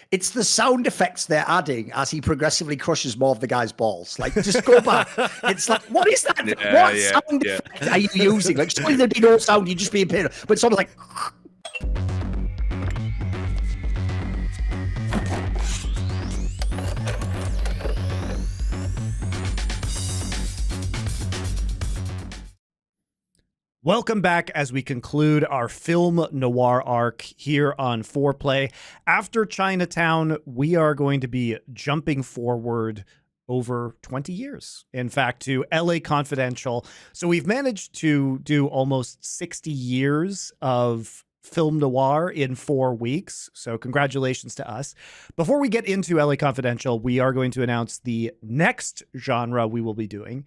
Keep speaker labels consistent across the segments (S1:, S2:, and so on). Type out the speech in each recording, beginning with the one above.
S1: It's the sound effects they're adding as he progressively crushes more of the guy's balls. Like, just go back. It's like, what is that? What sound effect are you using? Like, surely there'd be no sound. You'd just be a pain. But it's sort of like.
S2: Welcome back as we conclude our film noir arc here on Foreplay. After Chinatown, we are going to be jumping forward over 20 years, in fact, to LA Confidential. So we've managed to do almost 60 years of film noir in 4 weeks. So congratulations to us. Before we get into LA Confidential, we are going to announce the next genre we will be doing.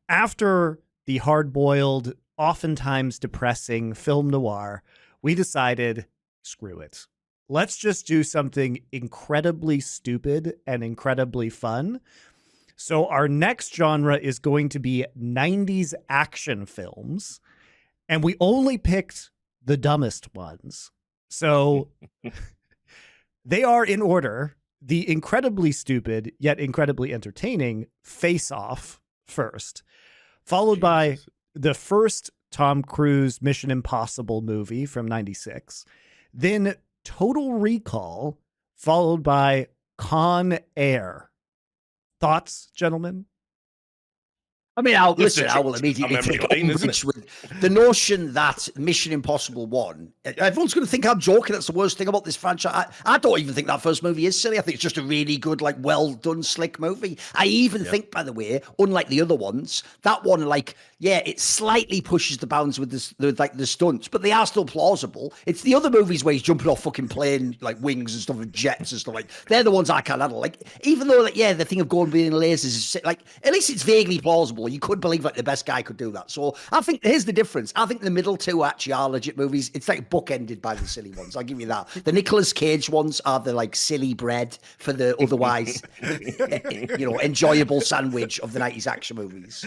S2: After the hard-boiled, oftentimes depressing film noir, we decided, screw it. Let's just do something incredibly stupid and incredibly fun. So our next genre is going to be 90s action films, and we only picked the dumbest ones. So they are in order: the incredibly stupid yet incredibly entertaining Face Off first, followed by the first Tom Cruise Mission Impossible movie from 96, then Total Recall, followed by Con Air. Thoughts, gentlemen?
S1: I mean, I will immediately take umbrage with the notion that Mission Impossible 1, everyone's going to think I'm joking. That's the worst thing about this franchise. I don't even think that first movie is silly. I think it's just a really good, like, well-done, slick movie. I even think, by the way, unlike the other ones, that one, like, yeah, it slightly pushes the bounds with the stunts, but they are still plausible. It's the other movies where he's jumping off fucking plane, like, wings and stuff, and jets and stuff, like, they're the ones I can't handle. Like, even though, like, yeah, the thing of going being lasers is, like, at least it's vaguely plausible. You could believe like the best guy could do that. So I think here's the difference. I think the middle two actually are legit movies. It's like bookended by the silly ones. I'll give you that. The Nicolas Cage ones are the like silly bread for the otherwise, enjoyable sandwich of the 90s action movies.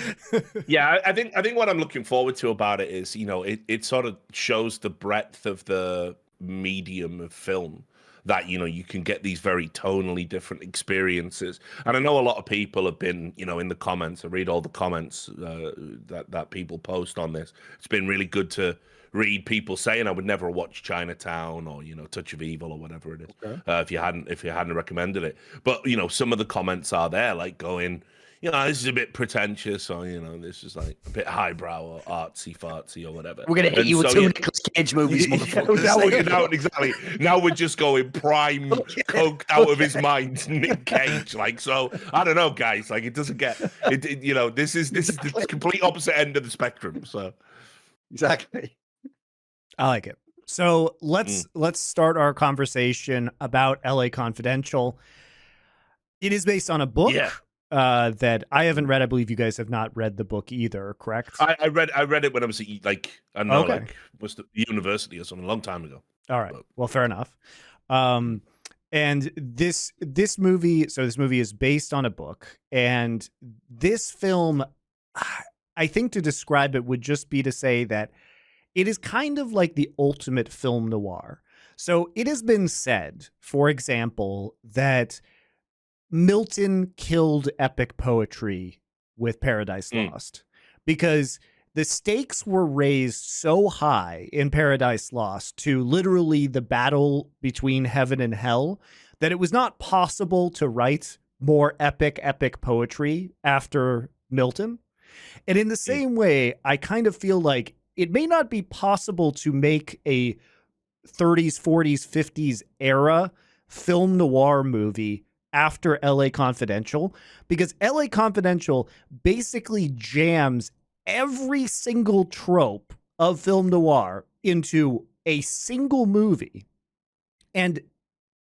S3: Yeah, I think what I'm looking forward to about it is, it sort of shows the breadth of the medium of film. That, you can get these very tonally different experiences. And I know a lot of people have been, in the comments, I read all the comments that people post on this. It's been really good to read people saying I would never watch Chinatown or, Touch of Evil or whatever it is, if you hadn't recommended it. But, some of the comments are there, like going, this is a bit pretentious, or, this is like a bit highbrow or artsy-fartsy or whatever.
S1: We're going to hit you with 2 Nicolas Cage movies, motherfuckers.
S3: Exactly. Now we're just going prime, coked out of his mind, Nick Cage. Like, so, I don't know, guys. Like, it doesn't get, this is the complete opposite end of the spectrum, so.
S1: Exactly.
S2: I like it. So let's start our conversation about LA Confidential. It is based on a book.
S3: Yeah.
S2: That I haven't read. I believe you guys have not read the book either, correct?
S3: I read it when I was was the university or something a long time ago.
S2: All right. Well, fair enough. And this movie is based on a book, and this film, I think to describe it would just be to say that it is kind of like the ultimate film noir. So it has been said, for example, that Milton killed epic poetry with Paradise Lost because the stakes were raised so high in Paradise Lost to literally the battle between heaven and hell that it was not possible to write more epic poetry after Milton. And in the same way, I kind of feel like it may not be possible to make a 30s, 40s, 50s era film noir movie after LA Confidential, because LA Confidential basically jams every single trope of film noir into a single movie. And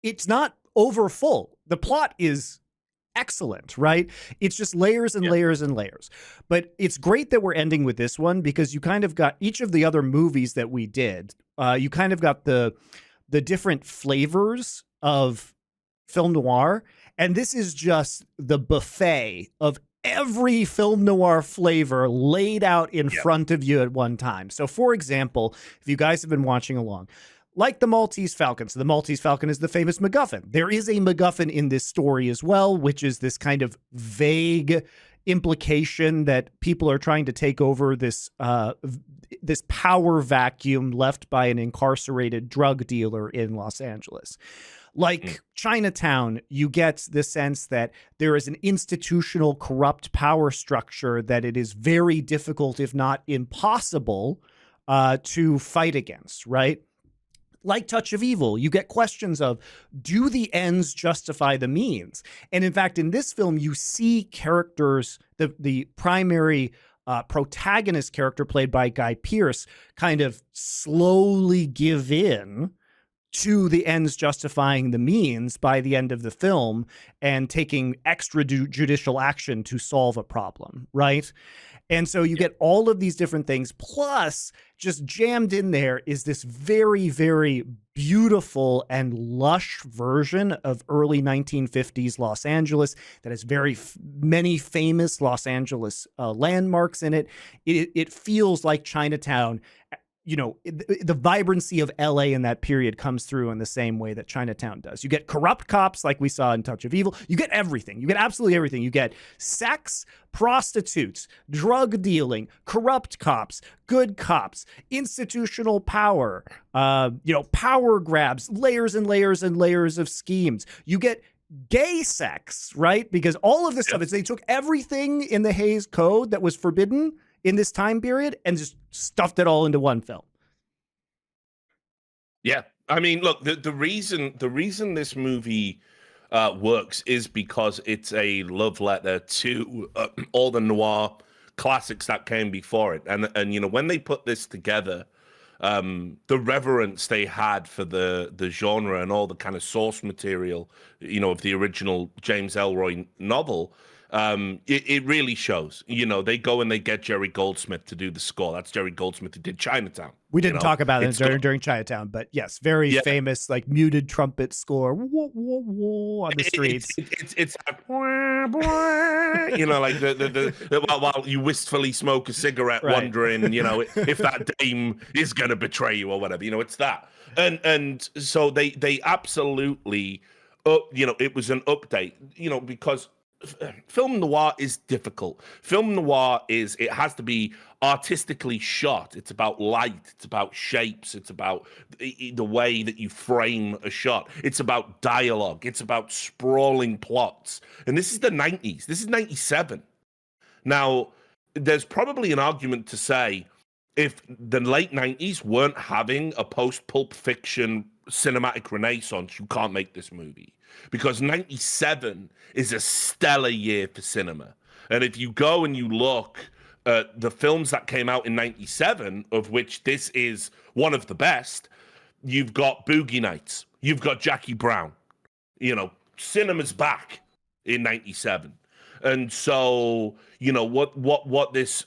S2: it's not over full. The plot is excellent, right? It's just layers and layers and layers. But it's great that we're ending with this one because you kind of got each of the other movies that we did. You kind of got the different flavors of film noir, and this is just the buffet of every film noir flavor laid out in front of you at one time. So, for example, if you guys have been watching along, like the Maltese Falcon. So the Maltese Falcon is the famous MacGuffin. There is a MacGuffin in this story as well, which is this kind of vague implication that people are trying to take over this this power vacuum left by an incarcerated drug dealer in Los Angeles. Like Chinatown, you get the sense that there is an institutional corrupt power structure that it is very difficult, if not impossible, to fight against, right? Like Touch of Evil, you get questions of, do the ends justify the means? And in fact, in this film, you see characters, the primary protagonist character played by Guy Pearce, kind of slowly give in to the ends justifying the means by the end of the film and taking extrajudicial action to solve a problem, right? And so you get all of these different things, plus just jammed in there is this very, very beautiful and lush version of early 1950s Los Angeles that has many famous Los Angeles landmarks in it. It feels like Chinatown. You know, the vibrancy of LA in that period comes through in the same way that Chinatown does. You get corrupt cops like we saw in Touch of Evil. You get everything. You get absolutely everything. You get sex, prostitutes, drug dealing, corrupt cops, good cops, institutional power, power grabs, layers and layers and layers of schemes. You get gay sex, right? Because all of this stuff is, they took everything in the Hays Code that was forbidden in this time period and just stuffed it all into one film.
S3: Yeah. I mean, look, the reason this movie works is because it's a love letter to all the noir classics that came before it. And you know, when they put this together, the reverence they had for the genre and all the kind of source material, you know, of the original James Ellroy novel, it really shows. You know, they go and they get Jerry Goldsmith to do the score. That's Jerry Goldsmith who did Chinatown.
S2: We didn't talk about it during Chinatown, but yes, very famous, like muted trumpet score whoa, whoa, whoa, on the streets.
S3: It's you know, like while you wistfully smoke a cigarette, right, wondering, you know, if that dame is going to betray you or whatever. You know, it's that. And so they absolutely, you know, it was an update, you know, because film noir is difficult. Film noir it has to be artistically shot. It's about light. It's about shapes. It's about the way that you frame a shot. It's about dialogue. It's about sprawling plots. And this is the 90s. This is 97. Now, there's probably an argument to say if the late 90s weren't having a post-Pulp Fiction cinematic renaissance, you can't make this movie. Because 97 is a stellar year for cinema. And if you go and you look at the films that came out in 97, of which this is one of the best, you've got Boogie Nights, you've got Jackie Brown. You know, cinema's back in 97. And so, you know, what this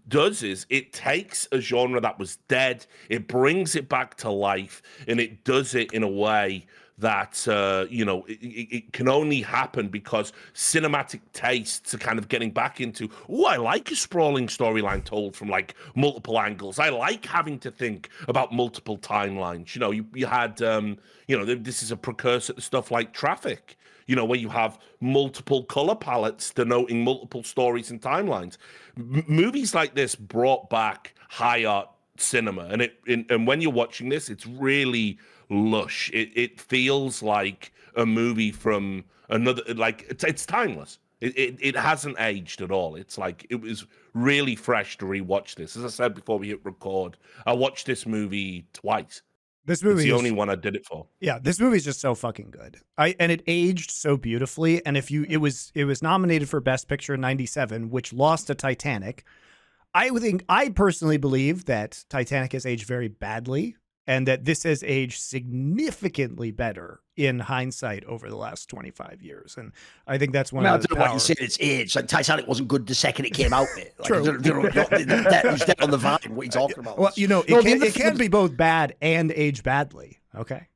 S3: does is it takes a genre that was dead, it brings it back to life, and it does it in a way that, you know, it can only happen because cinematic tastes are kind of getting back into, I like a sprawling storyline told from like multiple angles. I like having to think about multiple timelines. You know, you had, you know, this is a precursor to stuff like Traffic, you know, where you have multiple color palettes denoting multiple stories and timelines. Movies like this brought back high art cinema, and when you're watching this, it's really lush. It feels like a movie from another, like it's timeless. It hasn't aged at all. It's like it was really fresh to rewatch this. As I said before we hit record, I watched this movie twice.
S2: This movie
S3: is the only one I did it for.
S2: Yeah, this movie is just so fucking good. And it aged so beautifully. And it was nominated for Best Picture in 97, which lost to Titanic. I personally believe that Titanic has aged very badly, and that this has aged significantly better in hindsight over the last 25 years. And I think that's one of the
S1: I don't know what you said, it's aged. Like Titanic wasn't good the second it came out. Like,
S2: True.
S1: He's dead on the vine. What are you talking about?
S2: Well, you know, it can be both bad and age badly. Okay.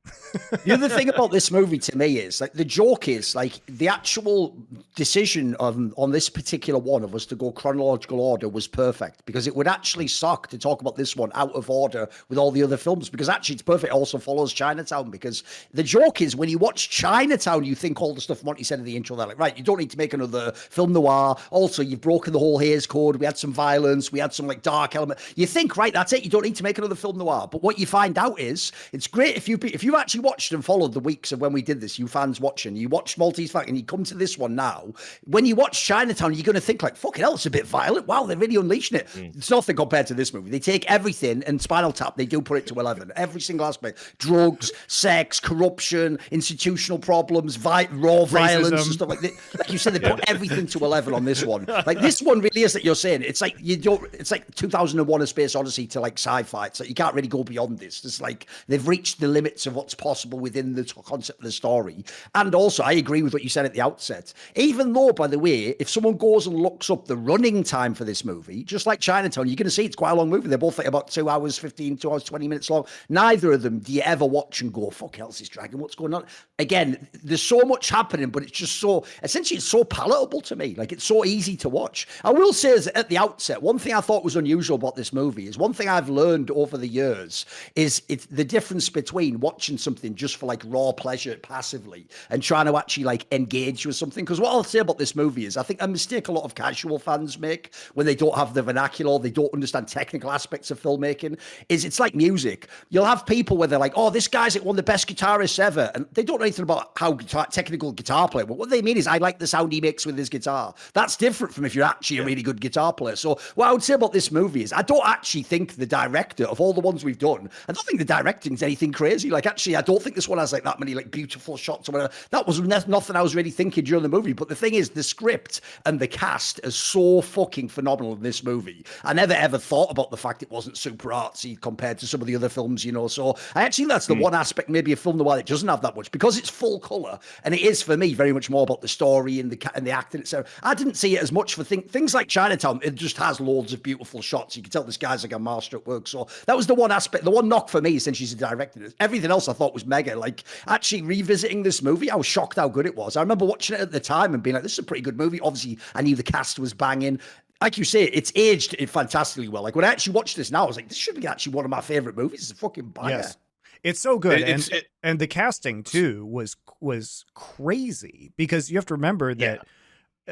S1: The other thing about this movie to me is like the joke is like the actual decision on this particular one of us to go chronological order was perfect, because it would actually suck to talk about this one out of order with all the other films, because actually it's perfect. It also follows Chinatown, because the joke is when you watch Chinatown, you think all the stuff Monty said in the intro, they're like, right, you don't need to make another film noir. Also, you've broken the whole Hays Code. We had some violence. We had some like dark element. You think, right, that's it. You don't need to make another film noir. But what you find out is it's great if you actually watched and followed the weeks of when we did this, you fans watching, you watched Maltese Falcon and you come to this one now, when you watch Chinatown, you're going to think like, fucking hell, it's a bit violent. Wow, they're really unleashing it. It's nothing compared to this movie. They take everything and Spinal Tap, they do put it to 11. Every single aspect. Drugs, sex, corruption, institutional problems, raw violence and stuff like that. Like you said, they put everything to 11 on this one. Like this one really is that you're saying, it's like it's like 2001 A Space Odyssey to like sci-fi. It's like you can't really go beyond this. It's like they've reached the limits of what's possible within the concept of the story. And also, I agree with what you said at the outset. Even though, by the way, if someone goes and looks up the running time for this movie, just like Chinatown, you're going to see it's quite a long movie. They're both like about 2 hours 15, 2 hours 20 minutes long. Neither of them do you ever watch and go, fuck else is dragging, what's going on? Again, there's so much happening, but it's just so, essentially it's so palatable to me. Like it's so easy to watch. I will say at the outset, one thing I thought was unusual about this movie is one thing I've learned over the years is it's the difference between watching something just for like raw pleasure passively and trying to actually like engage with something. Because what I'll say about this movie is I think a mistake a lot of casual fans make when they don't have the vernacular, they don't understand technical aspects of filmmaking, is it's like music. You'll have people where they're like, oh, this guy's like one of the best guitarists ever, and they don't know anything about how technical guitar player, but what they mean is I like the sound he makes with his guitar. That's different from if you're actually a really good guitar player. So what I would say about this movie is I don't actually think the director of all the ones we've done, I don't think the directing's anything crazy. Like actually I don't think this one has like that many like beautiful shots or whatever. That was nothing I was really thinking during the movie. But the thing is, the script and the cast is so fucking phenomenal in this movie. I never ever thought about the fact it wasn't super artsy compared to some of the other films, you know. So I actually think that's the one aspect maybe a film noir that doesn't have that much, because it's full color, and it is for me very much more about the story and the acting itself. I didn't see it as much for things like Chinatown. It just has loads of beautiful shots. You can tell this guy's like a master at work. So that was the one aspect, the one knock for me since she's a director. Everything else I thought was mega. Like actually revisiting this movie, I was shocked how good it was. I remember watching it at the time and being like, this is a pretty good movie. Obviously, I knew the cast was banging. Like you say, it's aged fantastically well. Like when I actually watched this now, I was like, this should be actually one of my favorite movies. It's a fucking banger.
S2: Yes. It's so good. And the casting too was crazy, because you have to remember that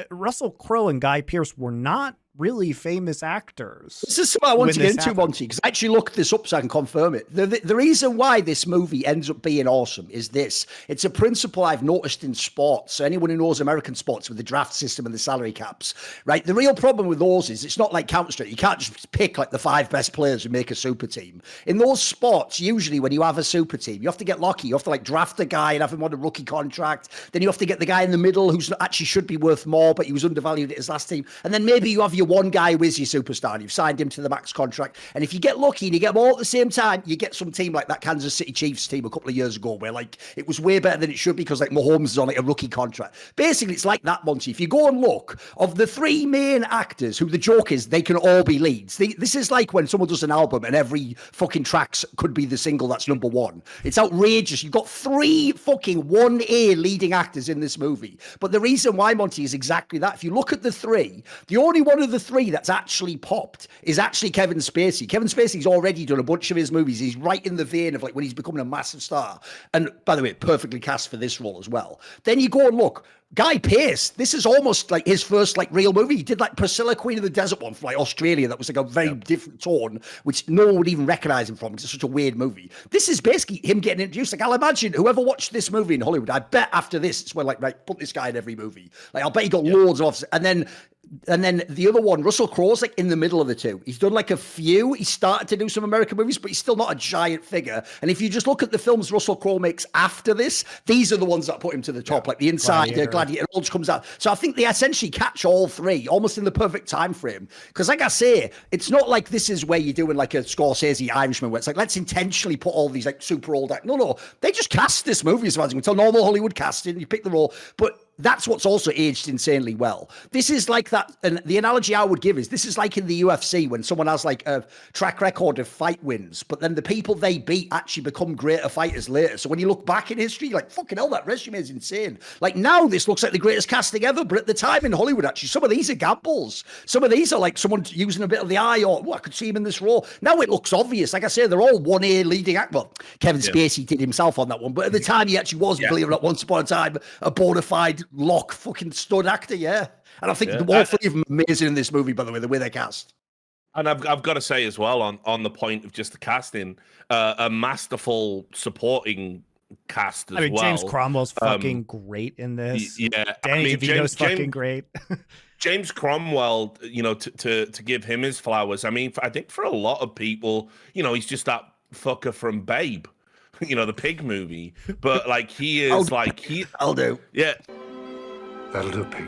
S2: Russell Crowe and Guy Pearce were not really famous actors.
S1: This is what I want to get into, Monty, because I actually looked this up so I can confirm it. The reason why this movie ends up being awesome is this. It's a principle I've noticed in sports. So anyone who knows American sports with the draft system and the salary caps, right? The real problem with those is it's not like Counter-Strike. You can't just pick like the 5 best players and make a super team. In those sports, usually when you have a super team, you have to get lucky. You have to like draft a guy and have him on a rookie contract. Then you have to get the guy in the middle who's actually should be worth more, but he was undervalued at his last team. And then maybe you have your one guy who is your superstar and you've signed him to the max contract. And if you get lucky and you get them all at the same time, you get some team like that Kansas City Chiefs team a couple of years ago where like it was way better than it should be because like Mahomes is on like a rookie contract. Basically, it's like that, Monty. If you go and look, of the 3 main actors who the joke is, they can all be leads. This is like when someone does an album and every fucking track could be the single that's number 1. It's outrageous. You've got 3 fucking 1A leading actors in this movie. But the reason why, Monty, is exactly that. If you look at the 3, the only one of the 3 that's actually popped is actually Kevin Spacey. Kevin Spacey's already done a bunch of his movies. He's right in the vein of like when he's becoming a massive star. And by the way, perfectly cast for this role as well. Then you go and look, Guy Pearce, this is almost like his first like real movie. He did like Priscilla, Queen of the Desert one from like Australia. That was like a very different tone, which no one would even recognize him from because it's such a weird movie. This is basically him getting introduced. Like I'll imagine whoever watched this movie in Hollywood, I bet after this, it's when like, right, put this guy in every movie. Like I'll bet he got loads of offers. And then the other one, Russell Crowe's like in the middle of the two. He's done like a few. He started to do some American movies, but he's still not a giant figure. And if you just look at the films Russell Crowe makes after this, these are the ones that put him to the top, like The Insider, Gladiator, it all just comes out. So I think they essentially catch all 3 almost in the perfect time frame. Because like I say, it's not like this is where you're doing like a Scorsese Irishman where it's like, let's intentionally put all these like super old actors. No, they just cast this movie as far as you can tell. Normal Hollywood casting, you pick the role. But that's what's also aged insanely well. This is like that, and the analogy I would give is this is like in the UFC when someone has like a track record of fight wins, but then the people they beat actually become greater fighters later. So when you look back in history, you're like, fucking hell, that resume is insane. Like now this looks like the greatest casting ever, but at the time in Hollywood, actually, some of these are gambles. Some of these are like someone using a bit of the eye, or I could see him in this role. Now it looks obvious. Like I say, they're all 1A leading act. Well, Kevin Spacey did himself on that one, but at the time he actually was, believe it or not, once upon a time, a bona fide lock fucking stud actor, and I think all three of them are amazing in this movie, by the way they're cast.
S3: And I've got to say as well, on the point of just the casting, a masterful supporting cast as well.
S2: James Cromwell's fucking great in this.
S3: Yeah,
S2: Danny DeVito's fucking great.
S3: James Cromwell, to give him his flowers. I mean, I think for a lot of people, he's just that fucker from Babe, the pig movie. But like he is
S1: I'll do.
S3: Yeah.
S4: That'll do, pig.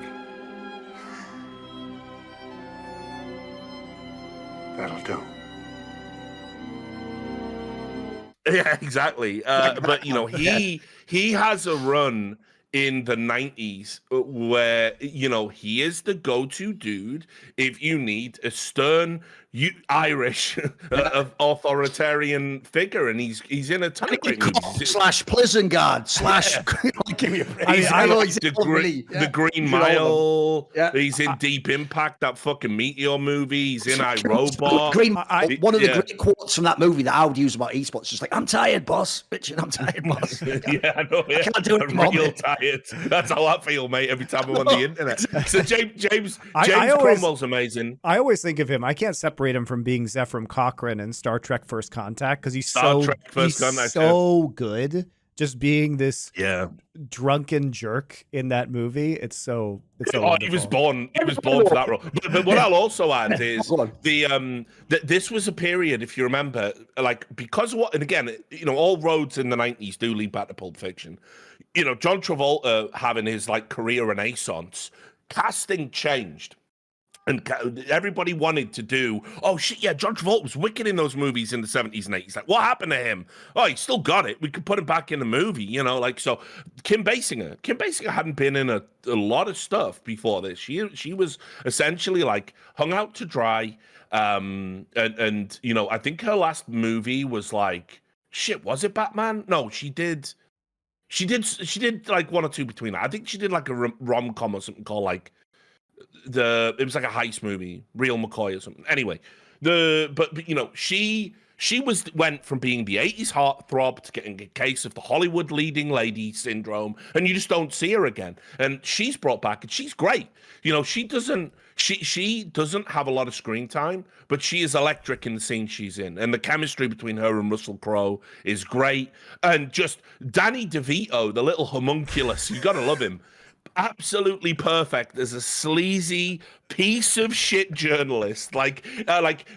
S4: That'll do.
S3: Yeah, exactly. But he has a run in the 90s where he is the go-to dude if you need a stern Irish authoritarian figure, and he's in a ton of great movies.
S1: Slash prison guard slash give me a break.
S3: The Green Mile. He's in Deep Impact, that fucking Meteor movie. He's in iRobot.
S1: One of the great quotes from that movie that I would use about esports is just like, "I'm tired, boss. Richard, I'm tired, boss."
S3: Yeah, I know. I
S1: can't do it
S3: anymore, real tired. That's how I feel, mate, every time I'm on the internet. So James Cromwell's amazing.
S2: I always think of him. I can't separate him from being Zephram Cochrane in Star Trek First Contact because he's so good. Just being this drunken jerk in that movie, it's so wonderful.
S3: He was born for that role. But what I'll also add is this was a period, if you remember, like because of what, and again, all roads in the 90s do lead back to Pulp Fiction. John Travolta having his like career renaissance, casting changed. And everybody wanted to do, John Travolta was wicked in those movies in the 70s and 80s. Like, what happened to him? Oh, he still got it. We could put him back in the movie, so Kim Basinger hadn't been in a lot of stuff before this. She was essentially like hung out to dry. And I think her last movie was like, was it Batman? No, she did like one or two between that. I think she did like a rom-com or something called like, it was like a heist movie, Real McCoy or something. Anyway, she went from being the 80s heartthrob to getting a case of the Hollywood leading lady syndrome, and you just don't see her again. And she's brought back, and she's great. She doesn't have a lot of screen time, but she is electric in the scene she's in, and the chemistry between her and Russell Crowe is great. And just Danny DeVito, the little homunculus, you gotta love him. Absolutely perfect as a sleazy piece of shit journalist. Like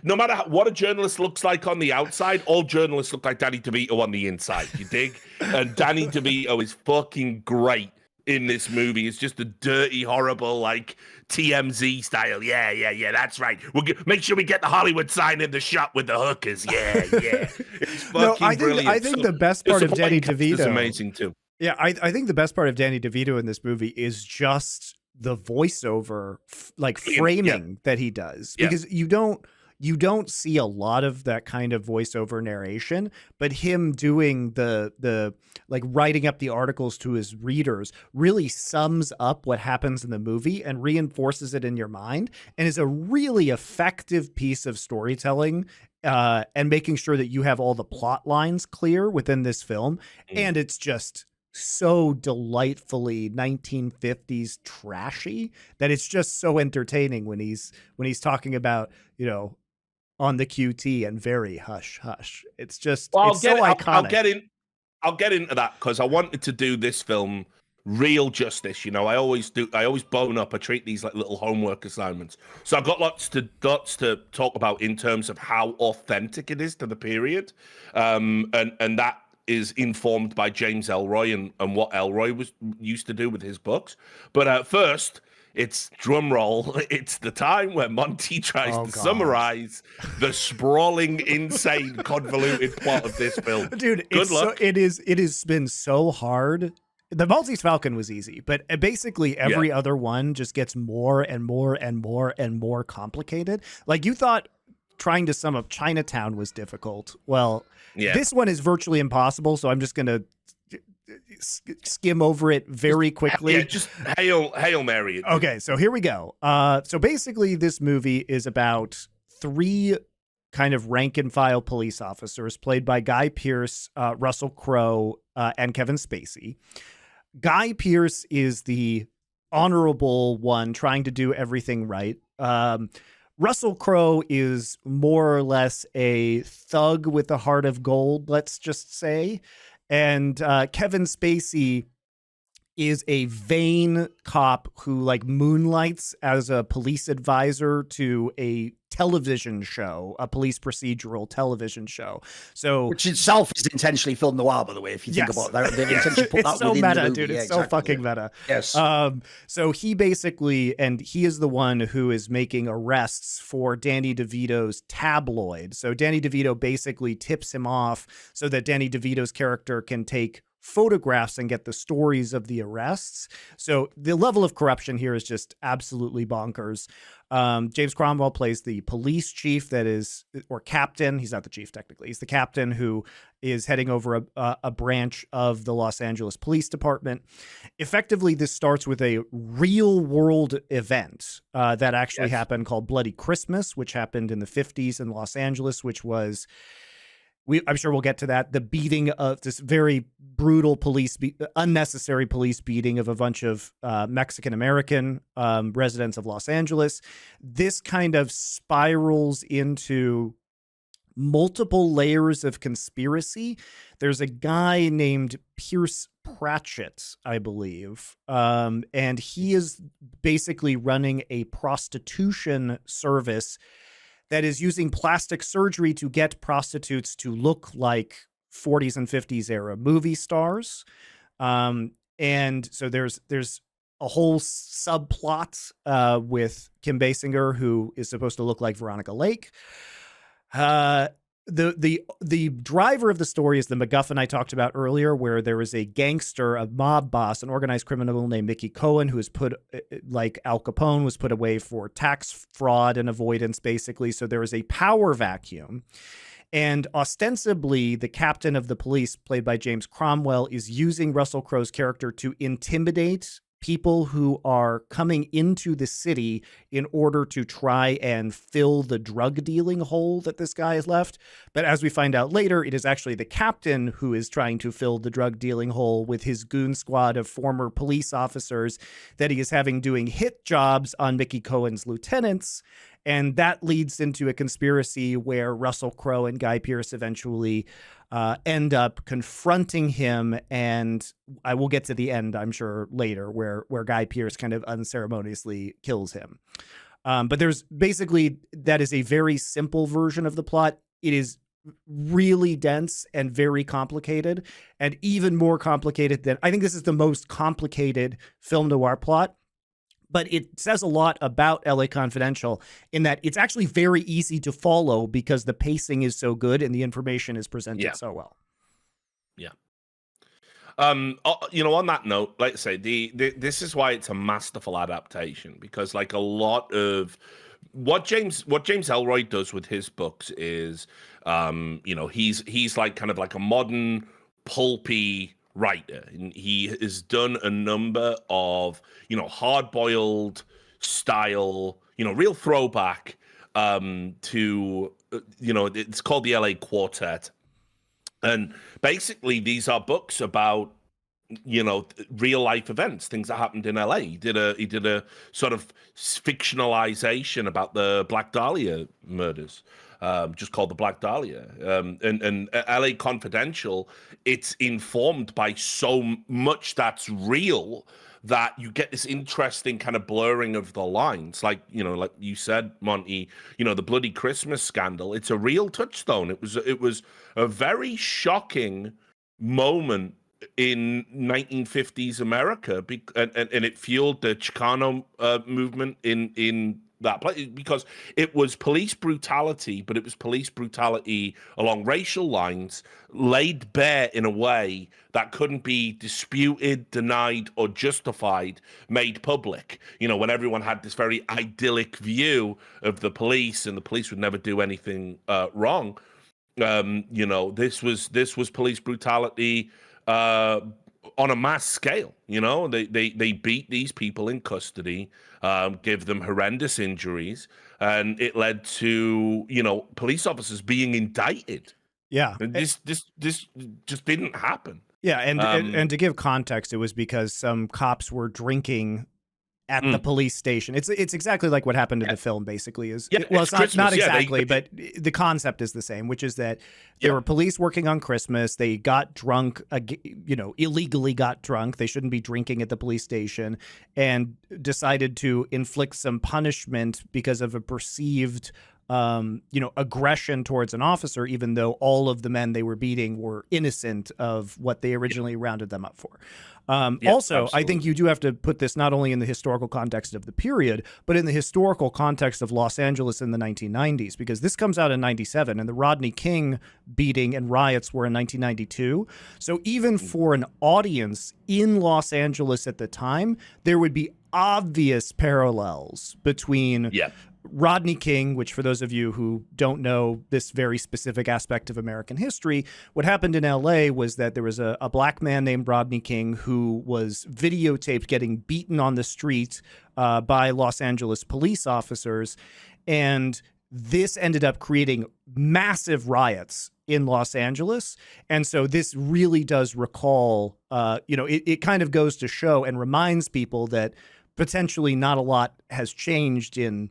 S3: no matter what a journalist looks like on the outside, all journalists look like Danny DeVito on the inside. You dig? And Danny DeVito is fucking great in this movie. It's just a dirty, horrible, like TMZ style. Yeah. That's right. Make sure we get the Hollywood sign in the shot with the hookers. Yeah. It's fucking brilliant.
S2: I think the best part of Danny DeVito
S3: is amazing too.
S2: Yeah, I think the best part of Danny DeVito in this movie is just the voiceover, framing that he does, because you don't see a lot of that kind of voiceover narration, but him doing the like writing up the articles to his readers really sums up what happens in the movie and reinforces it in your mind, and is a really effective piece of storytelling. And making sure that you have all the plot lines clear within this film, and it's just so delightfully 1950s trashy that it's just so entertaining when he's talking about on the QT and very hush hush. It's just it's so iconic.
S3: I'll get into that because I wanted to do this film real justice. I always bone up. I treat these like little homework assignments. So I've got lots to talk about in terms of how authentic it is to the period, and that is informed by James Ellroy and what Ellroy used to do with his books. But first, it's drum roll. It's the time where Monty tries to summarize the sprawling, insane, convoluted plot of this film.
S2: Dude,
S3: Good luck.
S2: it has been so hard The Maltese Falcon was easy, but basically every other one just gets more and more and more and more complicated. Like, you thought trying to sum up Chinatown was difficult. Well, this one is virtually impossible, so I'm just going to skim over it very quickly.
S3: Just Hail Mary.
S2: Okay, so here we go. So basically this movie is about three kind of rank and file police officers played by Guy Pearce, Russell Crowe, and Kevin Spacey. Guy Pearce is the honorable one trying to do everything right. Russell Crowe is more or less a thug with a heart of gold, let's just say. And Kevin Spacey is a vain cop who like moonlights as a police advisor to a television show, a police procedural television show. So,
S1: which itself is intentionally film noir, by the way. If you think about that, they've intentionally put that
S2: it's so
S1: within
S2: meta,
S1: the movie.
S2: dude. It's so fucking meta.
S1: Yes.
S2: So he basically, and he is the one who is making arrests for Danny DeVito's tabloid. So Danny DeVito basically tips him off so that Danny DeVito's character can take photographs and get the stories of the arrests. So the level of corruption here is just absolutely bonkers. James Cromwell plays the police chief or captain. He's not the chief technically. He's the captain who is heading over a branch of the Los Angeles Police Department. Effectively, this starts with a real world event that actually happened called Bloody Christmas, which happened in the 50s in Los Angeles, which was, I'm sure we'll get to that, the beating of this very brutal unnecessary police beating of a bunch of Mexican-American residents of Los Angeles. This kind of spirals into multiple layers of conspiracy. There's a guy named Pearce Pratchett, I believe, and he is basically running a prostitution service that is using plastic surgery to get prostitutes to look like 40s and 50s era movie stars. And so there's a whole subplot with Kim Basinger, who is supposed to look like Veronica Lake. The driver of the story is the MacGuffin I talked about earlier, where there is a gangster, a mob boss, an organized criminal named Mickey Cohen, who is put, like Al Capone, was put away for tax fraud and avoidance, basically. So there is a power vacuum. And ostensibly, the captain of the police, played by James Cromwell, is using Russell Crowe's character to intimidate people who are coming into the city in order to try and fill the drug dealing hole that this guy has left. But as we find out later, it is actually the captain who is trying to fill the drug dealing hole with his goon squad of former police officers that he is having doing hit jobs on Mickey Cohen's lieutenants. And that leads into a conspiracy where Russell Crowe and Guy Pearce eventually end up confronting him. And I will get to the end, I'm sure, later, where Guy Pearce kind of unceremoniously kills him. But there's basically, that is a very simple version of the plot. It is really dense and very complicated, and even more complicated than, I think this is the most complicated film noir plot. But it says a lot about LA Confidential in that it's actually very easy to follow because the pacing is so good and the information is presented so well.
S3: Yeah. On that note, like I say, this is why it's a masterful adaptation, because like a lot of what James Ellroy does with his books is, he's like kind of like a modern pulpy writer, and he has done a number of hard-boiled style, real throwback to it's called the LA Quartet, and basically these are books about real life events, things that happened in LA. He did a sort of fictionalization about the Black Dahlia murders, just called The Black Dahlia. And LA Confidential, it's informed by so much that's real that you get this interesting kind of blurring of the lines. Like you said, Monty, the Bloody Christmas scandal, it's a real touchstone. It was a very shocking moment in 1950s America, and it fueled the Chicano movement in that place, because it was police brutality, but it was police brutality along racial lines, laid bare in a way that couldn't be disputed, denied, or justified, made public. You know, when everyone had this very idyllic view of the police, and the police would never do anything wrong. You know, this was police brutality on a mass scale. You know, they beat these people in custody, give them horrendous injuries, and it led to, you know, police officers being indicted.
S2: Yeah,
S3: and this just didn't happen.
S2: Yeah, and to give context, it was because some cops were drinking at the police station. It's exactly like what happened in the film, basically. It's not exactly, but the concept is the same, which is that there were police working on Christmas. They got drunk, illegally got drunk. They shouldn't be drinking at the police station, and decided to inflict some punishment because of a perceived aggression towards an officer, even though all of the men they were beating were innocent of what they originally rounded them up for. Also, absolutely. I think you do have to put this not only in the historical context of the period, but in the historical context of Los Angeles in the 1990s, because this comes out in 97 and the Rodney King beating and riots were in 1992. So even for an audience in Los Angeles at the time, there would be obvious parallels between Rodney King, which for those of you who don't know this very specific aspect of American history, what happened in LA was that there was a black man named Rodney King who was videotaped getting beaten on the street by Los Angeles police officers. And this ended up creating massive riots in Los Angeles. And so this really does recall, it kind of goes to show and reminds people that potentially not a lot has changed in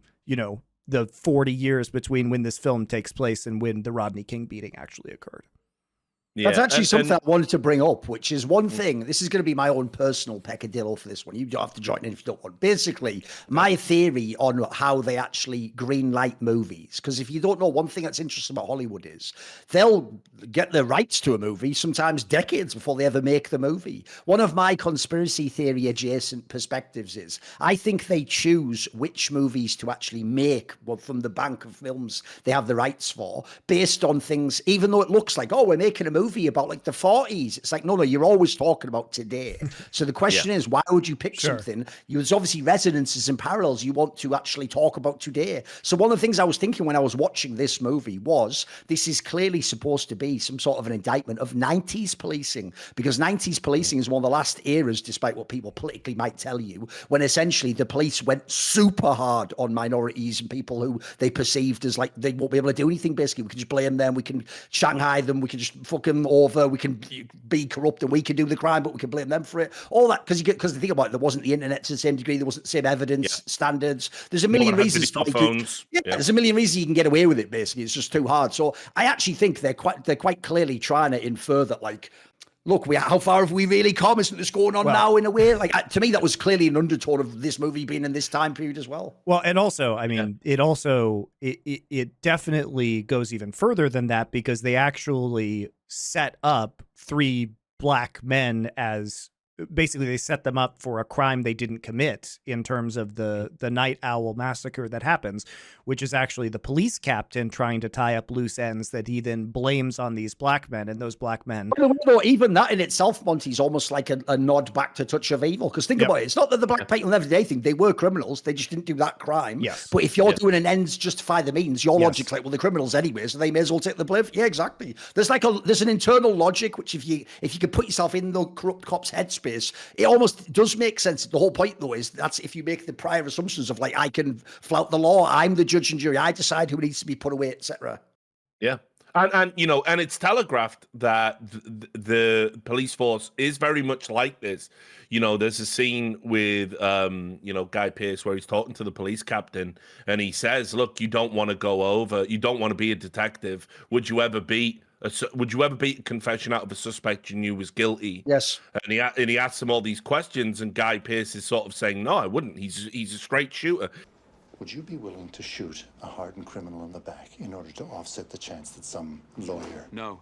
S2: the 40 years between when this film takes place and when the Rodney King beating actually occurred.
S1: Yeah, that's actually something I wanted to bring up, which is one thing. This is going to be my own personal peccadillo for this one. You don't have to join in if you don't want. Basically, my theory on how they actually green light movies, because if you don't know, one thing that's interesting about Hollywood is they'll get the rights to a movie sometimes decades before they ever make the movie. One of my conspiracy theory adjacent perspectives is I think they choose which movies to actually make from the bank of films they have the rights for based on things, even though it looks like, oh, we're making a movie about like the 40s. It's like, no, you're always talking about today. So the question is, why would you pick something? There's obviously resonances and parallels you want to actually talk about today. So one of the things I was thinking when I was watching this movie was this is clearly supposed to be some sort of an indictment of 90s policing, because 90s policing is one of the last eras, despite what people politically might tell you, when essentially the police went super hard on minorities and people who they perceived as like they won't be able to do anything. Basically, we can just blame them, we can Shanghai them, we can just fuck them over, we can be corrupt and we can do the crime, but we can blame them for it. All that because the thing about it, there wasn't the internet to the same degree, there wasn't the same evidence standards. There's a million reasons. There's a million reasons you can get away with it. Basically, it's just too hard. So I actually think they're quite clearly trying to infer that, like, look, how far have we really come? Isn't this going on now in a way? Like, to me, that was clearly an undertone of this movie being in this time period as well.
S2: Well, and also, I mean, it definitely goes even further than that, because they actually set up three black men as basically they set them up for a crime they didn't commit in terms of the Night Owl massacre that happens, which is actually the police captain trying to tie up loose ends that he then blames on these black men, and those black men.
S1: Well, even that in itself, Monty, is almost like a nod back to Touch of Evil, because think about it. It's not that the black people never did anything. They were criminals. They just didn't do that crime.
S2: Yes.
S1: But if you're doing an ends justify the means, your logic's like, well, the criminals anyway, so they may as well take the blame. Yeah, exactly. There's an internal logic, which if you could put yourself in the corrupt cop's headspace, it almost does make sense. The whole point, though, is that's if you make the prior assumptions of like, I can flout the law, I'm the judge and jury, I decide who needs to be put away, etc.
S3: Yeah. And it's telegraphed that the police force is very much like this. There's a scene with Guy Pearce where he's talking to the police captain, and he says, look, you don't want to be a detective. Would you ever beat a confession out of a suspect you knew was guilty?
S1: Yes.
S3: And he asks him all these questions, and Guy Pearce is sort of saying, no, I wouldn't. He's a straight shooter.
S4: Would you be willing to shoot a hardened criminal in the back in order to offset the chance that some lawyer...
S5: No.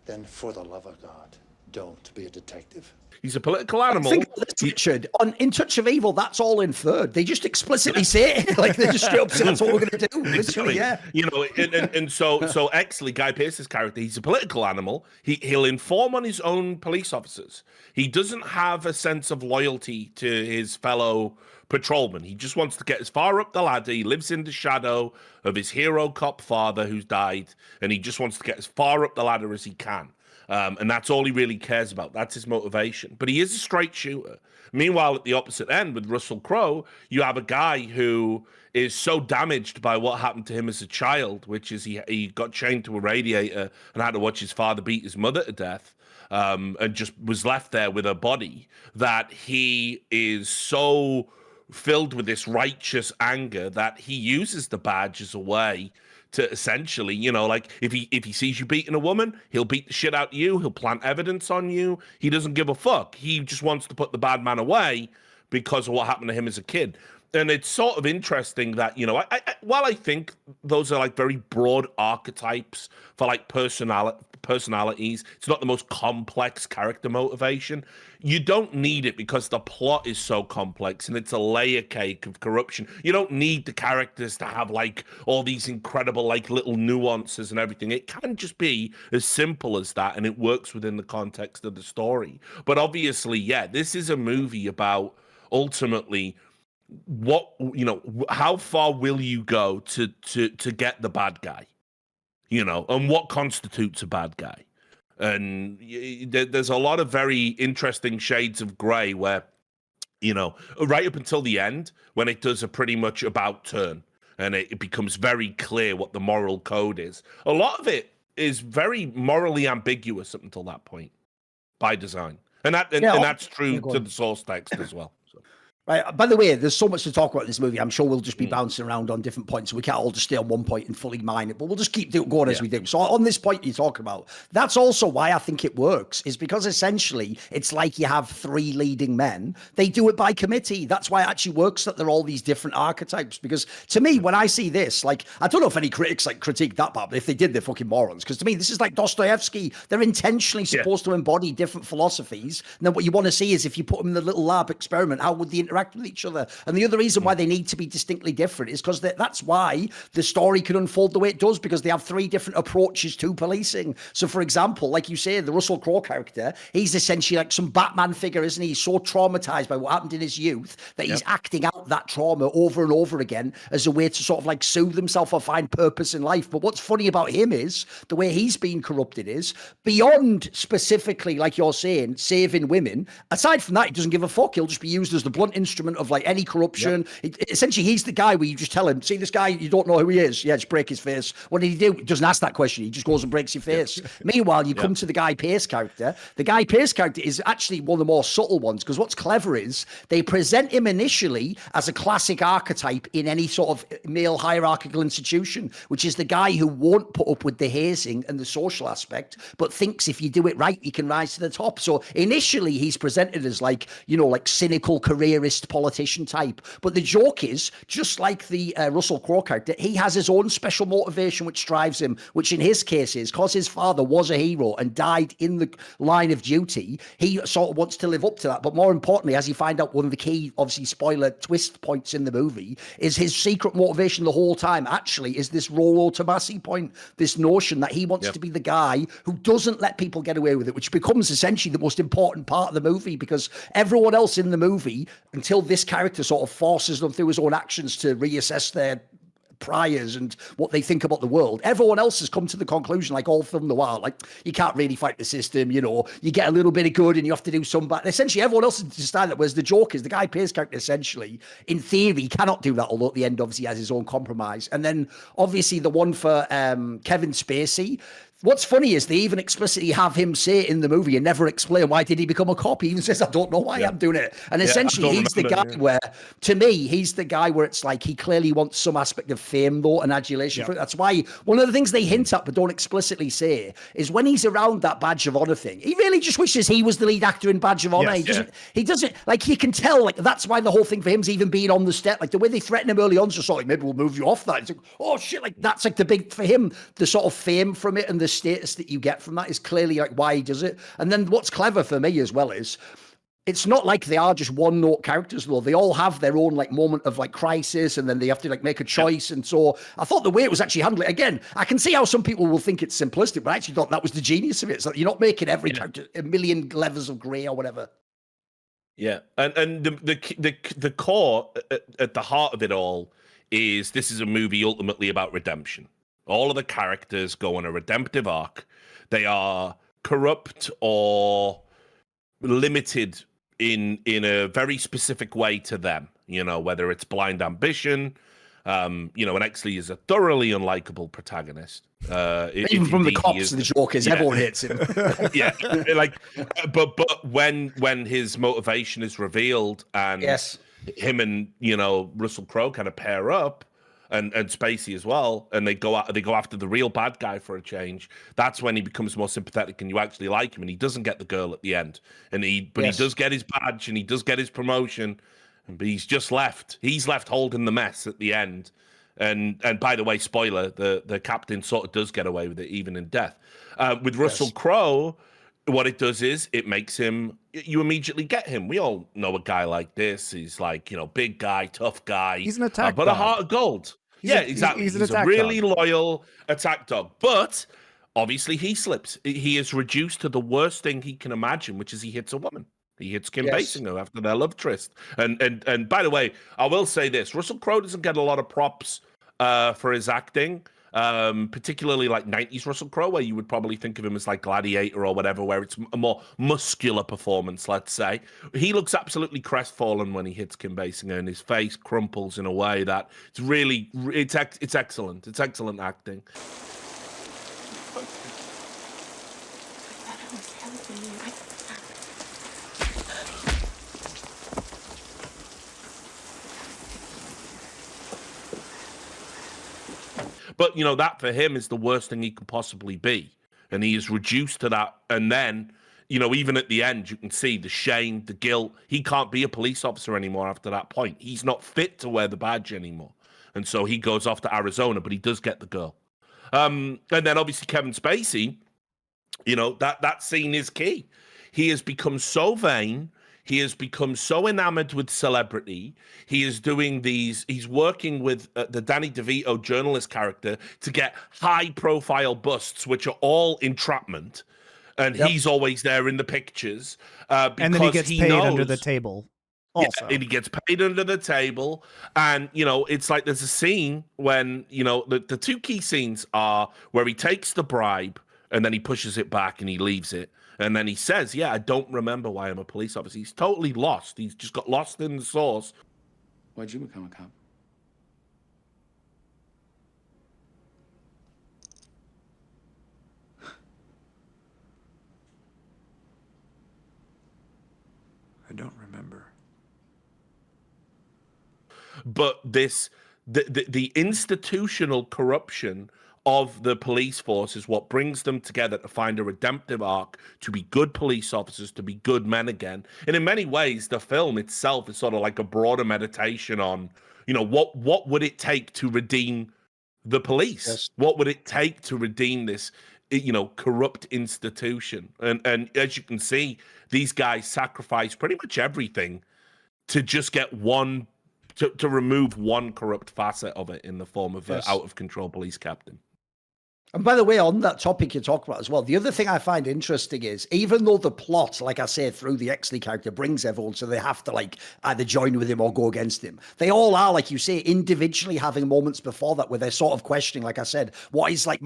S4: Then, for the love of God, don't be a detective.
S3: He's a political animal.
S1: Think about this, Richard. In Touch of Evil, that's all inferred. They just explicitly say it. Like, they just straight up say that's what we're going to do. Literally, yeah.
S3: You know, and so Exley, Guy Pearce's character, he's a political animal. He'll inform on his own police officers. He doesn't have a sense of loyalty to his fellow patrolmen. He just wants to get as far up the ladder. He lives in the shadow of his hero cop father who's died, and he just wants to get as far up the ladder as he can. And that's all he really cares about. That's his motivation. But he is a straight shooter. Meanwhile, at the opposite end with Russell Crowe, you have a guy who is so damaged by what happened to him as a child, which is he got chained to a radiator and had to watch his father beat his mother to death, and just was left there with a body, that he is so filled with this righteous anger that he uses the badge as a way to essentially, you know, like if he sees you beating a woman, he'll beat the shit out of you. He'll plant evidence on you. He doesn't give a fuck. He just wants to put the bad man away because of what happened to him as a kid. And it's sort of interesting that, you know, while I think those are like very broad archetypes for like personalities, it's not the most complex character motivation. You don't need it because the plot is so complex and it's a layer cake of corruption. You don't need the characters to have like all these incredible like little nuances and everything. It can just be as simple as that, and it works within the context of the story. But obviously, yeah, this is a movie about ultimately what, you know, how far will you go to get the bad guy, you know, and what constitutes a bad guy. And there's a lot of very interesting shades of gray where, you know, right up until the end, when it does a pretty much about turn and it becomes very clear what the moral code is. A lot of it is very morally ambiguous up until that point by design. And that's true to the source text as well.
S1: Right. By the way, there's so much to talk about in this movie. I'm sure we'll just be bouncing around on different points, so we can't all just stay on one point and fully mine it, but we'll just keep going as we do. So on this point you're talking about, that's also why I think it works, is because essentially it's like you have three leading men. They do it by committee. That's why it actually works that they're all these different archetypes. Because to me, when I see this, like, I don't know if any critics like critique that part, but if they did, they're fucking morons. Because to me, this is like Dostoevsky. They're intentionally supposed to embody different philosophies. And then what you want to see is, if you put them in the little lab experiment, how would they interact with each other? And the other reason why they need to be distinctly different is because that's why the story can unfold the way it does, because they have three different approaches to policing. So, for example, like you say, the Russell Crowe character, he's essentially like some Batman figure, isn't he? He's so traumatized by what happened in his youth that he's acting out that trauma over and over again as a way to sort of like soothe himself or find purpose in life. But what's funny about him is the way he's been corrupted is beyond specifically, like you're saying, saving women. Aside from that, he doesn't give a fuck. He'll just be used as the blunt instrument of like any corruption. Essentially, he's the guy where you just tell him, see this guy, you don't know who he is. Yeah, just break his face. What did he do? He doesn't ask that question. He just goes and breaks your face. Meanwhile, you come to the Guy Pearce character. The Guy Pearce character is actually one of the more subtle ones, because what's clever is they present him initially as a classic archetype in any sort of male hierarchical institution, which is the guy who won't put up with the hazing and the social aspect, but thinks if you do it right, you can rise to the top. So initially, he's presented as like, you know, like cynical careerist politician type. But the joke is, just like the Russell Crowe character, he has his own special motivation which drives him, which in his case is because his father was a hero and died in the line of duty, he sort of wants to live up to that. But more importantly, as you find out, one of the key, obviously spoiler twist points in the movie is his secret motivation the whole time actually is this Rollo Tomassi point, this notion that he wants to be the guy who doesn't let people get away with it, which becomes essentially the most important part of the movie, because everyone else in the movie, until this character sort of forces them through his own actions to reassess their priors and what they think about the world, everyone else has come to the conclusion, like all film noir, like you can't really fight the system, you know, you get a little bit of good and you have to do some bad. Essentially everyone else has decided that, whereas the joke is the Guy Pearce character essentially in theory cannot do that, although at the end obviously he has his own compromise. And then obviously the one for Kevin Spacey, what's funny is they even explicitly have him say in the movie and never explain why did he become a cop. He even says, I don't know why I'm doing it. And essentially he's the guy where, to me, he's the guy where it's like he clearly wants some aspect of fame though and adulation for it. That's why one of the things they hint at but don't explicitly say is when he's around that Badge of Honor thing, he really just wishes he was the lead actor in Badge of Honor. He doesn't, like you can tell, like that's why the whole thing for him is even being on the step, like the way they threaten him early on is just sort of like, maybe we'll move you off that. It's like, oh shit, like that's like the big, for him, the sort of fame from it and the status that you get from that is clearly like why he does it. And then what's clever for me as well is it's not like they are just one note characters though. They all have their own like moment of like crisis, and then they have to like make a choice. And so I thought the way it was actually handled, again, I can see how some people will think it's simplistic, but I actually thought that was the genius of it. It's like you're not making every character a million levels of gray or whatever.
S3: Yeah, and the core at the heart of it all is this is a movie ultimately about redemption. All of the characters go on a redemptive arc. They are corrupt or limited in a very specific way to them, whether it's blind ambition, and Exley is a thoroughly unlikable protagonist.
S1: Even from the cops and the jokers, everyone hates him.
S3: Yeah, but when his motivation is revealed and him and Russell Crowe kind of pair up, and Spacey as well, and they go after the real bad guy for a change. That's when he becomes more sympathetic, and you actually like him. And he doesn't get the girl at the end, he does get his badge and he does get his promotion, but he's just left. He's left holding the mess at the end. And by the way, spoiler: the captain sort of does get away with it, even in death. With Russell Crowe, what it does is it makes him. You immediately get him. We all know a guy like this. He's like big guy, tough guy.
S2: He's an attack
S3: but
S2: dog.
S3: A heart of gold. Exactly. He's a really loyal attack dog. But obviously he slips. He is reduced to the worst thing he can imagine, which is he hits a woman. He hits Kim Basinger after their love tryst. And by the way, I will say this: Russell Crowe doesn't get a lot of props for his acting. Particularly like 90s Russell Crowe, where you would probably think of him as like Gladiator or whatever, where it's a more muscular performance, let's say. He looks absolutely crestfallen when he hits Kim Basinger, and his face crumples in a way that it's really, it's excellent. It's excellent acting. But, that for him is the worst thing he could possibly be. And he is reduced to that. And then, even at the end, you can see the shame, the guilt. He can't be a police officer anymore after that point. He's not fit to wear the badge anymore. And so he goes off to Arizona, but he does get the girl. And then obviously Kevin Spacey, that scene is key. He has become so vain. He has become so enamored with celebrity. He is doing he's working with the Danny DeVito journalist character to get high-profile busts, which are all entrapment. And he's always there in the pictures.
S2: And then he gets paid under the table also.
S3: Yeah, and he gets paid under the table. And, it's like there's a scene when, the two key scenes are where he takes the bribe and then he pushes it back and he leaves it. And then he says, I don't remember why I'm a police officer. He's totally lost. He's just got lost in the sauce.
S5: Why'd you become a cop? I don't remember.
S3: But the institutional corruption of the police force is what brings them together to find a redemptive arc, to be good police officers, to be good men again. And in many ways, the film itself is sort of like a broader meditation on, what would it take to redeem the police?
S1: Yes.
S3: What would it take to redeem this, corrupt institution? And as you can see, these guys sacrifice pretty much everything to just get to remove one corrupt facet of it in the form of an out-of-control police captain.
S1: And by the way, on that topic you talk about as well, the other thing I find interesting is, even though the plot, like I say, through the Exley character brings everyone, so they have to like either join with him or go against him, they all are, like you say, individually having moments before that where they're sort of questioning, like I said, what is like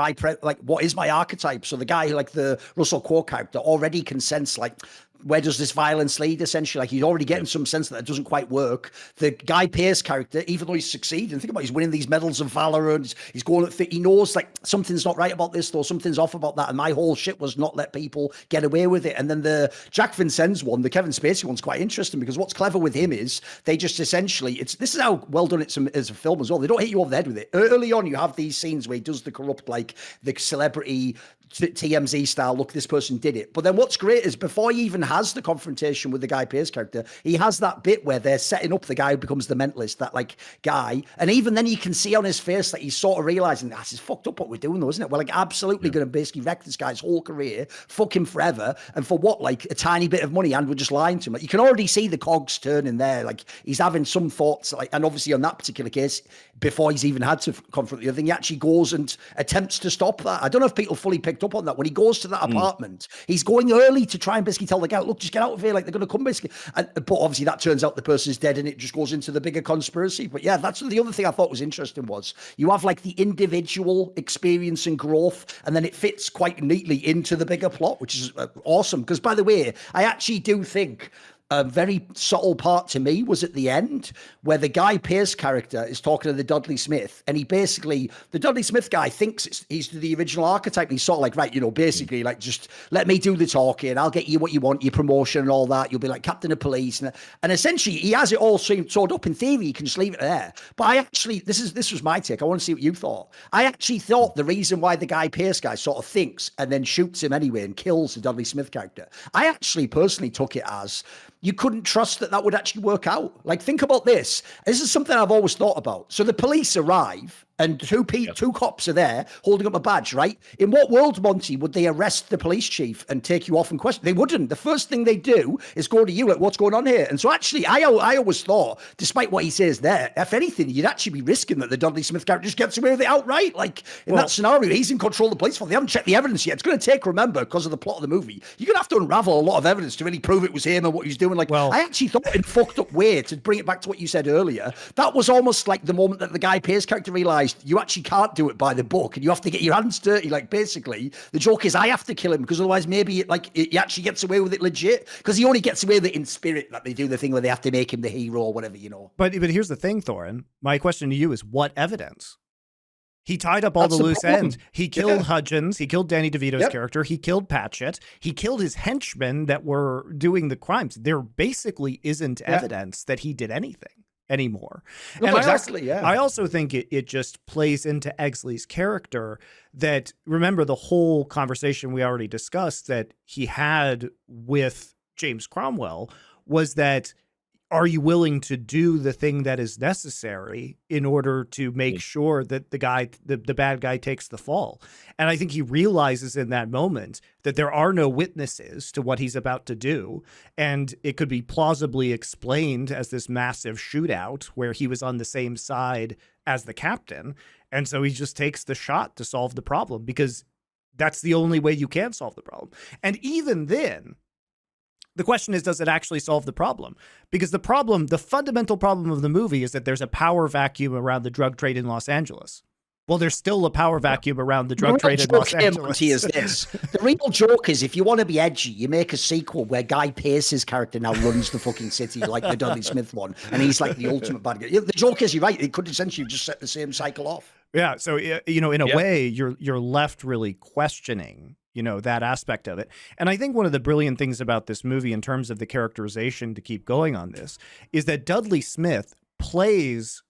S1: what is my archetype? So the guy, like the Russell Crowe character, already can sense like, where does this violence lead, essentially? Like, he's already getting some sense that it doesn't quite work. The Guy Pearce character, even though he's succeeding, think about it, he's winning these medals of valor, and he's going at he knows, like, something's not right about this, though, something's off about that, and my whole shit was not let people get away with it. And then the Jack Vincennes one, the Kevin Spacey one's quite interesting, because what's clever with him is they just essentially, this is how well done it's as a film as well. They don't hit you over the head with it. Early on, you have these scenes where he does the corrupt, like, the celebrity TMZ style, look, this person did it. But then what's great is before he even has the confrontation with the Guy Pearce character, he has that bit where they're setting up the guy who becomes the mentalist, that like guy. And even then you can see on his face that he's sort of realizing, this is fucked up what we're doing though, isn't it? We're like absolutely going to basically wreck this guy's whole career, fuck him forever. And for what, like a tiny bit of money, and we're just lying to him. Like, you can already see the cogs turning there. Like he's having some thoughts, like, and obviously on that particular case, before he's even had to confront the other thing, he actually goes and attempts to stop that. I don't know if people fully picked up on that. When he goes to that apartment, he's going early to try and basically tell the guy, look, just get out of here, like they're going to come basically. But obviously that turns out the person's dead and it just goes into the bigger conspiracy. But yeah, that's the other thing I thought was interesting was you have like the individual experience and growth, and then it fits quite neatly into the bigger plot, which is awesome. Because by the way, I actually do think a very subtle part to me was at the end where the Guy Pearce character is talking to the Dudley Smith, and he basically, the Dudley Smith guy thinks he's the original archetype, and he's sort of like, right, you know, basically like, just let me do the talking, I'll get you what you want, your promotion and all that, you'll be like captain of police, and essentially he has it all sewed up. In theory you can just leave it there, but I actually, this was my take, I want to see what you thought. I actually thought the reason why the Guy Pearce guy sort of thinks and then shoots him anyway and kills the Dudley Smith character, I actually personally took it as you couldn't trust that would actually work out. Like, think about this. This is something I've always thought about. So the police arrive and two cops are there holding up a badge, right? In what world, Monty, would they arrest the police chief and take you off and question? They wouldn't. The first thing they do is go to you, like, what's going on here? And so actually, I always thought, despite what he says there, if anything, you'd actually be risking that the Dudley Smith character just gets away with it outright. Like, in that scenario, he's in control of the police force. They haven't checked the evidence yet. It's going to take, remember, because of the plot of the movie, you're going to have to unravel a lot of evidence to really prove it was him and what he was doing. Like, I actually thought in a fucked up way, to bring it back to what you said earlier, that was almost like the moment that the Guy Pearce character realized you actually can't do it by the book and you have to get your hands dirty. Like, basically the joke is I have to kill him because otherwise maybe he actually gets away with it legit, because he only gets away with it in spirit, that they do the thing where they have to make him the hero or whatever, you know.
S2: But here's the thing, Thorin, my question to you is, what evidence? He tied up all the loose ends. He killed Hudgens. He killed Danny DeVito's character. He killed Patchett. He killed his henchmen that were doing the crimes. There basically isn't evidence that he did anything anymore.
S1: No,
S2: and
S1: exactly,
S2: I also think it just plays into Exley's character that, remember the whole conversation we already discussed that he had with James Cromwell was that, are you willing to do the thing that is necessary in order to make sure that the bad guy takes the fall? And I think he realizes in that moment that there are no witnesses to what he's about to do. And it could be plausibly explained as this massive shootout where he was on the same side as the captain. And so he just takes the shot to solve the problem, because that's the only way you can solve the problem. And even then, the question is, does it actually solve the problem? Because the fundamental problem of the movie is that there's a power vacuum around the drug trade in Los Angeles. Well, there's still a power vacuum around the drug trade in Los Angeles.
S1: Is this. The real joke is, if you want to be edgy, you make a sequel where Guy Pearce's character now runs the fucking city like the Dudley Smith one, and he's like the ultimate bad guy. The joke is, you're right, it could essentially just set the same cycle off.
S2: Yeah, so, you know, in a way, you're left really questioning, you know, that aspect of it. And I think one of the brilliant things about this movie, in terms of the characterization, to keep going on this, is that Dudley Smith plays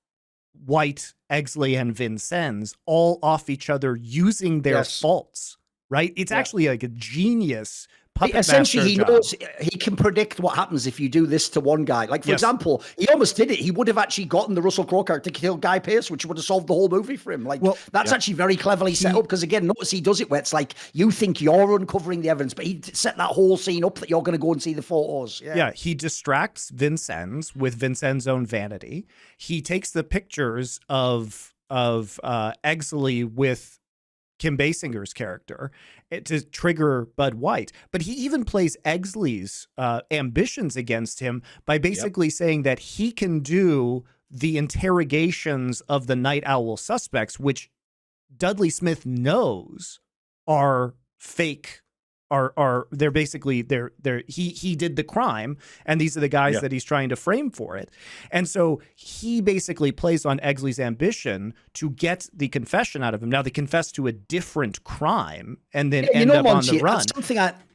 S2: White, Exley, and Vincennes all off each other using their faults, right? It's actually like a genius puppet
S1: essentially
S2: master
S1: he knows he can predict what happens if you do this to one guy. Like, for example, he almost did it. He would have actually gotten the Russell Crowe character to kill Guy Pearce, which would have solved the whole movie for him. Like, that's actually very cleverly set up, because again, notice he does it where it's like you think you're uncovering the evidence, but he set that whole scene up that you're going to go and see the photos.
S2: He distracts Vincennes with Vincennes' own vanity. He takes the pictures of Exley with Kim Basinger's character to trigger Bud White. But he even plays Exley's ambitions against him by basically saying that he can do the interrogations of the Night Owl suspects, which Dudley Smith knows are fake. They're basically he did the crime, and these are the guys that he's trying to frame for it. And so he basically plays on Exley's ambition to get the confession out of him. Now they confess to a different crime and then end up on the run.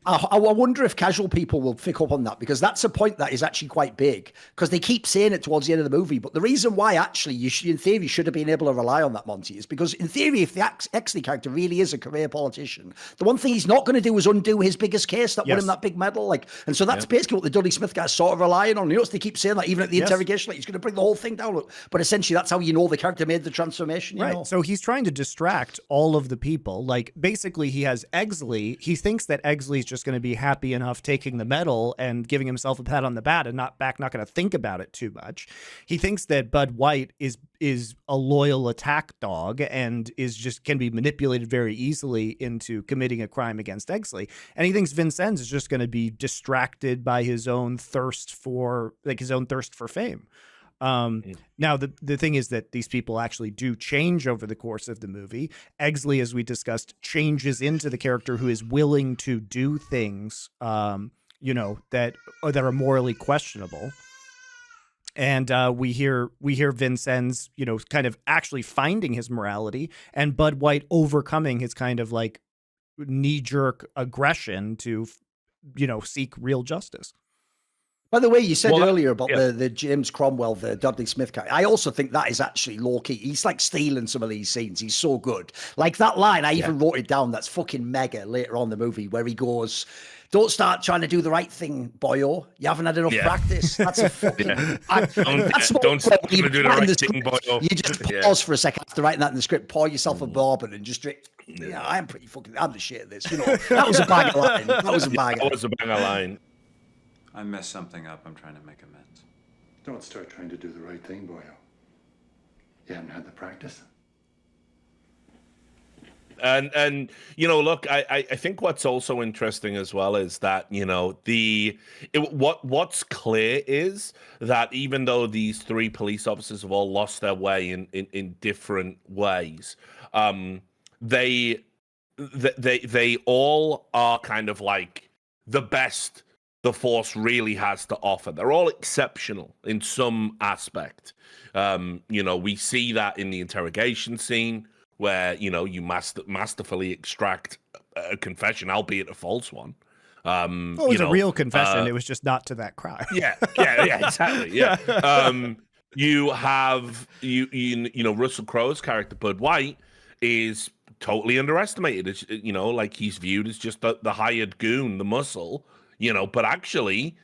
S1: I wonder if casual people will pick up on that, because that's a point that is actually quite big, because they keep saying it towards the end of the movie. But the reason why actually you should, in theory, should have been able to rely on that, Monty, is because in theory, if the Exley character really is a career politician, the one thing he's not going to do is undo his biggest case that won him that big medal. Like, and so that's basically what the Dudley Smith guy's sort of relying on. You know, they keep saying that even at the interrogation, like he's going to bring the whole thing down. But essentially, that's how you know the character made the transformation. You know?
S2: So he's trying to distract all of the people. Like, basically, he has Exley. He thinks that Exley's just going to be happy enough taking the medal and giving himself a pat on the back and not going to think about it too much. He thinks that Bud White is a loyal attack dog and can be manipulated very easily into committing a crime against Exley. And he thinks Vincennes is just going to be distracted by his own thirst for fame. Now, the thing is that these people actually do change over the course of the movie. Exley, as we discussed, changes into the character who is willing to do things, that are morally questionable. And we hear Vincennes, kind of actually finding his morality, and Bud White overcoming his kind of like knee-jerk aggression to, seek real justice.
S1: By the way, you said earlier about the James Cromwell, the Dudley Smith guy. I also think that is actually low key. He's like stealing some of these scenes. He's so good. Like that line, I even wrote it down. That's fucking mega later on in the movie where he goes, "Don't start trying to do the right thing, boyo. You haven't had enough practice." That's a fucking.
S3: Don't start trying to do the right thing, boyo.
S1: You just pause for a second after writing that in the script. Pour yourself a bourbon and just drink. Yeah, I'm the shit at this. That was a banger line. That was a banger.
S3: That was a banger line.
S5: I messed something up. I'm trying to make amends.
S4: Don't start trying to do the right thing, boyo. You haven't had the practice.
S3: And look, I think what's also interesting as well is that what's clear is that even though these three police officers have all lost their way in different ways, they all are kind of like the best the force really has to offer. They're all exceptional in some aspect. We see that in the interrogation scene where, you masterfully extract a confession, albeit a false one.
S2: It was a real confession. It was just not to that crime.
S3: Yeah, exactly. Yeah. You have, Russell Crowe's character, Bud White, is totally underestimated. It's, like he's viewed as just the hired goon, the muscle. But actually,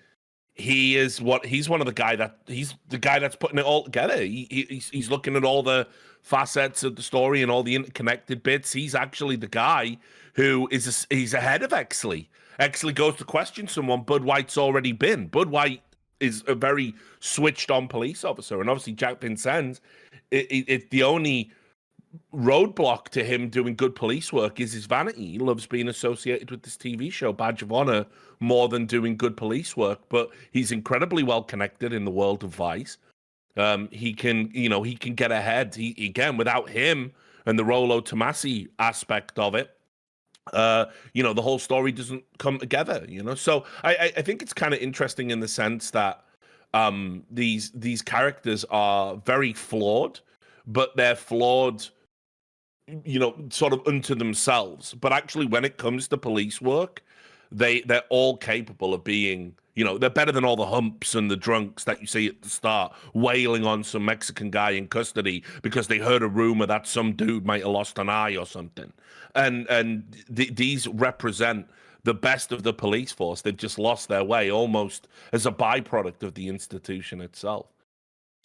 S3: he's one of the guy that's putting it all together. He's looking at all the facets of the story and all the interconnected bits. He's actually the guy who he's ahead of Exley. Exley goes to question someone. Bud White's already been. Bud White is a very switched on police officer, and obviously Jack Vincennes, the only roadblock to him doing good police work is his vanity. He loves being associated with this TV show, Badge of Honor, more than doing good police work. But he's incredibly well connected in the world of Vice. He can get ahead. Again, without him and the Rollo Tomasi aspect of it, the whole story doesn't come together. So I think it's kind of interesting in the sense that these characters are very flawed, but they're flawed, sort of unto themselves. But actually, when it comes to police work, they're all capable of being, they're better than all the humps and the drunks that you see at the start, wailing on some Mexican guy in custody because they heard a rumor that some dude might have lost an eye or something. And these represent the best of the police force. They've just lost their way almost as a byproduct of the institution itself.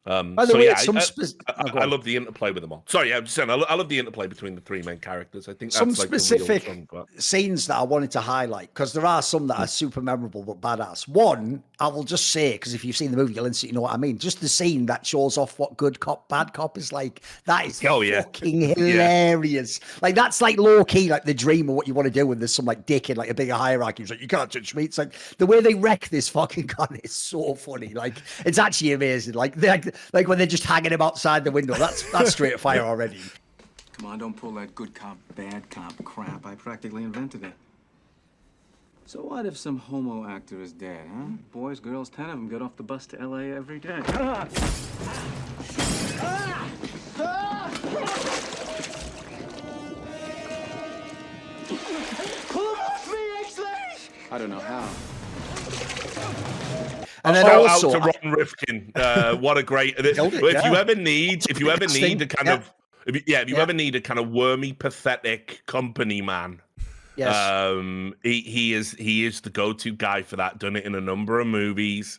S1: By the way,
S3: I love the interplay with them all. Sorry, I'm just saying, I love the interplay between the three main characters. I think that's
S1: some
S3: like
S1: specific scenes that I wanted to highlight, because there are some that are super memorable but badass. One, I will just say, because if you've seen the movie, you'll instantly know what I mean. Just the scene that shows off what good cop, bad cop is like. That is fucking hilarious. Yeah. Like, that's like low key, like the dream of what you want to do when there's some like dick in like a bigger hierarchy. It's like, you can't touch me. It's like the way they wreck this fucking gun is so funny. Like, it's actually amazing. Like when they're just hanging him outside the window. That's straight fire already.
S6: Come on, don't pull that good cop, bad cop crap. I practically invented it. So what if some homo actor is dead, huh? Boys, girls, 10 of them get off the bus to L.A. every day. I don't know how.
S1: And then
S3: Shout
S1: also,
S3: out to Ron Rifkin. What a great! If you ever need a kind of, if you ever need a kind of wormy, pathetic company man,
S1: yes,
S3: he is the go-to guy for that. Done it in a number of movies.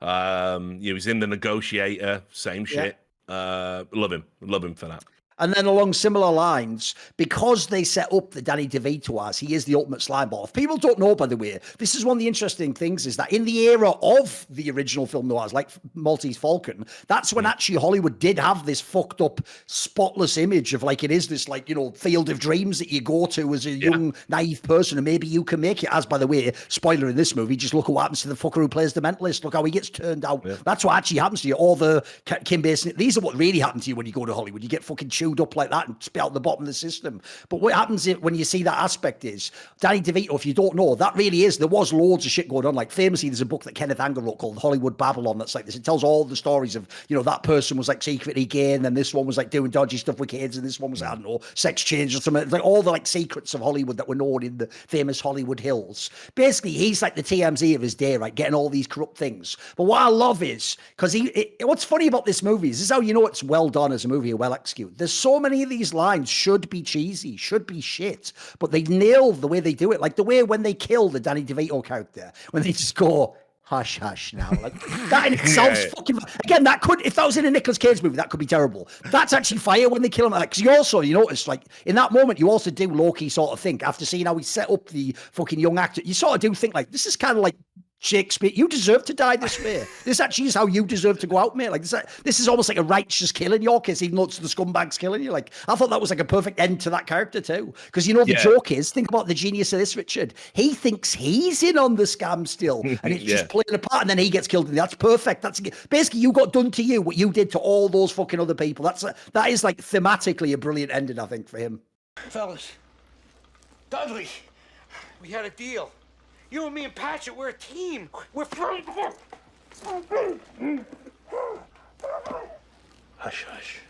S3: He was in The Negotiator, same shit. Love him for that.
S1: And then along similar lines, because they set up the Danny DeVito as he is the ultimate slime ball. If people don't know, by the way, this is one of the interesting things is that in the era of the original film noirs, like Maltese Falcon, that's when actually Hollywood did have this fucked up, spotless image of like, it is this like, you know, field of dreams that you go to as a young, naive person, and maybe you can make it. As by the way, spoiler in this movie, just look at what happens to the fucker who plays the mentalist. Look how he gets turned out. Yeah. That's what actually happens to you. All the Kim Basinger, these are what really happen to you when you go to Hollywood. You get fucking chewed up like that and spit out the bottom of the system. But what happens when you see that aspect is Danny DeVito, if you don't know, that really is, there was loads of shit going on. Like famously, there's a book that Kenneth Anger wrote called Hollywood Babylon that's like this. It tells all the stories of, you know, that person was like secretly gay, and then this one was like doing dodgy stuff with kids, and this one was, I don't know, sex change or something. It's like all the like secrets of Hollywood that were known in the famous Hollywood Hills. Basically, he's like the TMZ of his day, right? Getting all these corrupt things. But what I love is, because what's funny about this movie is, this is how you know it's well done as a movie, well executed. There's so many of these lines should be cheesy, should be shit, but they nail the way they do it. Like the way when they kill the Danny DeVito character, when they just go, hush, hush now. Like that in itself, fucking, again, that could, if that was in a Nicolas Cage movie, that could be terrible. That's actually fire when they kill him. Because you notice, like, in that moment, you also do low-key sort of think, after seeing how he set up the fucking young actor, you sort of do think, like, this is kind of like Shakespeare, you deserve to die this way. This actually is how you deserve to go out, mate. Like this is almost like a righteous kill in your case, even though it's the scumbags killing you. Like I thought that was like a perfect end to that character too. Because you know the joke is, think about the genius of this, Richard. He thinks he's in on the scam still, and it's just playing a part, and then he gets killed. And that's perfect. That's basically you got done to you what you did to all those fucking other people. That is like thematically a brilliant ending, I think, for him.
S7: Fellas, Dudley, we had a deal. You and me and Patchett, we're a team. We're friends.
S3: Hush, hush.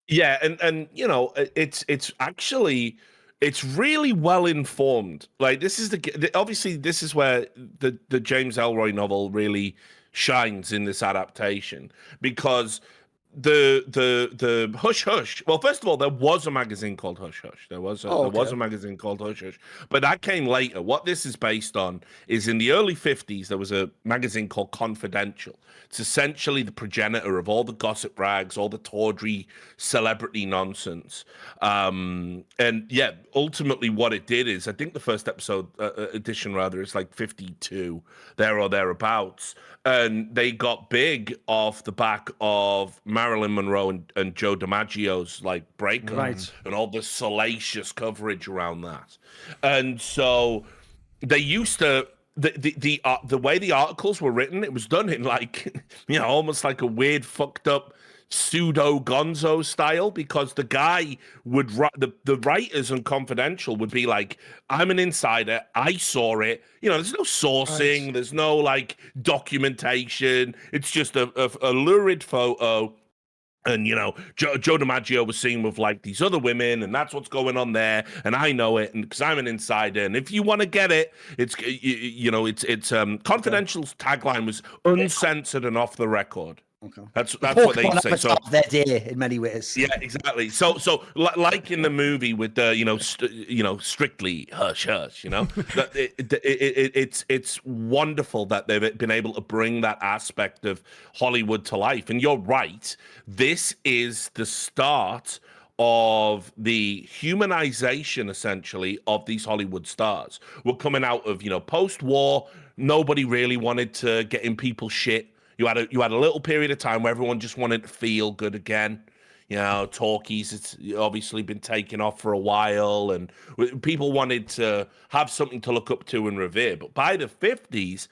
S3: Yeah, and you know, it's actually, it's really well informed. Like this is obviously this is where the James Ellroy novel really shines in this adaptation, because the Hush Hush. Well, first of all, there was a magazine called Hush Hush. There was a magazine called Hush Hush, but that came later. What this is based on is in the early 50s, there was a magazine called Confidential. It's essentially the progenitor of all the gossip rags, all the tawdry celebrity nonsense. And yeah, ultimately what it did is, I think the first edition rather, is like 52, there or thereabouts. And they got big off the back of Marilyn Monroe and Joe DiMaggio's like breakup, right, and all the salacious coverage around that. And so they used to, the way the articles were written, it was done in like, you know, almost like a weird fucked up pseudo gonzo style, because the guy would the writers on Confidential would be like, I'm an insider, I saw it, you know, there's no sourcing, right, there's no like documentation, it's just a lurid photo. And, you know, Joe DiMaggio was seen with like these other women, and that's what's going on there. And I know it, and because I'm an insider. And if you want to get it, it's, you know, it's Confidential's tagline was uncensored and off the record. Okay. That's what they say. So
S1: their day in many ways.
S3: Yeah, exactly. So like in the movie with the strictly hush hush. You know, it's wonderful that they've been able to bring that aspect of Hollywood to life. And you're right. This is the start of the humanization, essentially, of these Hollywood stars. We're coming out of, you know, post-war. Nobody really wanted to get in people's shit. You had a little period of time where everyone just wanted to feel good again. You know, talkies, it's obviously been taken off for a while, and people wanted to have something to look up to and revere. But by the 50s,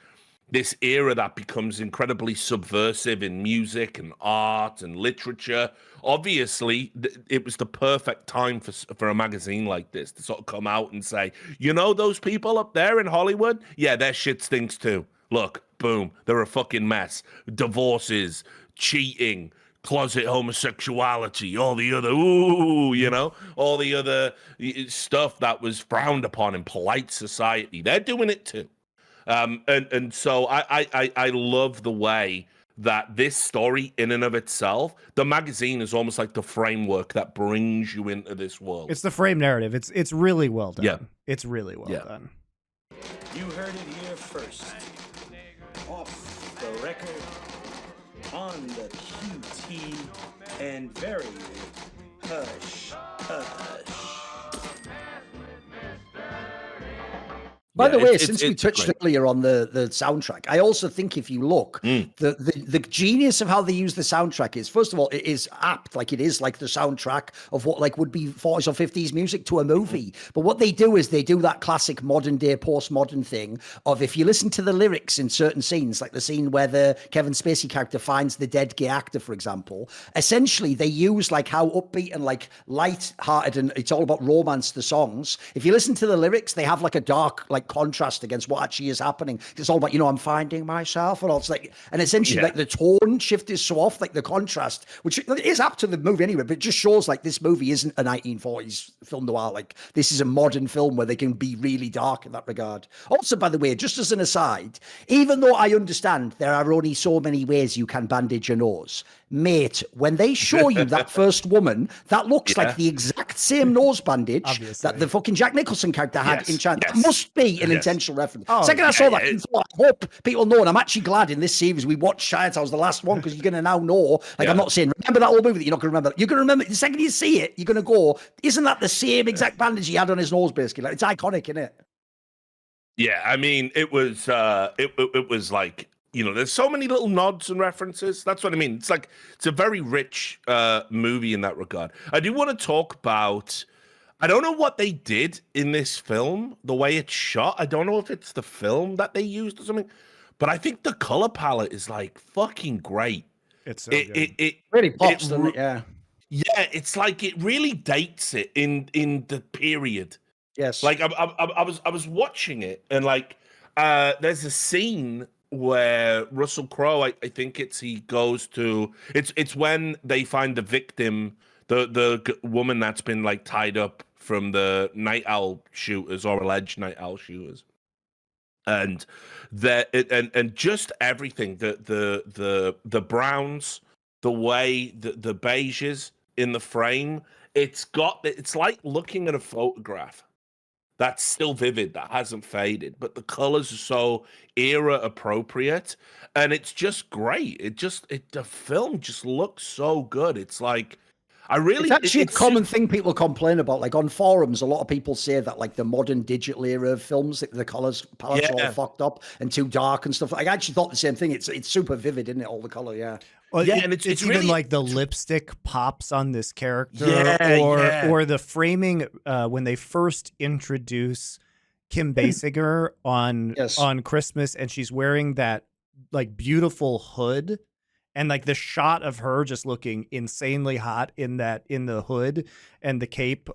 S3: this era that becomes incredibly subversive in music and art and literature, obviously, it was the perfect time for a magazine like this to sort of come out and say, you know, those people up there in Hollywood, yeah, their shit stinks too. Look, boom, they're a fucking mess. Divorces, cheating, closet homosexuality, all the other, ooh, you know, all the other stuff that was frowned upon in polite society. They're doing it too. And so I love the way that this story in and of itself, the magazine is almost like the framework that brings you into this world.
S2: It's the frame narrative. It's really well done.
S3: Yeah.
S2: It's really well done.
S8: You heard it here first. Off the record, on the QT, and very hush, hush.
S1: By the way, since we touched earlier on the soundtrack, I also think if you look, the genius of how they use the soundtrack is, first of all, it is apt, like it is like the soundtrack of what like would be 40s or 50s music to a movie. But what they do is they do that classic modern day postmodern thing of, if you listen to the lyrics in certain scenes, like the scene where the Kevin Spacey character finds the dead gay actor, for example, essentially they use like how upbeat and like light-hearted and it's all about romance, the songs. If you listen to the lyrics, they have like a dark like contrast against what actually is happening. It's all about, I'm finding myself and all. It's like, and essentially like the tone shift is so off, like the contrast, which is apt to the movie anyway, but it just shows like this movie isn't a 1940s film noir. Like this is a modern film where they can be really dark in that regard. Also, by the way, just as an aside, even though I understand there are only so many ways you can bandage your nose, mate, when they show you that first woman, that looks like the exact same nose bandage that the fucking Jack Nicholson character had in China. That must be an intentional reference. Second I saw that, I thought, I hope people know, and I'm actually glad in this series we watched Chinatown was the last one, because you're going to now know, like I'm not saying, remember that old movie that you're not going to remember. You're going to remember, the second you see it, you're going to go, isn't that the same exact bandage he had on his nose, basically? Like, it's iconic, isn't it?
S3: Yeah, I mean, it was like, there's so many little nods and references. That's what I mean. It's like, it's a very rich movie in that regard. I do want to talk about, I don't know what they did in this film, the way it's shot. I don't know if it's the film that they used or something, but I think the color palette is like fucking great.
S2: It's so good.
S1: It really pops, doesn't it? Yeah.
S3: Yeah, it's like it really dates it in the period.
S1: Yes.
S3: Like I was watching it, and like there's a scene where Russell Crowe, I think he goes to, it's when they find the victim, the woman that's been like tied up from the night owl shooters or alleged night owl shooters, and and just everything, the browns, the way the beiges in the frame, it's like looking at a photograph that's still vivid, that hasn't faded, but the colors are so era appropriate, and it's just great. The film just looks so good. It's like,
S1: it's actually a common thing people complain about. Like on forums, a lot of people say that like the modern digital era of films, the colors palettes are all fucked up and too dark and stuff. Like, I actually thought the same thing. It's super vivid, isn't it? All the color,
S2: Well,
S3: and
S2: it's
S3: really,
S2: even like the lipstick pops on this character, or the framing when they first introduce Kim Basinger on Christmas, and she's wearing that like beautiful hood, and like the shot of her just looking insanely hot in the hood and the cape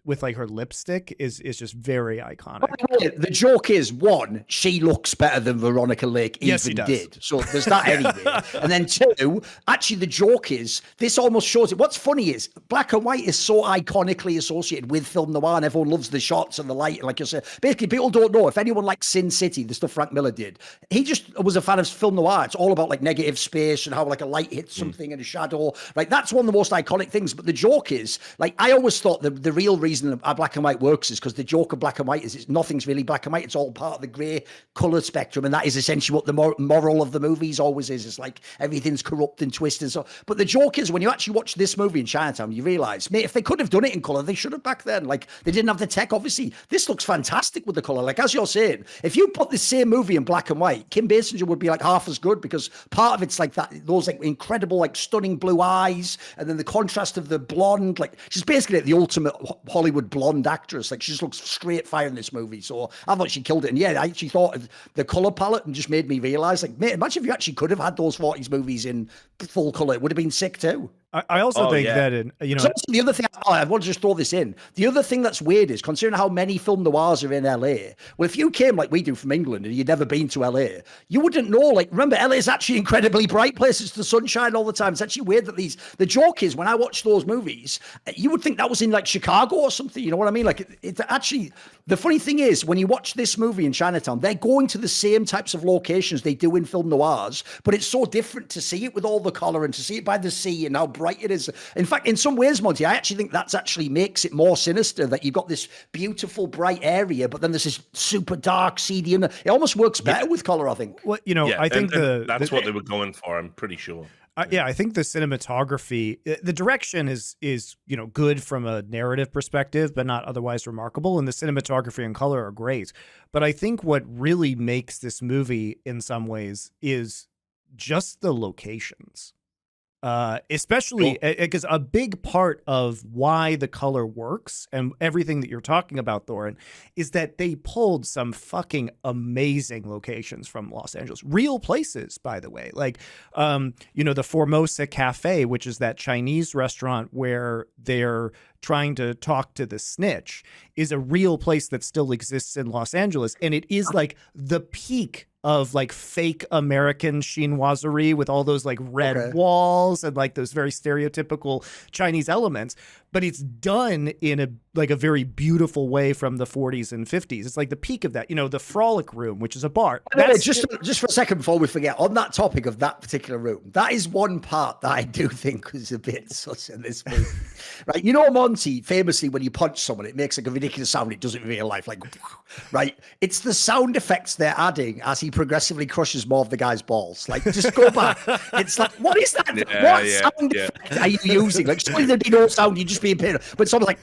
S2: with like her lipstick is just very iconic.
S1: The joke is, one, she looks better than Veronica Lake even did. So there's that anyway. And then two, actually the joke is, this almost shows it. What's funny is black and white is so iconically associated with film noir, and everyone loves the shots and the light. And like you said, basically people don't know, if anyone likes Sin City, the stuff Frank Miller did, he just was a fan of film noir. It's all about like negative space and how like a light hits something and a shadow. Like that's one of the most iconic things. But the joke is, like, I always thought the real reason how black and white works is because the joke of black and white is nothing's really black and white. It's all part of the grey colour spectrum, and that is essentially what the moral of the movies always is. It's like everything's corrupt and twisted. So, but the joke is, when you actually watch this movie in Chinatown, you realise, mate, if they could have done it in colour, they should have back then. Like, they didn't have the tech, obviously. This looks fantastic with the colour. Like, as you're saying, if you put the same movie in black and white, Kim Basinger would be like half as good, because part of it's like that, those like incredible, like stunning blue eyes, and then the contrast of the blonde. Like, she's basically the ultimate Hollywood blonde actress. Like, she just looks straight fire in this movie. So I thought she killed it. And yeah, I actually thought of the color palette and just made me realize, like, mate, imagine if you actually could have had those 40s movies in full color. It would have been sick too.
S2: I also think that
S1: So the other thing, I want to just throw this in. The other thing that's weird is considering how many film noirs are in LA. Well, if you came like we do from England and you'd never been to LA, you wouldn't know. Like, remember, LA is actually an incredibly bright place. It's the sunshine all the time. It's actually weird that the joke is when I watch those movies, you would think that was in like Chicago or something. You know what I mean? Like, it actually, the funny thing is when you watch this movie in Chinatown, they're going to the same types of locations they do in film noirs, but it's so different to see it with all the color and to see it by the sea and how bright it is. In fact, in some ways, Monty, I actually think that's actually makes it more sinister that you've got this beautiful, bright area, but then there's this super dark, seedy, and it almost works better with color, I think.
S2: Well, I think
S3: that's what they were going for. I'm pretty sure.
S2: I think the cinematography, the direction is good from a narrative perspective, but not otherwise remarkable. And the cinematography and color are great. But I think what really makes this movie in some ways is just the locations. Especially because a big part of why the color works and everything that you're talking about, Thorin, is that they pulled some fucking amazing locations from Los Angeles. Real places, by the way. Like, the Formosa Cafe, which is that Chinese restaurant where they're trying to talk to the snitch, is a real place that still exists in Los Angeles. And it is like the peak of like fake American chinoiserie with all those like red walls and like those very stereotypical Chinese elements, but it's done in a very beautiful way from the 40s and 50s. It's like the peak of that, the Frolic Room, which is a bar.
S1: Just for a second before we forget, on that topic of that particular room, that is one part that I do think was a bit sus in this movie. Right? Monty, famously, when you punch someone, it makes like a ridiculous sound. It doesn't in real life, like, right? It's the sound effects they're adding as he progressively crushes more of the guy's balls. Like, just go back. It's like, what is that? What sound effect are you using? Like, surely there'd be no sound. You'd just be in pain. But someone like...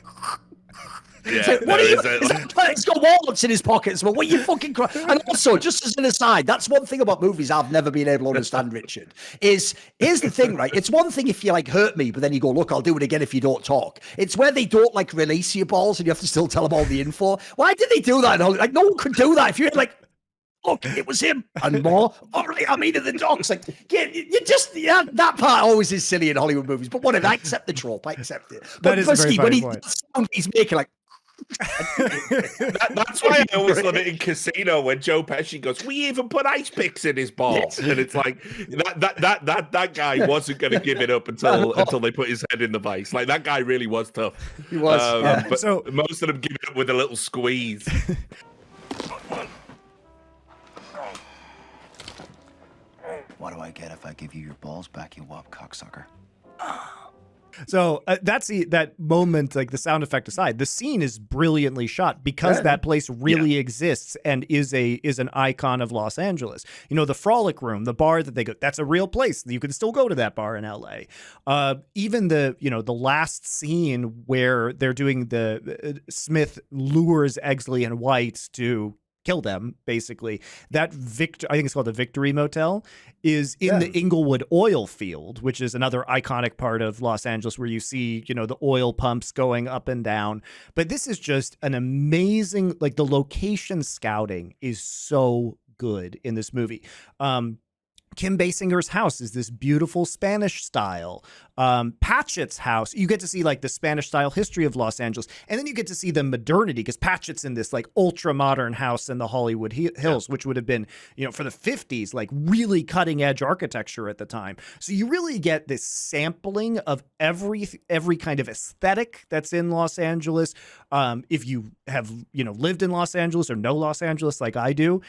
S1: He's got walnuts in his pockets. Well, what are you fucking crying? And also, just as an aside, that's one thing about movies I've never been able to understand, Richard, is here's the thing, right? It's one thing if you like hurt me, but then you go, look, I'll do it again if you don't talk. It's where they don't like release your balls and you have to still tell them all the info. Why did they do that? Like, no one could do that. If you're like, look, it was him and more. All right, I mean, the dogs. Like, that part always is silly in Hollywood movies. But whatever, I accept the trope. I accept it. But
S2: that is a very funny point.
S1: Sound he's making, like.
S3: That's why I always love it in Casino when Joe Pesci goes, we even put ice picks in his balls. And it's like that guy wasn't going to give it up until they put his head in the vice. Like, that guy really was tough.
S1: He was.
S3: But so most of them give it up with a little squeeze.
S9: What do I get if I give you your balls back, you wop cocksucker?
S2: So that's that moment, like the sound effect aside, the scene is brilliantly shot because that place really exists and is an icon of Los Angeles. The Frolic Room, the bar that they go, that's a real place. You can still go to that bar in LA. Even the last scene where they're doing Smith lures Eggleston and White to kill them, basically. I think it's called the Victory Motel, is in the Inglewood oil field, which is another iconic part of Los Angeles where you see, the oil pumps going up and down. But this is just an amazing, like, the location scouting is so good in this movie. Kim Basinger's house is this beautiful Spanish style. Patchett's house, you get to see like the Spanish style history of Los Angeles. And then you get to see the modernity because Patchett's in this like ultra modern house in the Hollywood Hills, which would have been, for the 50s, like really cutting edge architecture at the time. So you really get this sampling of every kind of aesthetic that's in Los Angeles. If you have, lived in Los Angeles or know Los Angeles like I do,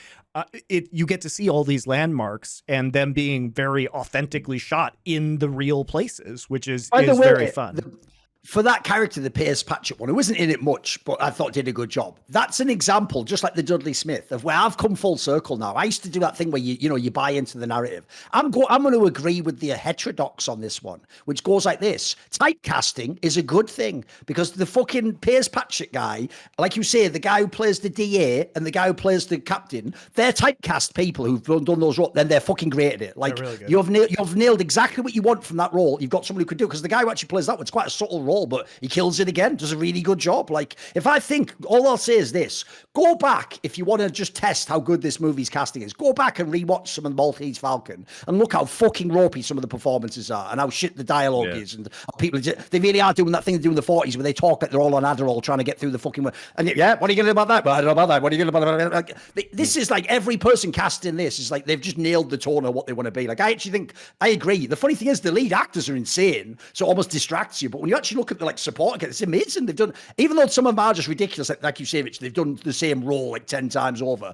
S2: you get to see all these landmarks and them being very authentically shot in the real places, which is very fun.
S1: For that character, the Pearce Patchett one, who isn't in it much, but I thought did a good job. That's an example, just like the Dudley Smith, of where I've come full circle now. I used to do that thing where you buy into the narrative. I'm going to agree with the heterodox on this one, which goes like this. Typecasting is a good thing because the fucking Pearce Patchett guy, like you say, the guy who plays the DA and the guy who plays the captain, they're typecast people who've done those roles. Then they're fucking great at it. Like, really you've nailed exactly what you want from that role. You've got somebody who could do it because the guy who actually plays that one's quite a subtle role. role, but he kills it again. Does a really good job. Like, if I think, all I'll say is this: go back if you want to just test how good this movie's casting is. Go back and rewatch some of the Maltese Falcon and look how fucking ropey some of the performances are and how shit the dialogue is, and how people they really are doing that thing they do in the 40s where they talk like they're all on Adderall trying to get through the fucking. And yeah, what are you gonna do about that? Well, I don't know about that. What are you gonna do about that? Like, this is like every person cast in this is like they've just nailed the tone of what they want to be. Like, I actually think I agree. The funny thing is the lead actors are insane, so it almost distracts you. But when you actually look at the like support, it's amazing. They've done, even though some of them are just ridiculous, like you say, Rich, they've done the same role like 10 times over.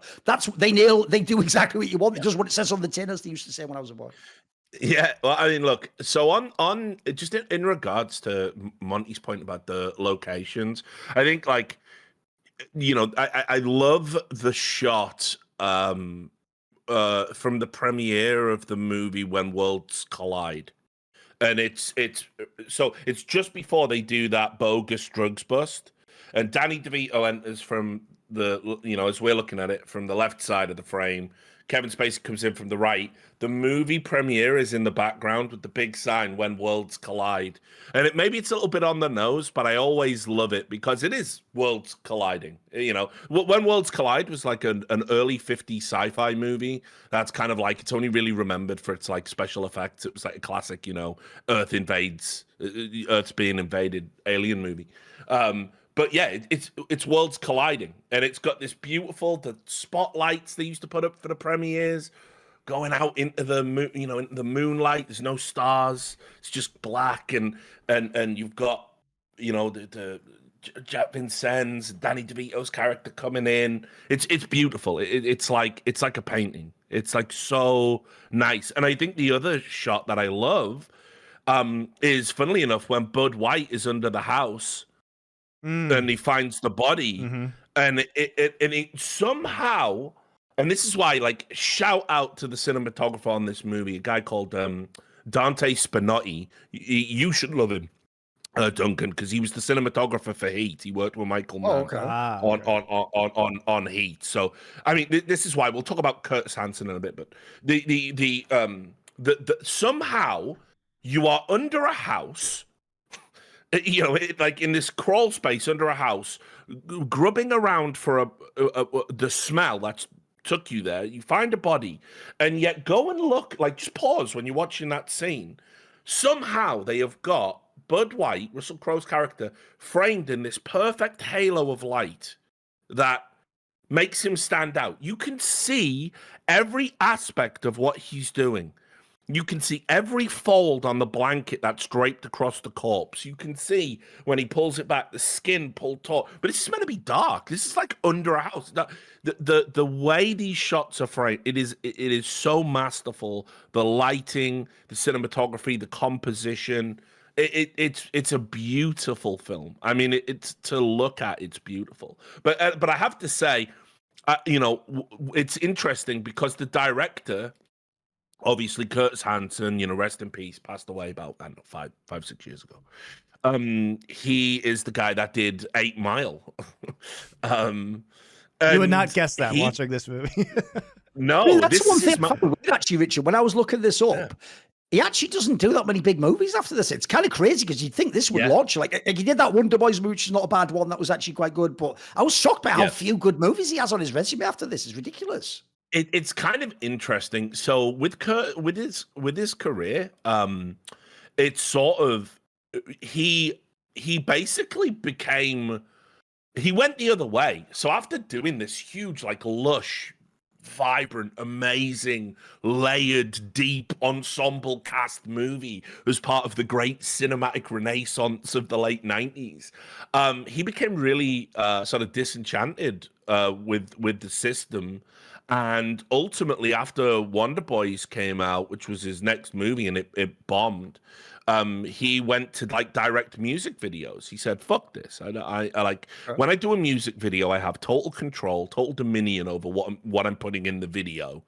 S1: They do exactly what you want. It does what it says on the tin, as they used to say when I was a boy.
S3: Yeah, well, I mean, look. So on just in regards to Monty's point about the locations, I think like, you know, I love the shot from the premiere of the movie When Worlds Collide, and it's just before they do that bogus drugs bust, and Danny DeVito enters from the, you know, as we're looking at it, from the left side of the frame. Kevin Spacey comes in from the right. The movie premiere is in the background with the big sign "When Worlds Collide," and maybe it's a little bit on the nose, but I always love it because it is worlds colliding. You know, When Worlds Collide was like an early '50s sci-fi movie that's kind of like, it's only really remembered for its like special effects. It was like a classic, you know, Earth's being invaded alien movie. But yeah, it's worlds colliding, and it's got this beautiful, the spotlights they used to put up for the premieres, going out into the moon, you know, into the moonlight. There's no stars; it's just black, and you've got, you know, the Jack Vincennes, Danny DeVito's character coming in. It's beautiful. It's like a painting. It's like so nice. And I think the other shot that I love is, funnily enough, when Bud White is under the house. And he finds the body, and it somehow, and this is why, like, shout out to the cinematographer on this movie, a guy called Dante Spinotti. You should love him, Duncan, because he was the cinematographer for Heat. He worked with Michael Mann on Heat. So, I mean, this is why we'll talk about Curtis Hanson in a bit, but the somehow you are under a house. You know, like in this crawl space under a house, grubbing around for the smell that took you there. You find a body, and yet go and look, like, just pause when you're watching that scene. Somehow they have got Bud White, Russell Crowe's character, framed in this perfect halo of light that makes him stand out. You can see every aspect of what he's doing. You can see every fold on the blanket that's draped across the corpse. You can see when he pulls it back, the skin pulled taut. But it's meant to be dark. This is like under a house. The way these shots are framed, it is so masterful. The lighting, the cinematography, the composition. It's a beautiful film. I mean, it's to look at. It's beautiful. But I have to say, you know, it's interesting because the director. Obviously, Curtis Hanson, you know, rest in peace, passed away about, I don't know, 5-6 years ago. He is the guy that did 8 Mile.
S2: You would not guess that watching this movie.
S1: I
S3: No,
S1: mean, that's one thing actually, Richard. When I was looking this up, he actually doesn't do that many big movies after this. It's kind of crazy because you'd think this would launch. Like he did that Wonder Boys movie, which is not a bad one. That was actually quite good. But I was shocked by how few good movies he has on his resume after this. It's ridiculous.
S3: It's kind of interesting. So with his career, it's sort of he basically became, he went the other way. So after doing this huge, like, lush, vibrant, amazing, layered, deep ensemble cast movie as part of the great cinematic renaissance of the late 90s, he became really sort of disenchanted with the system. And ultimately, after Wonder Boys came out, which was his next movie, and it bombed, he went to, like, direct music videos. He said, "Fuck this! I like when I do a music video, I have total control, total dominion over what I'm putting in the video.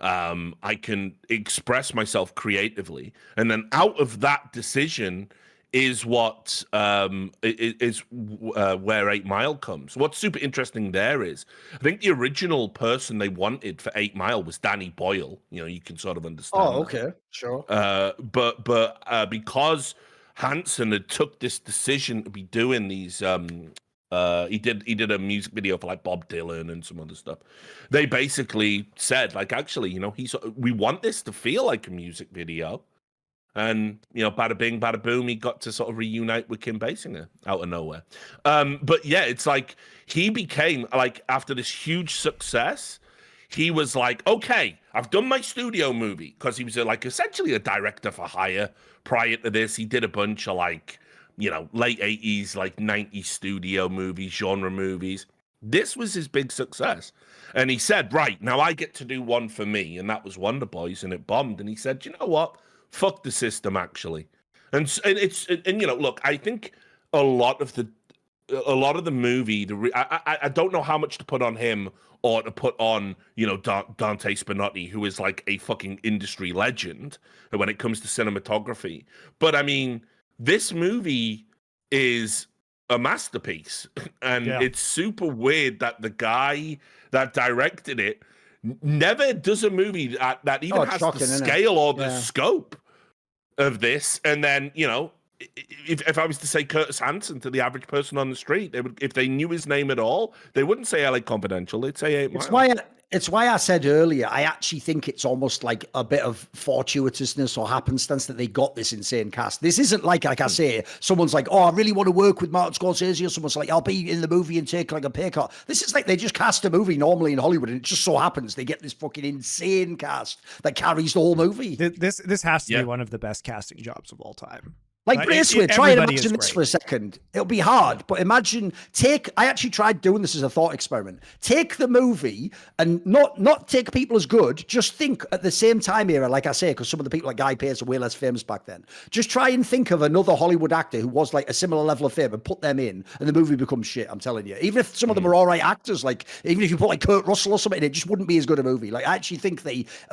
S3: I can express myself creatively, and then out of that decision is what where 8 Mile comes. What's super interesting there is, I think the original person they wanted for 8 Mile was Danny Boyle. You know, you can sort of understand.
S1: Oh, okay, sure.
S3: But because Hanson had took this decision to be doing these. He did a music video for like Bob Dylan and some other stuff. They basically said, like, actually, you know, we want this to feel like a music video. And, you know, bada bing, bada boom, he got to sort of reunite with Kim Basinger out of nowhere. But yeah, it's like he became, like, after this huge success, he was like, okay, I've done my studio movie, because he was like essentially a director for hire. Prior to this, he did a bunch of like, you know, late 80s, like 90s studio movies, genre movies. This was his big success. And he said, right, now I get to do one for me. And that was Wonder Boys, and it bombed. And he said, you know what? Fuck the system, actually. And you know, look, I think a lot of the movie, I don't know how much to put on him or to put on, you know, Dante Spinotti, who is like a fucking industry legend when it comes to cinematography. But I mean, this movie is a masterpiece, and it's super weird that the guy that directed it never does a movie that even has the scale or the scope of this. And then, you know, if I was to say Curtis Hanson to the average person on the street, they would, if they knew his name at all, they wouldn't say LA Confidential, they'd say 8 Mile.
S1: It's why I said earlier, I actually think it's almost like a bit of fortuitousness or happenstance that they got this insane cast. This isn't like I say, someone's like, oh, I really want to work with Martin Scorsese, or someone's like, I'll be in the movie and take like a pay cut. This is like they just cast a movie normally in Hollywood, and it just so happens they get this fucking insane cast that carries the whole movie.
S2: This has to be one of the best casting jobs of all time.
S1: Like, Braceway, try and imagine this for a second. It'll be hard, but imagine, I actually tried doing this as a thought experiment. Take the movie and not take people as good, just think at the same time era, like I say, because some of the people like Guy Pearce are way less famous back then. Just try and think of another Hollywood actor who was like a similar level of fame and put them in, and the movie becomes shit, I'm telling you. Even if some of them are all right actors, like, even if you put like Kurt Russell or something in, it just wouldn't be as good a movie. Like, I actually think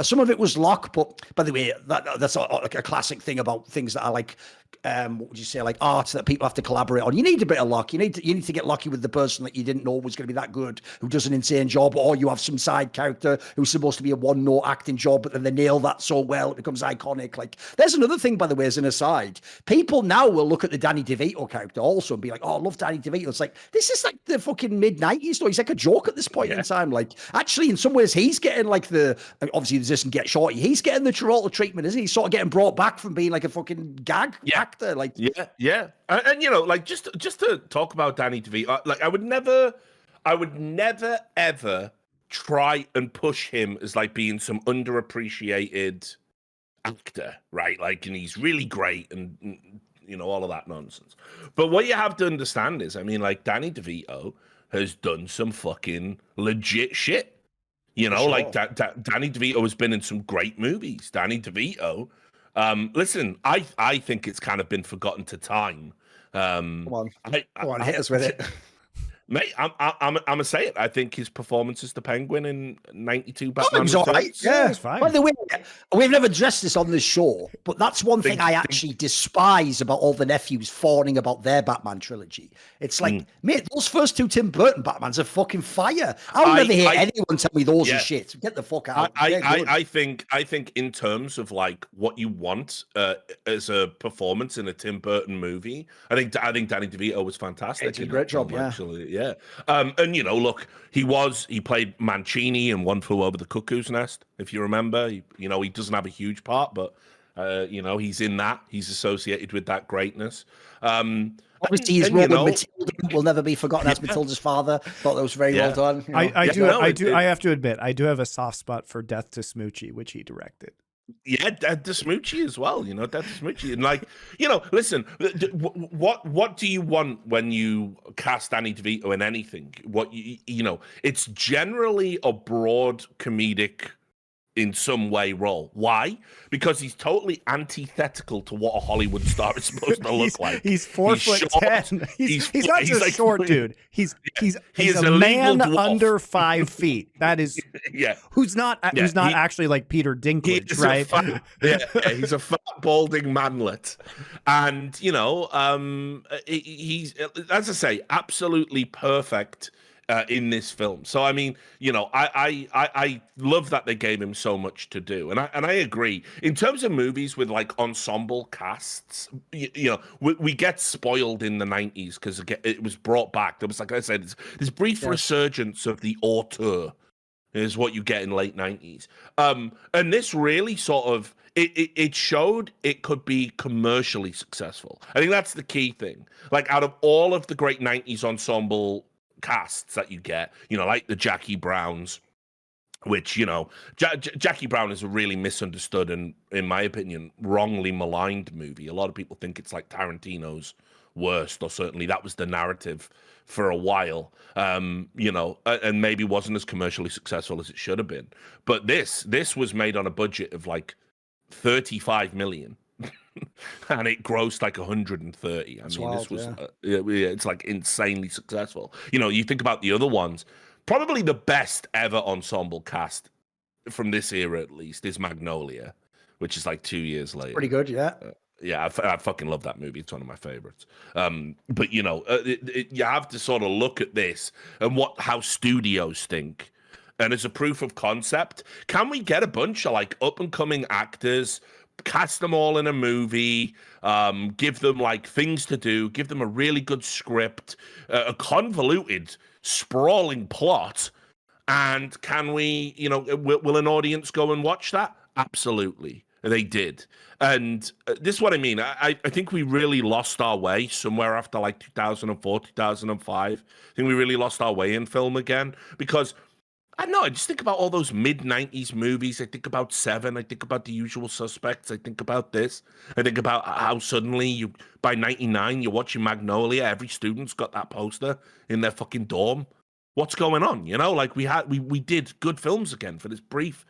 S1: some of it was luck, but by the way, that's like a classic thing about things that are like, what would you say, like art that people have to collaborate on. You need a bit of luck. You need to get lucky with the person that you didn't know was going to be that good, who does an insane job, or you have some side character who's supposed to be a one-note acting job, but then they nail that so well it becomes iconic. Like, there's another thing, by the way, as an aside. People now will look at the Danny DeVito character also and be like, oh, I love Danny DeVito. It's like, this is like the fucking mid-90s story. He's like a joke at this point in time. Like, actually, in some ways, he's getting like obviously this isn't Get Shorty. He's getting the Travolta treatment, isn't he? He's sort of getting brought back from being like a fucking gag actor. Like,
S3: yeah. And you know, like, just to talk about Danny DeVito, like, I would never ever try and push him as like being some underappreciated actor, right? Like, and he's really great and you know, all of that nonsense. But what you have to understand is, I mean, like, Danny DeVito has done some fucking legit shit. You know, like Danny DeVito has been in some great movies. Danny DeVito, listen, I think it's kind of been forgotten to time.
S1: Come on, hit us with it.
S3: Mate, I'm gonna say it. I think his performance as the Penguin in '92 Batman
S1: was all right. Yeah,
S2: it's fine.
S1: By the way, we've never addressed this on this show, but that's one thing I actually despise about all the nephews fawning about their Batman trilogy. It's like, mate, those first two Tim Burton Batmans are fucking fire. I'll never hear anyone tell me those are shit. Get the fuck out.
S3: I think in terms of like what you want as a performance in a Tim Burton movie, I think Danny DeVito was fantastic.
S1: He did a great job,
S3: actually. Yeah. And you know, look, he played Mancini in One Flew Over the Cuckoo's Nest, if you remember. He doesn't have a huge part, but you know, he's in that. He's associated with that greatness.
S1: Obviously, his role with Matilda will never be forgotten as Matilda's father. Thought that was very well done. You know?
S2: I have to admit, I do have a soft spot for Death to Smoochie, which he directed.
S3: Yeah, Death to Smoochie as well. You know, Death to Smoochie, and like, you know, listen, what do you want when you cast Danny DeVito in anything? What you know, it's generally a broad comedic, in some way, role. Why? Because he's totally antithetical to what a Hollywood star is supposed to look like.
S2: He's 4'10". He's not just like, short, dude. He's a man dwarf. Under 5 feet. That is who's not actually like Peter Dinklage, right?
S3: He's a fat, balding manlet, and you know, he's, as I say, absolutely perfect in this film. So I mean, you know, I love that they gave him so much to do, and I agree. In terms of movies with like ensemble casts, you know, we get spoiled in the 90s because it was brought back. There was, like I said, this brief resurgence of the auteur is what you get in late 90s. And this really sort of it showed it could be commercially successful. I think that's the key thing. Like, out of all of the great 90s ensemble casts that you get, you know, like the Jackie Browns, which, you know, Jackie Brown is a really misunderstood and, in my opinion, wrongly maligned movie. A lot of people think it's like Tarantino's worst, or certainly that was the narrative for a while, you know, and maybe wasn't as commercially successful as it should have been. But this was made on a budget of like 35 million and it grossed like 130. I mean, wild, this was it's like insanely successful. You know, you think about the other ones, probably the best ever ensemble cast from this era, at least, is Magnolia, which is like 2 years later.
S1: Pretty good, yeah.
S3: Yeah, I fucking love that movie. It's one of my favorites. But, you know, you have to sort of look at this and how studios think. And as a proof of concept, can we get a bunch of like up and coming actors, cast them all in a movie, give them like things to do, give them a really good script, a convoluted, sprawling plot, and can we, you know, will an audience go and watch that? Absolutely. They did. And this is what I mean. I think we really lost our way somewhere after like 2004, 2005. I think we really lost our way in film again, because I don't know, I just think about all those mid-90s movies. I think about Seven. I think about The Usual Suspects. I think about this. I think about how suddenly by 99, you're watching Magnolia. Every student's got that poster in their fucking dorm. What's going on? You know, like we did good films again for this brief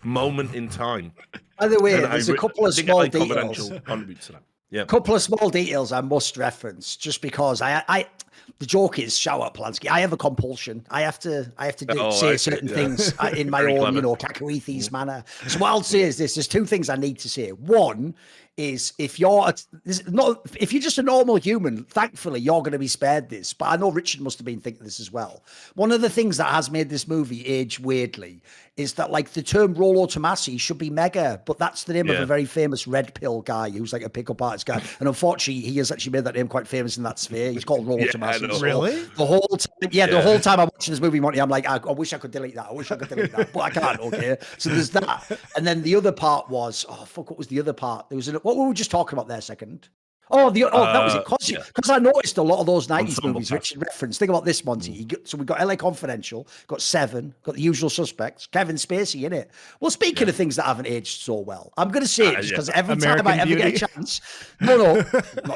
S3: moment in time.
S1: By the way, there's a couple of small details.
S3: Yeah,
S1: a couple of small details I must reference, just because the joke is shout out Polanski. I have a compulsion. I have to say certain things in my own, you know, Cacoethes manner. So what I'll say is this: there's two things I need to say. One is if you're just a normal human, thankfully you're going to be spared this. But I know Richard must have been thinking this as well. One of the things that has made this movie age weirdly is that, like, the term Rollo Tomassi should be Mega, but that's the name of a very famous red pill guy who's like a pickup artist guy. And unfortunately, he has actually made that name quite famous in that sphere. He's called Rollo Tomassi. So
S2: really?
S1: The whole time I'm watching this movie, Monty, I'm like, I wish I could delete that. I wish I could delete that, but I can't. Okay, so there's that. And then the other part was, what was the other part? There was what were we just talking about there a second? That was it. Because I noticed a lot of those 90s movies, Richard referenced. Think about this, Monty. So we've got LA Confidential, got Seven, got The Usual Suspects, Kevin Spacey in it. Well, speaking of things that haven't aged so well, I'm going to say it just because every time I ever get a chance, not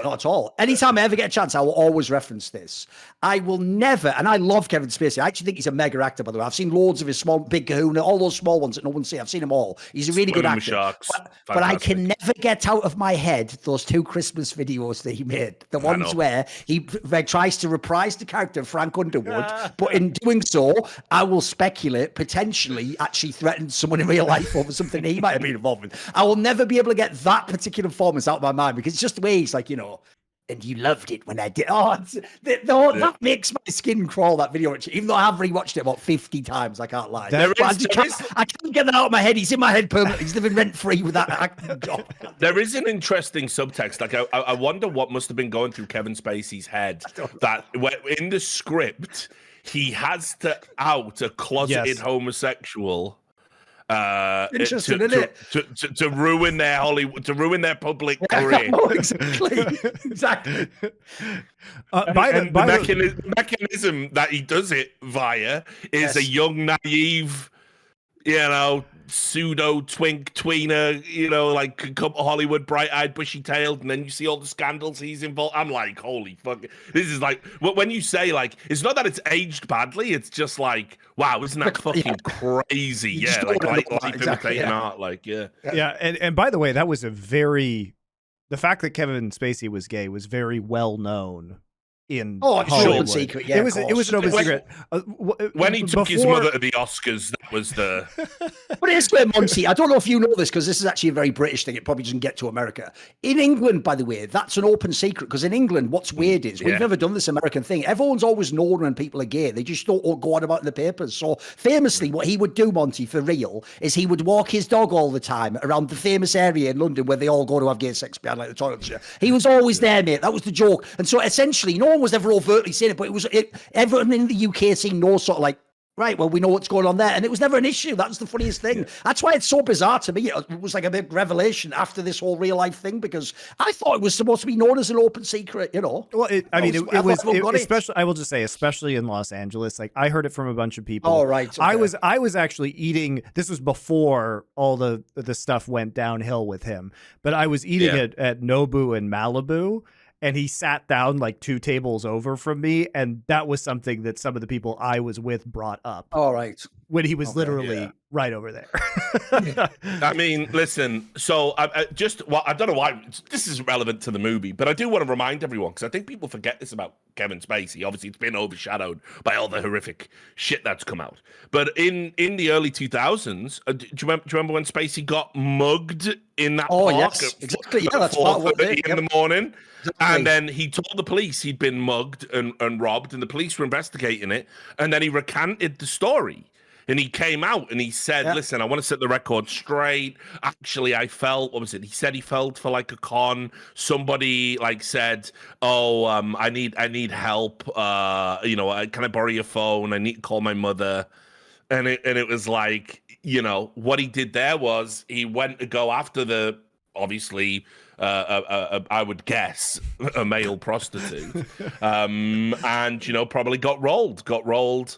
S1: at all. Anytime I ever get a chance, I will always reference this. I will never, and I love Kevin Spacey. I actually think he's a mega actor, by the way. I've seen loads of his small, Big Kahuna, all those small ones that no one sees. I've seen them all. He's a really good actor. But I can never get out of my head those two Christmas videos that he made, the ones where he tries to reprise the character of Frank Underwood, but in doing so, I will speculate, potentially actually threatened someone in real life over something he might have been involved with. I will never be able to get that particular performance out of my mind, because it's just the way he's like, you know, and you loved it when I did. That makes my skin crawl, that video. Even though I have rewatched it about 50 times, I can't lie. I can't get that out of my head. He's in my head permanently. He's living rent-free with that acting job.
S3: There is an interesting subtext. Like, I wonder what must have been going through Kevin Spacey's head, that in the script, he has to out a closeted homosexual
S1: Interesting, isn't it?
S3: To ruin their Hollywood, to ruin their public career.
S1: Exactly.
S3: The mechanism that he does it via is a young, naive, you know, pseudo tweener, you know, like Hollywood, bright-eyed, bushy-tailed, and then you see all the scandals he's involved. I'm like, holy fuck! This is like, when you say, like, it's not that it's aged badly. It's just like, wow, isn't that fucking crazy? Yeah, like imitating art, like, yeah.
S2: And by the way, that was the fact that Kevin Spacey was gay was very well known in
S1: Oh, it's an
S2: Hollywood.
S1: open secret. Yeah,
S2: it was an open secret.
S3: When he took his mother to the Oscars, that was the.
S1: But it's where Monty. I don't know if you know this because this is actually a very British thing. It probably doesn't get to America. In England, by the way, that's an open secret because in England, what's weird is we've never done this American thing. Everyone's always known when people are gay. They just don't go on about it in the papers. So famously, what he would do, Monty, for real, is he would walk his dog all the time around the famous area in London where they all go to have gay sex behind like the toilets. He was always there, mate. That was the joke. And so essentially, no one was ever overtly saying it, but everyone in the UK seemed no sort of like, right, well, we know what's going on there. And it was never an issue. That was the funniest thing. That's why it's so bizarre to me. It was like a big revelation after this whole real life thing, because I thought it was supposed to be known as an open secret, you know?
S2: Well, it was especially, I will just say, especially in Los Angeles, like I heard it from a bunch of people.
S1: Oh, right. Okay.
S2: I was actually eating, this was before all the stuff went downhill with him, but I was eating at Nobu in Malibu. And he sat down like 2 tables over from me. And that was something that some of the people I was with brought up.
S1: All right.
S2: When he was literally right over there.
S3: I mean, listen, so I don't know why this is relevant to the movie, but I do want to remind everyone, because I think people forget this about Kevin Spacey. Obviously, it's been overshadowed by all the horrific shit that's come out. But in the early 2000s, do you remember when Spacey got mugged in that park?
S1: Yes, exactly. Yeah, that's part of what they
S3: in the morning.
S1: Exactly.
S3: And then he told the police he'd been mugged and robbed, and the police were investigating it. And then he recanted the story. And he came out and he said, listen, I want to set the record straight. Actually, I felt, what was it? He said he felt for like a con. Somebody like said, oh, I need help. Can I borrow your phone? I need to call my mother. And it was like, what he did there was he went to go after the, obviously, I would guess a male prostitute, and probably got rolled by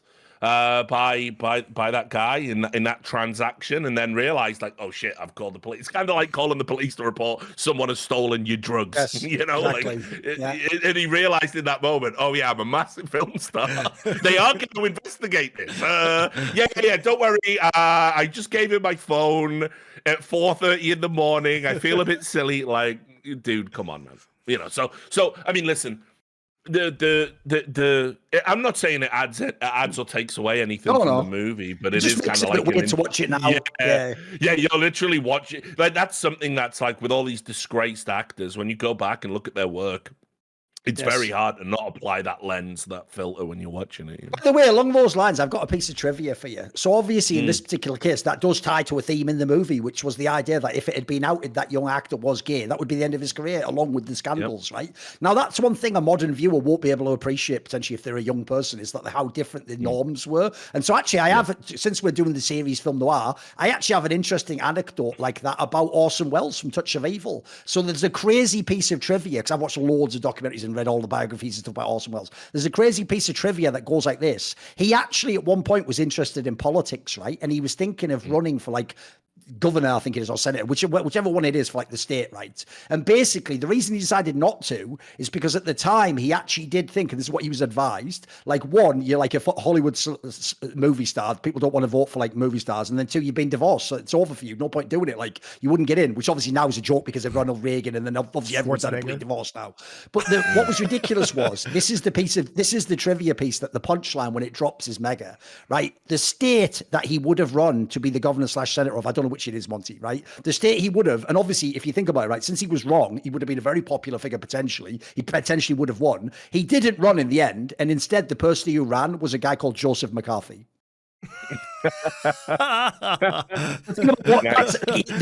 S3: that guy in that transaction, and then realized like, oh shit, I've called the police. It's kind of like calling the police to report someone has stolen your drugs.
S1: Yes, exactly.
S3: And he realized in that moment, oh yeah, I'm a massive film star. They are going to investigate this. Don't worry. I just gave him my phone at 4:30 in the morning. I feel a bit silly. Like, dude, come on, man. So I mean, listen. I'm not saying it adds or takes away anything from the movie, but it is kind of like
S1: weird to watch it now.
S3: Yeah, you'll literally watch it. Like that's something that's like with all these disgraced actors. When you go back and look at their work, it's very hard to not apply that lens, that filter when you're watching it.
S1: By the way, along those lines, I've got a piece of trivia for you. So obviously in this particular case, that does tie to a theme in the movie, which was the idea that if it had been outed that young actor was gay, that would be the end of his career, along with the scandals, right? Now, that's one thing a modern viewer won't be able to appreciate, potentially, if they're a young person, is that how different the norms were. And so actually, I have, since we're doing the series Film Noir, I actually have an interesting anecdote like that about Orson Welles from Touch of Evil. So there's a crazy piece of trivia, because I've watched loads of documentaries and read all the biographies and stuff about Orson Welles. There's a crazy piece of trivia that goes like this. He actually at one point was interested in politics, right? And he was thinking of running for like governor, I think it is, or senator, whichever one it is for like the state, right? And basically the reason he decided not to is because at the time he actually did think, and this is what he was advised, like one, you're like a Hollywood movie star, people don't want to vote for like movie stars, and then two, you've been divorced, so it's over for you, no point doing it, like you wouldn't get in, which obviously now is a joke because of Ronald Reagan, and then obviously everyone's had a complete divorce now. But what was ridiculous was, this is the trivia piece that the punchline when it drops is mega, right? The state that he would have run to be the governor / senator of, I don't know which it is, Monty, right? The state he would have, and obviously if you think about it, right, since he was wrong, he would have been a very popular figure potentially. He potentially would have won. He didn't run in the end, and instead the person who ran was a guy called Joseph McCarthy. The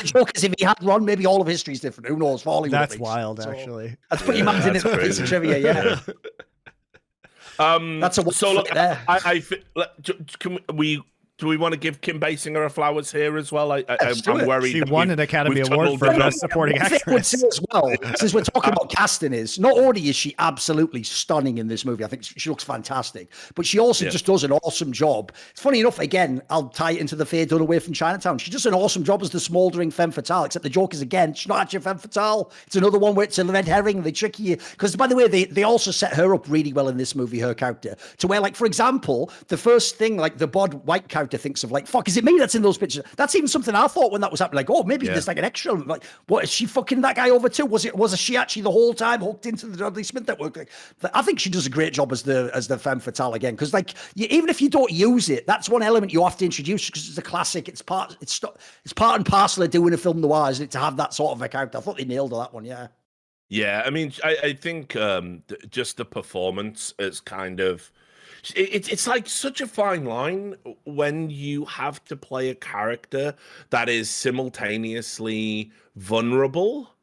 S1: joke is if he had run, maybe all of history is different. Who knows?
S2: That's wild, actually.
S1: That's pretty much in it. Piece of trivia, yeah. That's a
S3: so look. Do we want to give Kim Basinger a flowers here as well? I'm worried.
S2: She won an Academy Award for Best Supporting Actress.
S1: As well, since we're talking about casting, is not only is she absolutely stunning in this movie, I think she looks fantastic, but she also just does an awesome job. It's funny enough, again, I'll tie it into the Faye Dunaway from Chinatown. She does an awesome job as the smouldering femme fatale, except the joke is, again, she's not actually a femme fatale. It's another one where it's a red herring. They trick you. Because, by the way, they also set her up really well in this movie, her character, to where, like, for example, the first thing, like, the bod white character character thinks of like, fuck, is it me that's in those pictures? That's even something I thought when that was happening. Like, oh, maybe there's like an extra. Like, what is she fucking that guy over too? Was she actually the whole time hooked into the Dudley Smith network? Like, I think she does a great job as the femme fatale again. Because like, even if you don't use it, that's one element you have to introduce because it's a classic. It's part and parcel of doing a film noir, isn't it? To have that sort of a character. I thought they nailed that one. Yeah.
S3: Yeah, I mean, I think just the performance is kind of it's like such a fine line when you have to play a character that is simultaneously vulnerable,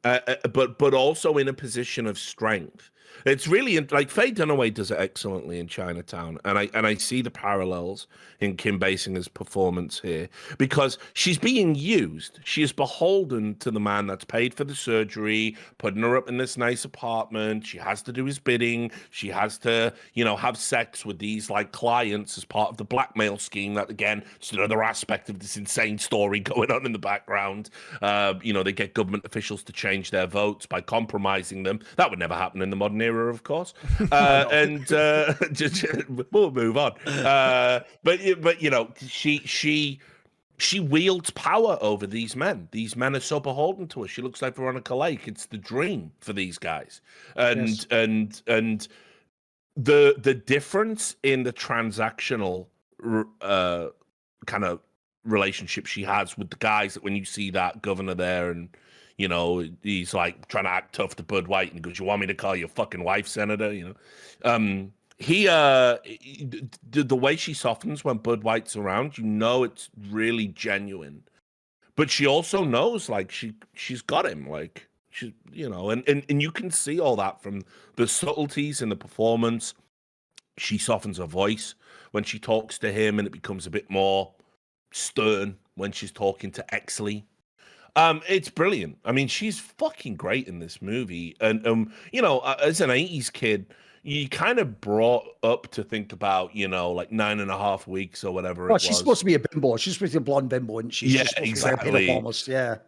S3: but also in a position of strength. It's really like Faye Dunaway does it excellently in Chinatown, and I see the parallels in Kim Basinger's performance here because she's being used. She is beholden to the man that's paid for the surgery, putting her up in this nice apartment. She has to do his bidding. She has to, have sex with these like clients as part of the blackmail scheme. That again, it's another aspect of this insane story going on in the background. They get government officials to change their votes by compromising them. That would never happen in the modern era, of course. And we'll move on. But she wields power over these men. These men are so beholden to her. She looks like Veronica Lake. It's the dream for these guys. And and the difference in the transactional kind of relationship she has with the guys, that when you see that governor there and he's like trying to act tough to Bud White and he goes, "You want me to call your fucking wife, Senator?" The way she softens when Bud White's around, it's really genuine. But she also knows like she's got him, like she, and you can see all that from the subtleties in the performance. She softens her voice when she talks to him, and it becomes a bit more stern when she's talking to Exley. It's brilliant. I mean, she's fucking great in this movie. And, as an 80s kid, you kind of brought up to think about, like 9.5 weeks or whatever it was.
S1: She's supposed to be a bimbo. She's supposed to be a blonde bimbo, isn't she?
S3: Yeah, exactly.
S1: Almost, yeah.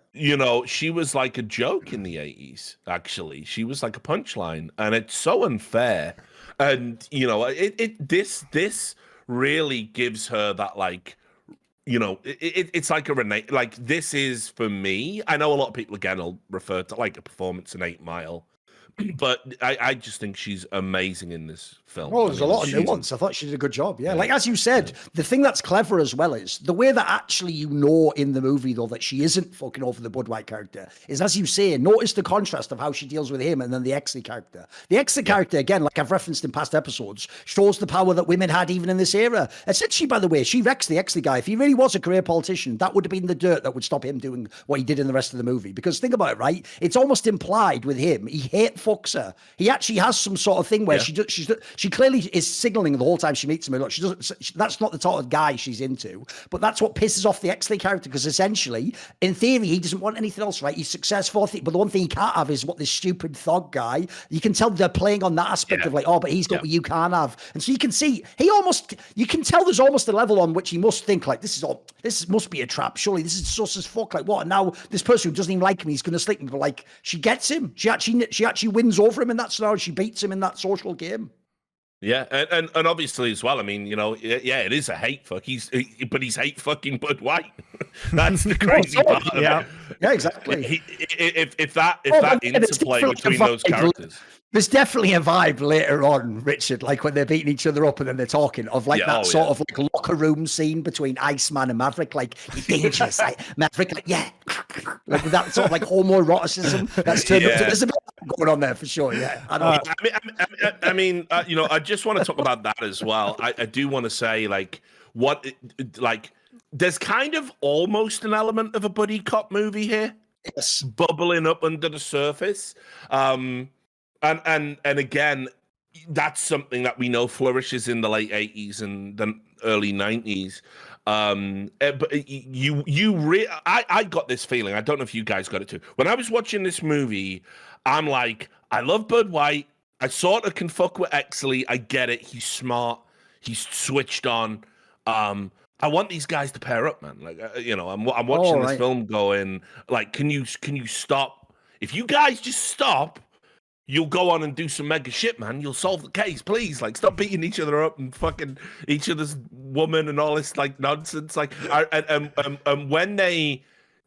S3: She was like a joke in the 80s, actually. She was like a punchline. And it's so unfair. And, this really gives her that, like, it's like like this is for me. I know a lot of people again will refer to like a performance in 8 Mile, but I just think she's amazing in this film.
S1: Oh, there's a lot of nuance. I thought she did a good job. Yeah. Like, as you said, the thing that's clever as well is the way that actually in the movie, though, that she isn't fucking over the Bud White character is, as you say, notice the contrast of how she deals with him and then the Exley character. The Exley character, again, like I've referenced in past episodes, shows the power that women had even in this era. Essentially, by the way, she wrecks the Exley guy. If he really was a career politician, that would have been the dirt that would stop him doing what he did in the rest of the movie. Because think about it, right? It's almost implied with him. He hate fucks her. He actually has some sort of thing where she clearly is signaling the whole time she meets him. Look, that's not the sort of guy she's into, but that's what pisses off the Exley character, because essentially, in theory, he doesn't want anything else, right? He's successful, but the one thing he can't have is what this stupid thug guy. You can tell they're playing on that aspect of like, oh, but he's got what you can't have, and so you can see you can tell there's almost a level on which he must think like, this must be a trap. Surely this is sus as fuck. Like, what? And now this person who doesn't even like me, he's going to sleep with me, but like, she gets him. She actually wins over him in that scenario. She beats him in that social game.
S3: Yeah, and obviously as well, I mean, it is a hate fuck. But he's hate fucking Bud White. That's the crazy part.
S1: Yeah, exactly.
S3: If that interplay between those characters.
S1: There's definitely a vibe later on, Richard, like when they're beating each other up and then they're talking of like of like locker room scene between Iceman and Maverick, like, you're dangerous, like, Maverick, like, yeah, like with that sort of like homoeroticism that's turned up to, there's a bit going on there for sure. Yeah, I know.
S3: I mean, I just want to talk about that as well. I do want to say like there's kind of almost an element of a buddy cop movie here, bubbling up under the surface. And again, that's something that we know flourishes in the late 80s and the early 90s. But I got this feeling. I don't know if you guys got it too. When I was watching this movie, I'm like, I love Bud White. I sort of can fuck with Exley. I get it. He's smart. He's switched on. I want these guys to pair up, man. Like, I'm watching this film going, like, can you stop? If you guys just stop you'll go on and do some mega shit, man. You'll solve the case, please. Like, stop beating each other up and fucking each other's woman and all this like nonsense. Like, when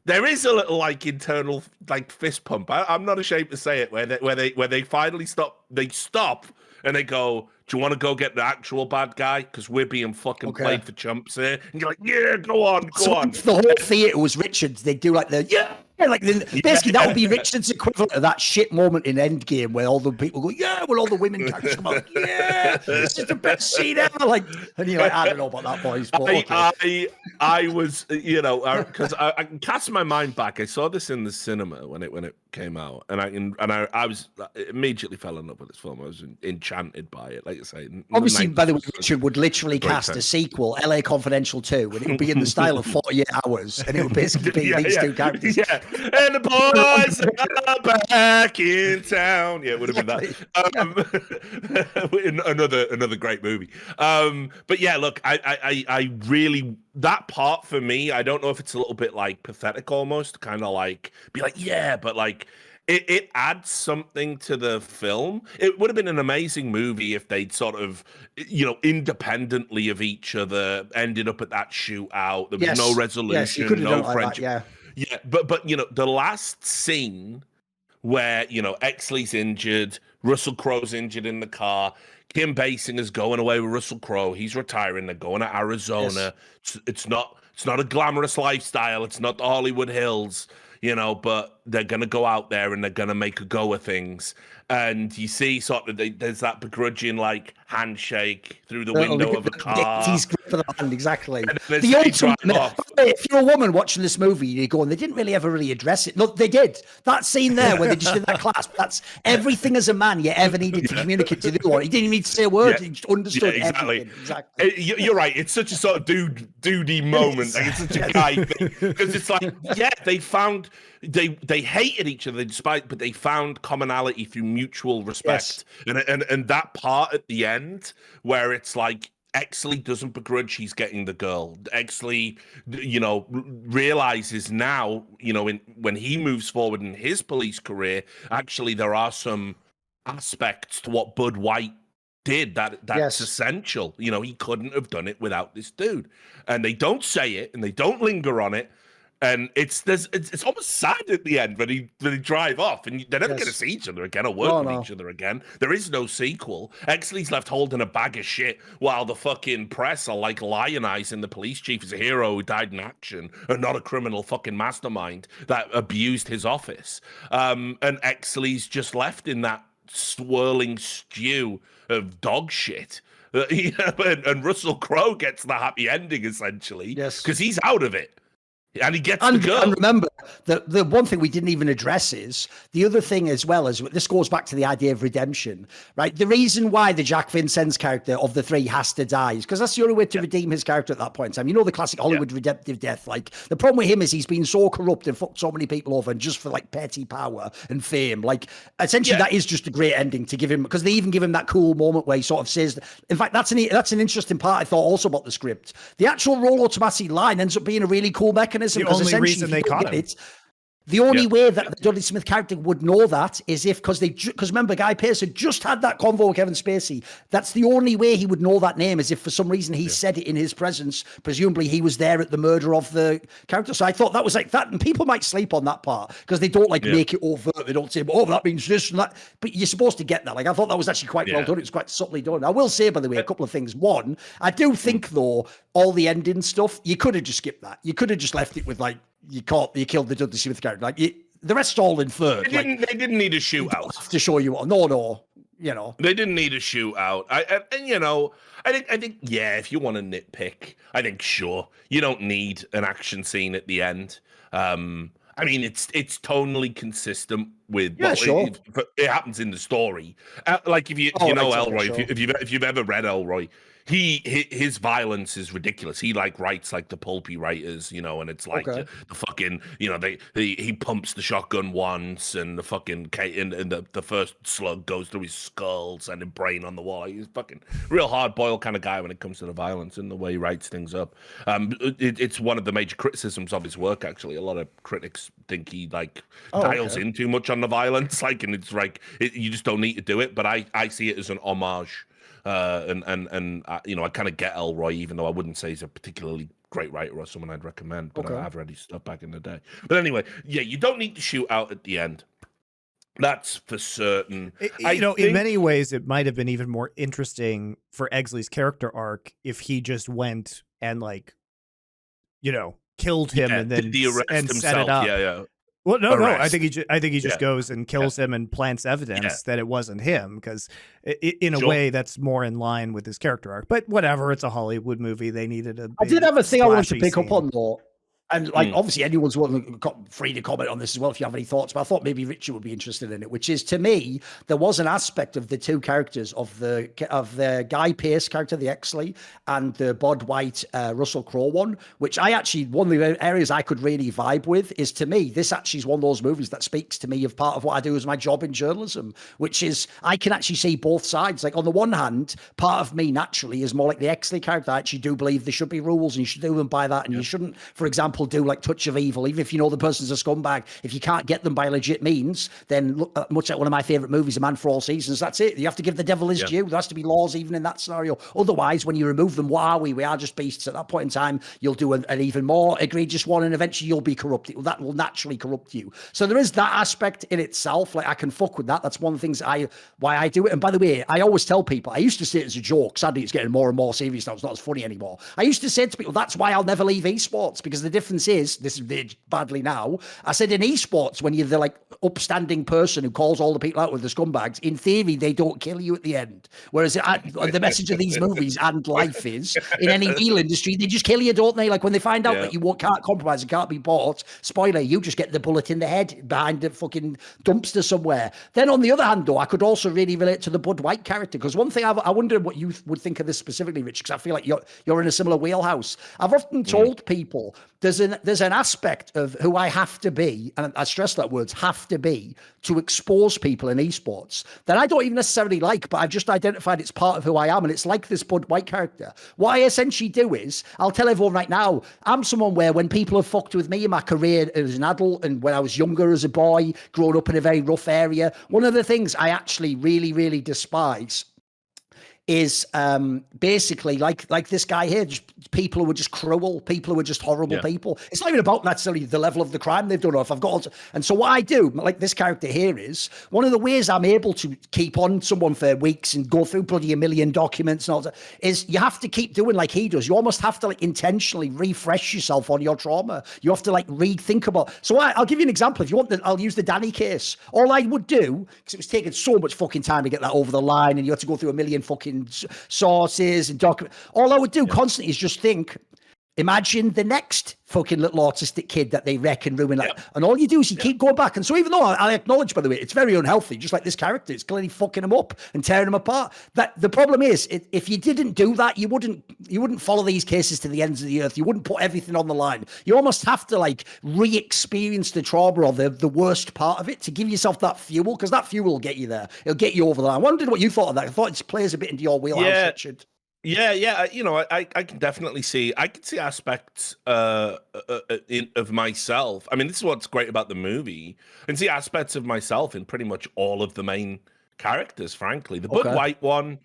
S3: there is a little like internal like fist pump. I'm not ashamed to say it, where they finally stop. They stop and they go, "Do you want to go get the actual bad guy? Because we're being fucking played for chumps here." And you're like, "Yeah, go on."
S1: If the whole theater was Richards, they'd do like basically that would be Richards' equivalent of that shit moment in Endgame where all the people go, "Yeah," when all the women catch them up, "Yeah, this is the best scene ever." Like, and you're like, I don't know about that, boys. But okay.
S3: I was, because I can cast my mind back. I saw this in the cinema when it came out, and I was immediately fell in love with this film. I was enchanted by it. Like I say,
S1: obviously, by the way, Richard would literally cast a sequel, LA Confidential 2, and it would be in the style of 48 Hours, and it would basically be these two characters.
S3: Yeah, and the boys are back in town. Yeah, it would have been that. Another great movie. But yeah, look, I really, that part for me, I don't know if it's a little bit like pathetic almost, kind of like be like, yeah, but like it adds something to the film. It would have been an amazing movie if they'd sort of, independently of each other, ended up at that shootout. There was no resolution, no friendship.
S1: Yeah.
S3: Yeah, but the last scene where Exley's injured, Russell Crowe's injured in the car, Kim Basinger's going away with Russell Crowe. He's retiring. They're going to Arizona. Yes. It's not a glamorous lifestyle. It's not the Hollywood Hills, but they're gonna go out there and they're gonna make a go of things. And you see sort of there's that begrudging like handshake through the window of a car.
S1: He's good for the hand, exactly. The ultimate. If you're a woman watching this movie, you're going, they didn't really ever address it. No, they did. That scene there where they just did that clasp, that's everything as a man you ever needed to communicate to the other one. He didn't even need to say a word. He just understood everything. Exactly.
S3: You're right. It's such a sort of dudey moment. Like, it's such a guy thing. Because it's like, they hated each other but they found commonality through mutual respect. Yes. And that part at the end where it's like Exley doesn't begrudge he's getting the girl. Exley, realizes now, when he moves forward in his police career, actually there are some aspects to what Bud White did that's essential. He couldn't have done it without this dude. And they don't say it and they don't linger on it. And it's almost sad at the end when they drive off and they're never going to see each other again or work with each other again. There is no sequel. Exley's left holding a bag of shit while the fucking press are like lionizing the police chief as a hero who died in action and not a criminal fucking mastermind that abused his office. And Exley's just left in that swirling stew of dog shit. And Russell Crowe gets the happy ending essentially because he's out of it. And he gets the girl.
S1: And remember, the one thing we didn't even address is the other thing as well, is this goes back to the idea of redemption, right? The reason why the Jack Vincennes character of the three has to die is because that's the only way to redeem his character at that point in time. The classic Hollywood redemptive death. Like, the problem with him is he's been so corrupt and fucked so many people over and just for like petty power and fame. Like, essentially, that is just a great ending to give him, because they even give him that cool moment where he sort of says, in fact, that's an interesting part I thought also about the script. The actual roll automatic line ends up being a really cool mechanism.
S2: The only reason they caught him.
S1: The only way that the Dudley Smith character would know that is because remember, Guy Pearce had just had that convo with Kevin Spacey. That's the only way he would know that name, is if for some reason he said it in his presence. Presumably he was there at the murder of the character. So I thought that was like that, and people might sleep on that part because they don't make it overt. They don't say, "Oh, that means this and that." But you're supposed to get that. Like, I thought that was actually quite well done. It was quite subtly done. I will say, by the way, a couple of things. One, I do think though, all the ending stuff, you could have just skipped that. You could have just left it with like, you killed the Dudley Smith character. Like, the rest's all inferred.
S3: They didn't need a shootout
S1: to show you what. No.
S3: They didn't need a shootout. I think if you want to nitpick, I think sure you don't need an action scene at the end. I mean, it's tonally consistent with it happens in the story. Like if you know Elroy, if you've ever read Elroy, his violence is ridiculous. He like writes like the pulpy writers, you know, and it's like the fucking, you know, he pumps the shotgun once, and the fucking and the first slug goes through his skull, sending brain on the wall. He's fucking real hard boiled kind of guy when it comes to the violence and the way he writes things up. It's one of the major criticisms of his work. Actually, a lot of critics think he like dials in too much on the violence, like, and it's like you just don't need to do it. But I see it as an homage. And you know, I kind of get Elroy, even though I wouldn't say he's a particularly great writer or someone I'd recommend, but I've read his stuff back in the day. But anyway, yeah, you don't need to shoot out at the end. That's for certain.
S2: In many ways, it might have been even more interesting for Eggsley's character arc if he just went and, like, you know, killed him and then set it up.
S3: Yeah.
S2: Well, no. I think he just goes and kills him and plants evidence that it wasn't him, because in a way that's more in line with his character arc. But whatever, it's a Hollywood movie. They needed a.
S1: I did have a thing I wanted to pick
S2: scene.
S1: up on though. And like, obviously, anyone's free to comment on this as well if you have any thoughts. But I thought maybe Richard would be interested in it. Which is, to me, there was an aspect of the two characters of the Guy Pearce character, the Exley, and the Bod White Russell Crowe one. Which I actually, one of the areas I could really vibe with is, to me, this actually is one of those movies that speaks to me of part of what I do as my job in journalism. Which is, I can actually see both sides. Like, on the one hand, part of me naturally is more like the Exley character. I actually do believe there should be rules, and you should do them by that, and you shouldn't, for example, do like touch of evil, even if you know the person's a scumbag. If you can't get them by legit means, then look, much like one of my favorite movies, A Man for All Seasons, that's it. You have to give the devil his due. There has to be laws even in that scenario. Otherwise, when you remove them, what are we? We are just beasts. At that point in time, you'll do an even more egregious one, and eventually you'll be corrupted. That will naturally corrupt you. So there is that aspect in itself. Like, I can fuck with that. That's one of the things why I do it. And by the way, I always tell people, I used to say it as a joke. Sadly, it's getting more and more serious now. It's not as funny anymore. I used to say to people, that's why I'll never leave esports, because the difference is, this is badly now, I said in esports, when you're the like upstanding person who calls all the people out with the scumbags, in theory they don't kill you at the end, whereas the message of these movies and life is, in any real industry, they just kill you, don't they? Like, when they find out that you can't compromise and can't be bought, spoiler, you just get the bullet in the head behind the fucking dumpster somewhere. Then on the other hand though, I could also really relate to the Bud White character, because one thing I wonder what you would think of this specifically, Rich, because I feel like you're in a similar wheelhouse. I've often told people there's an aspect of who I have to be, and I stress that word, have to be, to expose people in esports that I don't even necessarily like, but I've just identified it's part of who I am, and it's like this Bud White character. What I essentially do is, I'll tell everyone right now, I'm someone where when people have fucked with me in my career as an adult and when I was younger as a boy, growing up in a very rough area, one of the things I actually really, really despise is basically like this guy here, just people who are just cruel, people who are just horrible people. It's not even about necessarily the level of the crime they've done, or if I've got and so what I do, like this character here, is one of the ways I'm able to keep on someone for weeks and go through bloody 1 million documents and all that, is you have to keep doing like he does. You almost have to like intentionally refresh yourself on your trauma. You have to like rethink about. So I'll give you an example. If you want, I'll use the Danny case. All I would do, because it was taking so much fucking time to get that over the line, and you had to go through 1 million fucking sources and documents. All I would do constantly is just think, imagine the next fucking little autistic kid that they wreck and ruin. And all you do is you keep going back. And so even though I acknowledge, by the way, it's very unhealthy, just like this character, it's clearly fucking him up and tearing him apart. That the problem is, if you didn't do that, you wouldn't follow these cases to the ends of the earth. You wouldn't put everything on the line. You almost have to like re-experience the trauma or the worst part of it to give yourself that fuel, because that fuel will get you there. It'll get you over the line. I wondered what you thought of that. I thought it plays a bit into your wheelhouse, Richard.
S3: Yeah. You know, I can definitely see. I can see aspects of myself. I mean, this is what's great about the movie. I can see aspects of myself in pretty much all of the main characters. Frankly, the Bud White one,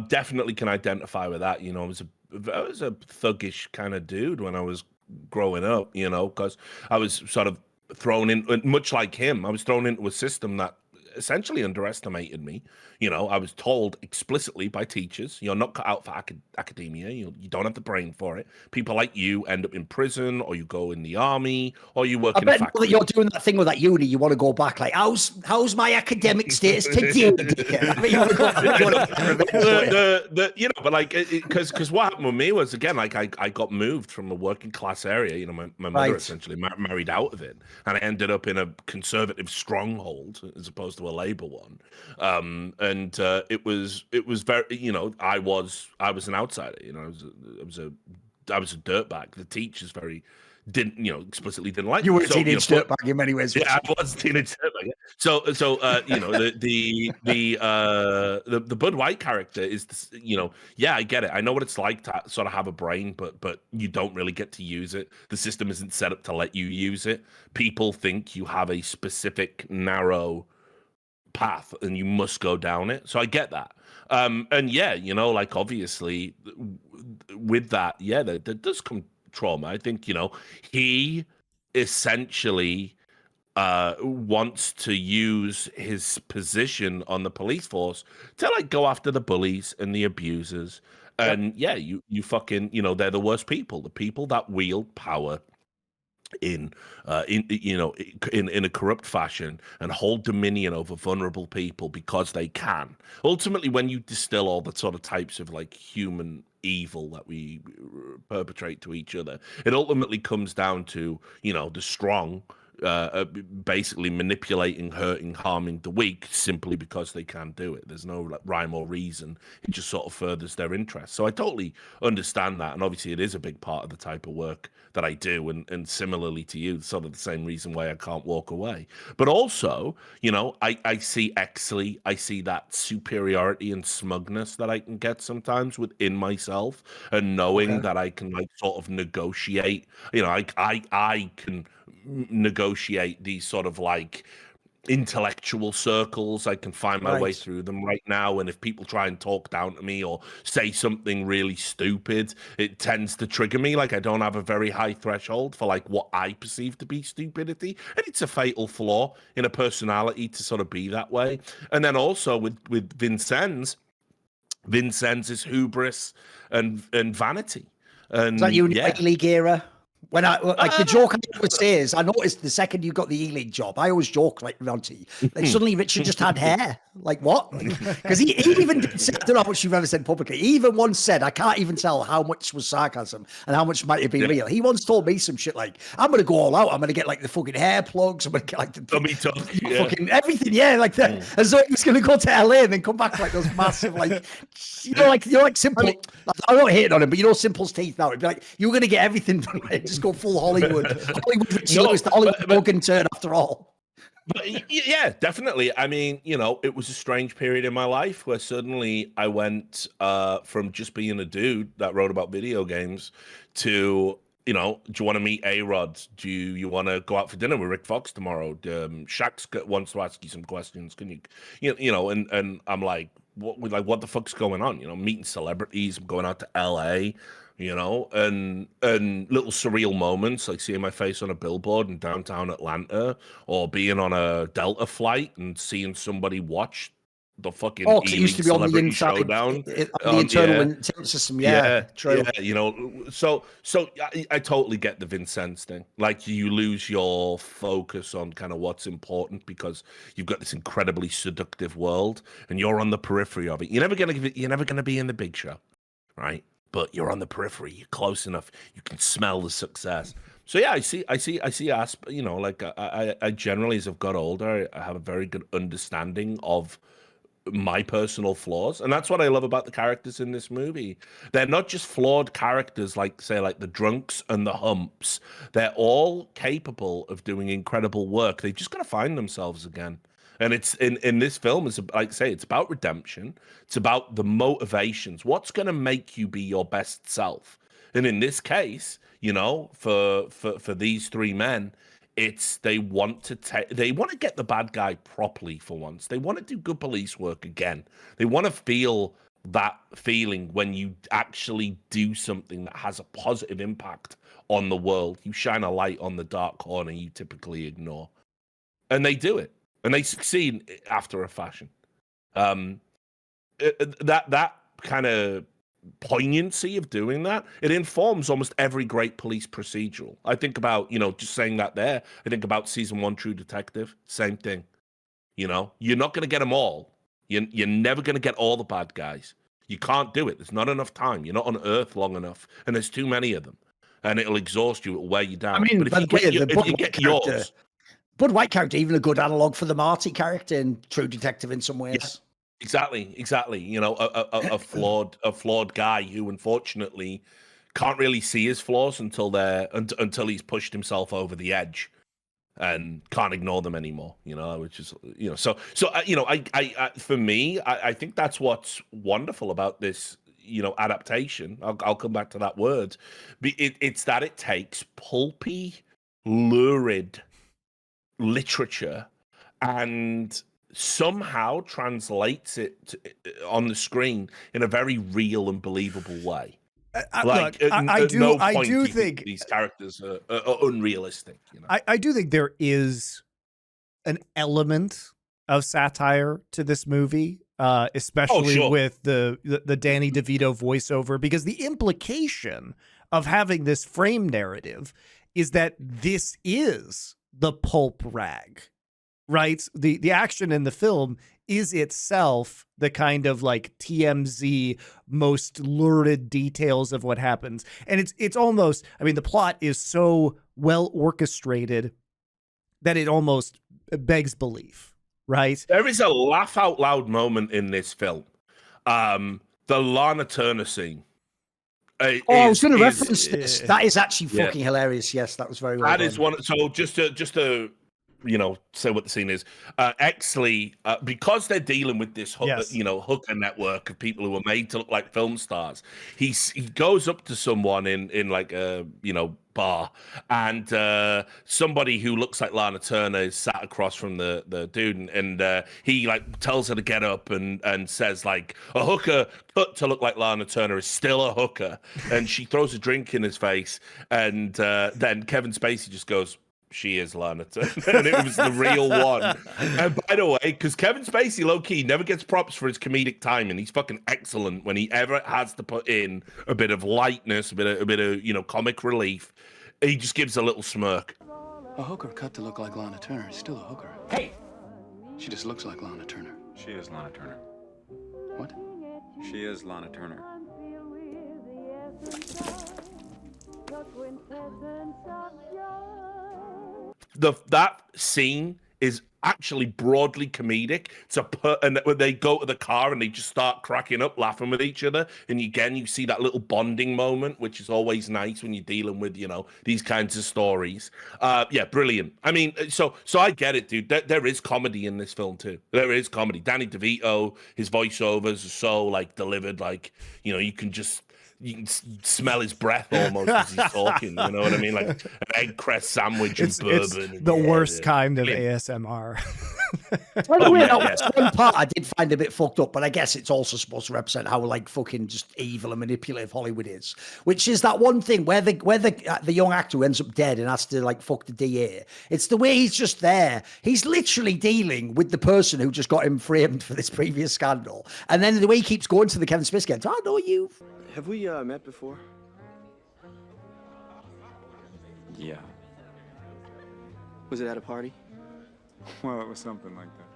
S3: definitely can identify with that. You know, I was a thuggish kind of dude when I was growing up. You know, because I was sort of thrown in, much like him. I was thrown into a system that essentially underestimated me. You know, I was told explicitly by teachers, you're not cut out for academia. You don't have the brain for it. People like you end up in prison, or you go in the army, or you work in a factory.
S1: That you're doing that thing with that uni. You want to go back, like, how's my academic status today? I mean, you want to go,
S3: you know, but like, because what happened with me was, again, like I got moved from a working class area. You know, my mother essentially married out of it, and I ended up in a conservative stronghold as opposed opposed to a Labour one. And it was very, you know, I was an outsider. You know, I was a dirtbag. The teachers explicitly didn't like
S1: you
S3: me.
S1: were a teenage dirtbag in many ways.
S3: Yeah, I was a teenage dirtbag. So you know, the Bud White character is, you know, yeah, I get it. I know what it's like to sort of have a brain, but you don't really get to use it. The system isn't set up to let you use it. People think you have a specific narrow path and you must go down it. So I get that. And yeah, you know, like obviously with that, yeah, there does come trauma. I think, you know, he essentially wants to use his position on the police force to like go after the bullies and the abusers. And yeah, you fucking, you know, they're the worst people, the people that wield power in a corrupt fashion and hold dominion over vulnerable people because they can. Ultimately, when you distill all the sort of types of like human evil that we perpetrate to each other, it ultimately comes down to, you know, the strong basically manipulating, hurting, harming the weak simply because they can do it. There's no like, rhyme or reason. It just sort of furthers their interest. So I totally understand that. And obviously it is a big part of the type of work that I do. And similarly to you, sort of the same reason why I can't walk away. But also, you know, I see Exley, I see that superiority and smugness that I can get sometimes within myself, and knowing that I can like sort of negotiate, you know, I can negotiate these sort of like intellectual circles. I can find my way through them right now, and if people try and talk down to me or say something really stupid, it tends to trigger me. Like I don't have a very high threshold for like what I perceive to be stupidity, and it's a fatal flaw in a personality to sort of be that way. And then also with Vincennes is hubris and vanity. And
S1: is that you in the league era? When I like the joke I always say is, I noticed the second you got the E-League job, I always joke like Ronti, like suddenly Richard just had hair. Like what? Because he even did say, I don't know how much you've ever said publicly. He even once said, I can't even tell how much was sarcasm and how much might have been real. He once told me some shit like, I'm gonna go all out. I'm gonna get like the fucking hair plugs. I'm gonna get like the fucking everything. Yeah, like that. As though he was gonna go to LA and then come back like those massive like, you know, like Simple. I mean, I'm not hating on him, but you know Simple's teeth now. It'd be like you're gonna get everything done. Right? Just go full Hollywood. It was the Hollywood Logan turn after all.
S3: But yeah, definitely. I mean, you know, it was a strange period in my life where suddenly I went from just being a dude that wrote about video games to, you know, do you want to meet A-Rod? Do you want to go out for dinner with Rick Fox tomorrow? Shaq wants to ask you some questions. Can you know, and I'm like, what the fuck's going on? You know, meeting celebrities, I'm going out to LA. You know, and little surreal moments like seeing my face on a billboard in downtown Atlanta, or being on a Delta flight and seeing somebody watch the fucking
S1: it used to be on the inside,
S3: showdown,
S1: the internal system. Yeah, true.
S3: Yeah, you know, so I totally get the Vincennes thing. Like you lose your focus on kind of what's important because you've got this incredibly seductive world and you're on the periphery of it. You're never gonna be in the big show, right? But you're on the periphery. You're close enough. You can smell the success. So yeah, I see. You know, like I generally, as I've got older, I have a very good understanding of my personal flaws, and that's what I love about the characters in this movie. They're not just flawed characters, like say, like the drunks and the humps. They're all capable of doing incredible work. They've just got to find themselves again. And it's in this film, is like I say, it's about redemption. It's about the motivations. What's going to make you be your best self? And in this case, you know, for these three men, it's they want to get the bad guy properly for once. They want to do good police work again. They want to feel that feeling when you actually do something that has a positive impact on the world. You shine a light on the dark corner you typically ignore, and they do it. And they succeed after a fashion. That kind of poignancy of doing that, it informs almost every great police procedural. I think about, you know, just saying that there, I think about season 1 True Detective, same thing. You know, you're not going to get them all. You're never going to get all the bad guys. You can't do it. There's not enough time. You're not on Earth long enough. And there's too many of them. And it'll exhaust you. It'll wear you down.
S1: I mean,
S3: but if you get yours...
S1: Bud White character, even a good analog for the Marty character in True Detective in some ways.
S3: Yeah, exactly. You know, a flawed guy who unfortunately can't really see his flaws until he's pushed himself over the edge and can't ignore them anymore. You know, which is so you know, I for me, I think that's what's wonderful about this. You know, adaptation. I'll come back to that word. It's that it takes pulpy, lurid literature and somehow translates it on the screen in a very real and believable way.
S2: I do think
S3: these characters are unrealistic. You know?
S2: I do think there is an element of satire to this movie. Especially with the Danny DeVito voiceover, because the implication of having this frame narrative is that this is the pulp rag, right? The action in the film is itself the kind of like TMZ most lurid details of what happens. And it's almost, I mean, the plot is so well orchestrated that it almost begs belief. Right.
S3: There is a laugh out loud moment in this film. The Lana Turner scene.
S1: I was going to reference this. That is actually fucking hilarious. Yes, that was very well done.
S3: Is one. So just to say what the scene is. Exley, because they're dealing with this hooker network of people who are made to look like film stars. He goes up to someone in like a bar, and somebody who looks like Lana Turner is sat across from the dude, and he like tells her to get up and says like, a hooker cut to look like Lana Turner is still a hooker, and she throws a drink in his face, and then Kevin Spacey just goes, she is Lana Turner, and it was the real one. And by the way, because Kevin Spacey, low-key, never gets props for his comedic timing. He's fucking excellent when he ever has to put in a bit of lightness, a bit of comic relief. He just gives a little smirk.
S6: A hooker cut to look like Lana Turner is still a hooker. Hey! She just looks like Lana Turner.
S5: She is Lana Turner.
S6: What?
S5: She is Lana Turner.
S3: That scene is actually broadly comedic. And when they go to the car and they just start cracking up, laughing with each other, and again you see that little bonding moment, which is always nice when you're dealing with these kinds of stories. Brilliant. I mean, so I get it, dude. There is comedy in this film too. There is comedy. Danny DeVito, his voiceovers are so like delivered, like you can smell his breath almost as he's talking. You know what I mean? Like an egg crest sandwich and bourbon.
S2: It's the worst kind of ASMR.
S1: By the way, that one part I did find a bit fucked up, but I guess it's also supposed to represent how like fucking just evil and manipulative Hollywood is. Which is that one thing where the young actor who ends up dead and has to like fuck the DA. It's the way he's just there. He's literally dealing with the person who just got him framed for this previous scandal, and then the way he keeps going to the Kevin Smith again. I know you.
S10: Have we met before?
S5: Yeah.
S10: Was it at a party?
S5: Well, it was something like that.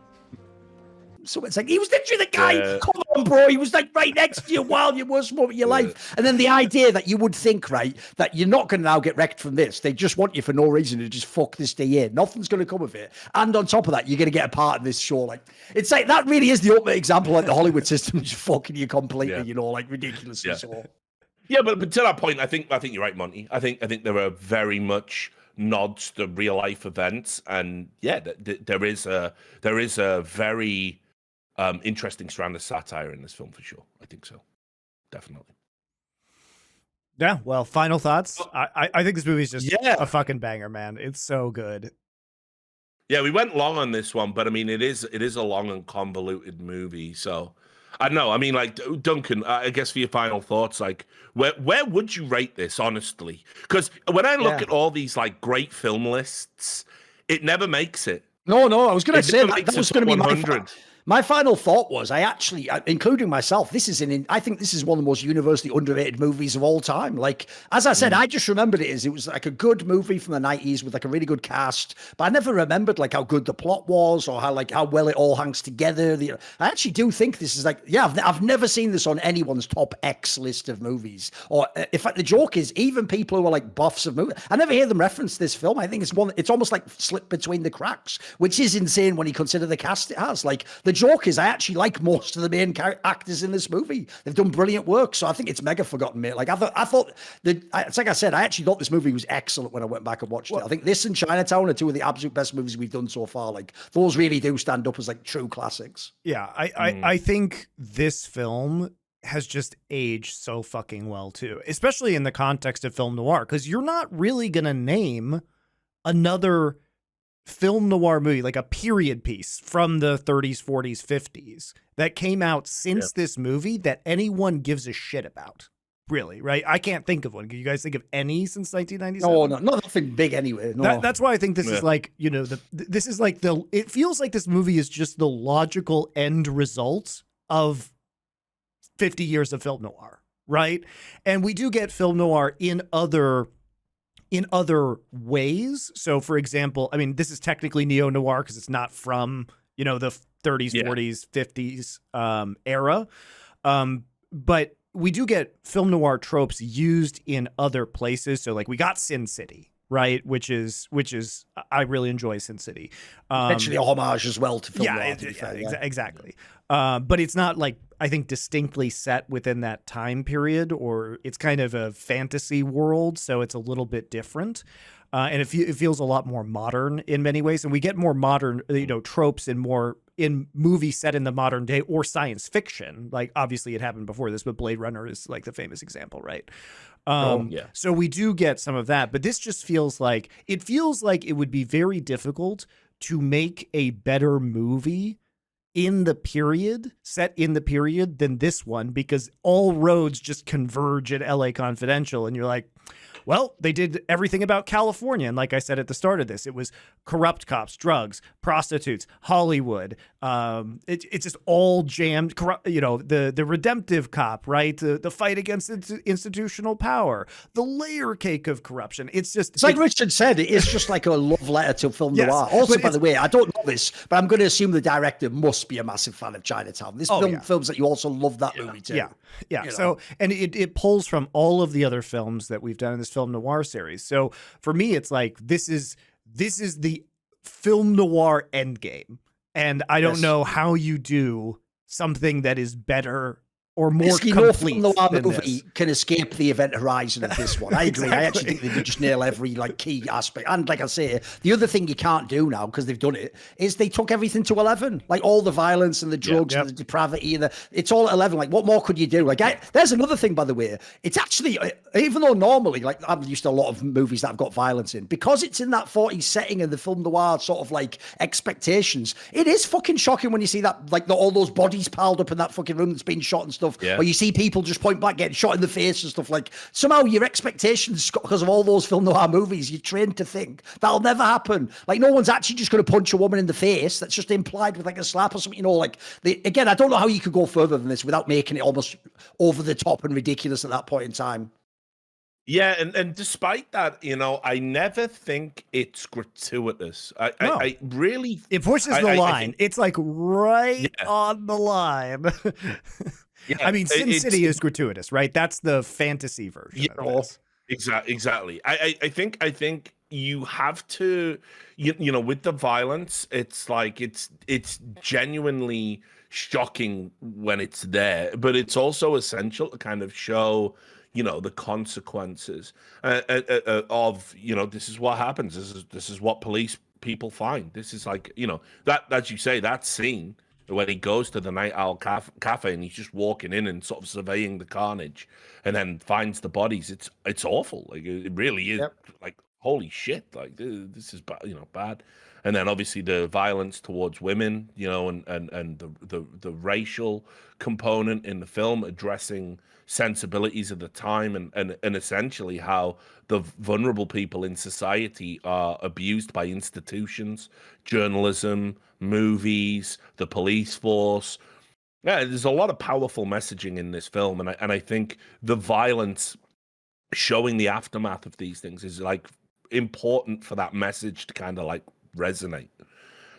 S1: So it's like, he was literally the guy, come on, bro, he was like right next to you while you were smoking your life. And then the idea that you would think, right, that you're not going to now get wrecked from this. They just want you for no reason to just fuck this DA. Nothing's going to come of it. And on top of that, you're going to get a part in this show. Like, it's like, that really is the ultimate example, like the Hollywood system just fucking you completely, like ridiculously so.
S3: Yeah, but to that point, I think you're right, Monty. I think there are very much nods to real life events, and there is a very interesting strand of satire in this film for sure. I think so, definitely.
S2: Yeah. Well, final thoughts. I think this movie is just a fucking banger, man. It's so good.
S3: Yeah, we went long on this one, but I mean, it is a long and convoluted movie, so. I don't know. I mean, like, Duncan, I guess for your final thoughts, like, where would you rate this, honestly? Because when I look at all these, like, great film lists, it never makes it.
S1: No, I was going to say that was going to be my My final thought was, I actually, including myself, I think this is one of the most universally underrated movies of all time. Like, as I said, I just remembered it was like a good movie from the 90s with like a really good cast, but I never remembered like how good the plot was or how well it all hangs together. I actually do think this is like, I've never seen this on anyone's top X list of movies. Or in fact, the joke is even people who are like buffs of movies, I never hear them reference this film. I think it's almost like slipped between the cracks, which is insane when you consider the cast it has. Like, the joke is I actually like most of the main actors in this movie. They've done brilliant work, so I think it's mega forgotten, mate. Like, I thought it's like I said, I actually thought this movie was excellent when I went back and watched it. I think this and Chinatown are two of the absolute best movies we've done so far. Like, those really do stand up as like true classics.
S2: Yeah, I think this film has just aged so fucking well too, especially in the context of film noir, because you're not really gonna name another film noir movie, like a period piece from the 30s, 40s, 50s that came out since this movie that anyone gives a shit about. Really, right? I can't think of one. Can you guys think of any since 1997?
S1: No, nothing big anyway. No.
S2: That's why I think this is like, this is like it feels like this movie is just the logical end result of 50 years of film noir, right? And we do get film noir in other ways. So for example, I mean, this is technically neo-noir because it's not from, the 30s, 40s, 50s era. But we do get film noir tropes used in other places. So like we got Sin City, right? Which is I really enjoy Sin City.
S1: Actually a homage as well to film noir.
S2: Exactly. But it's not like, I think, distinctly set within that time period, or it's kind of a fantasy world, so it's a little bit different. And it feels a lot more modern in many ways. And we get more modern, tropes in movies set in the modern day or science fiction. Like, obviously it happened before this, but Blade Runner is like the famous example, right? So we do get some of that, but this just feels like it would be very difficult to make a better movie set in the period than this one, because all roads just converge at LA Confidential, and you're like, well, they did everything about California. And like I said at the start of this, it was corrupt cops, drugs, prostitutes, Hollywood. It's just all jammed, the redemptive cop, right? The fight against institutional power, the layer cake of corruption. It's like
S1: Richard said, it is just like a love letter to film noir. Also, by the way, I don't know this, but I'm going to assume the director must be a massive fan of Chinatown. This films that you also love that movie too.
S2: Yeah. So, and it pulls from all of the other films that we've done in this film noir series. So for me, it's like, this is the film noir endgame. And I don't know how you do something that is better or more complete
S1: no movie can escape the event horizon of this one. I agree. Exactly. I actually think they did just nail every key aspect. And like I say, the other thing you can't do now, because they've done it, is they took everything to 11. Like all the violence and the drugs and the depravity, it's all at 11. Like, what more could you do? Like, there's another thing, by the way. It's actually, even though normally, like, I'm used to a lot of movies that have got violence in, because it's in that 40s setting and the film noir sort of like expectations, it is fucking shocking when you see that, like, all those bodies piled up in that fucking room that's been shot and stuff. Or you see people just point blank getting shot in the face and stuff. Like, somehow your expectations, because of all those film noir movies, you're trained to think that'll never happen. Like, no one's actually just going to punch a woman in the face. That's just implied with like a slap or something. Again, I don't know how you could go further than this without making it almost over the top and ridiculous at that point in time.
S3: Yeah, and despite that, I never think it's gratuitous. I really...
S2: It pushes the line. It's like right on the line. I mean, Sin City is gratuitous, right? That's the fantasy version of this.
S3: Exactly. I think you have to, with the violence, it's like it's genuinely shocking when it's there, but it's also essential to kind of show the consequences of this is what happens. This is what police people find. This is like that, as you say, that scene when he goes to the Night Owl cafe and he's just walking in and sort of surveying the carnage, and then finds the bodies. It's awful. Like, it really is. Like, holy shit. Like, this is bad. and then obviously the violence towards women, you know, and the racial component in the film, addressing sensibilities of the time, and essentially how the vulnerable people in society are abused by institutions, journalism, movies, the police force. Yeah, there's a lot of powerful messaging in this film, and I think the violence showing the aftermath of these things is like important for that message to kind of like resonate.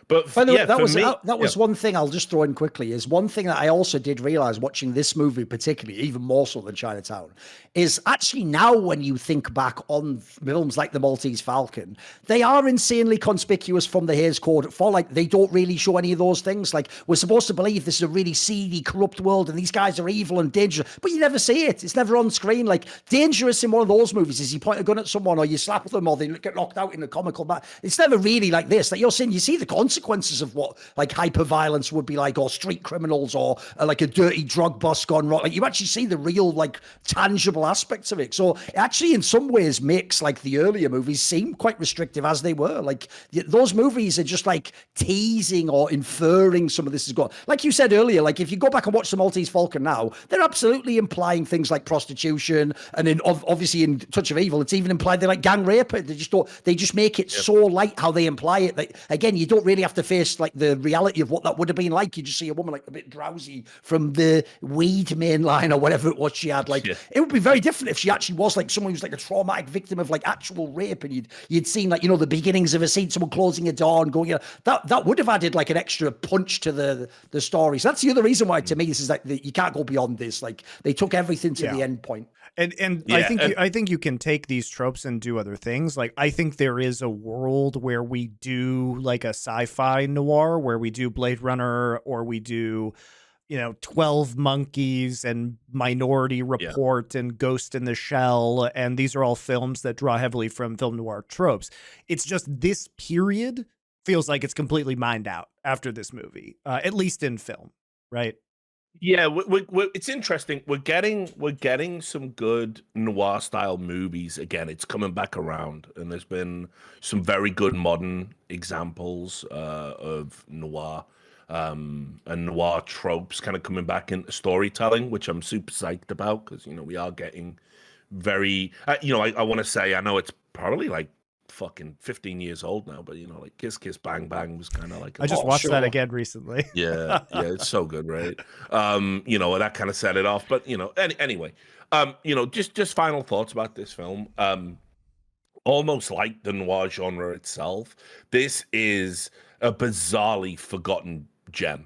S3: But
S1: By the way,
S3: yeah,
S1: that was one thing I'll just throw in quickly, is one thing that I also did realize watching this movie, particularly, even more so than Chinatown, is actually now when you think back on films like The Maltese Falcon, they are insanely conspicuous from the Hays Code for like, they don't really show any of those things. Like, we're supposed to believe this is a really seedy, corrupt world and these guys are evil and dangerous, but you never see it. It's never on screen. Like, dangerous in one of those movies is you point a gun at someone or you slap them or they get knocked out in a comical match. It's never really like this. Like you're saying, you see the consequences of what like hyper violence would be like, or street criminals, or like a dirty drug bust gone wrong. Like you actually see the real like tangible aspects of it. So it actually in some ways makes like the earlier movies seem quite restrictive as they were. Like those movies are just like teasing or inferring some of this is going. Like you said earlier, like if you go back and watch The Maltese Falcon now, they're absolutely implying things like prostitution, and in obviously in Touch of Evil, it's even implied they're like gang rape. They just make it so light how they imply it. Like again, you don't really have to face like the reality of what that would have been like. You just see a woman like a bit drowsy from the weed main line or whatever it was she had. Like it would be very different if she actually was like someone who's like a traumatic victim of like actual rape, and you'd seen like, you know, the beginnings of a scene, someone closing a door and going, you know, that would have added like an extra punch to the story. So that's the other reason why to me this is like you can't go beyond this. Like they took everything to the end point.
S2: And I think you can take these tropes and do other things. Like I think there is a world where we do like a sci-fi noir, where we do Blade Runner, or we do, you know, 12 Monkeys and Minority Report and Ghost in the Shell, and these are all films that draw heavily from film noir tropes. It's just this period feels like it's completely mined out after this movie, at least in film, right?
S3: Yeah, it's interesting. We're getting some good noir style movies again. It's coming back around, and there's been some very good modern examples of noir and noir tropes kind of coming back into storytelling, which I'm super psyched about because, you know, we are getting very. You know, I want to say I know it's probably like fucking 15 years old now, but you know, like Kiss Kiss Bang Bang was kind of like
S2: I just watched that again recently.
S3: yeah it's so good, right? You know, that kind of set it off, but you know, anyway, you know, just final thoughts about this film. Almost like the noir genre itself, this is a bizarrely forgotten gem.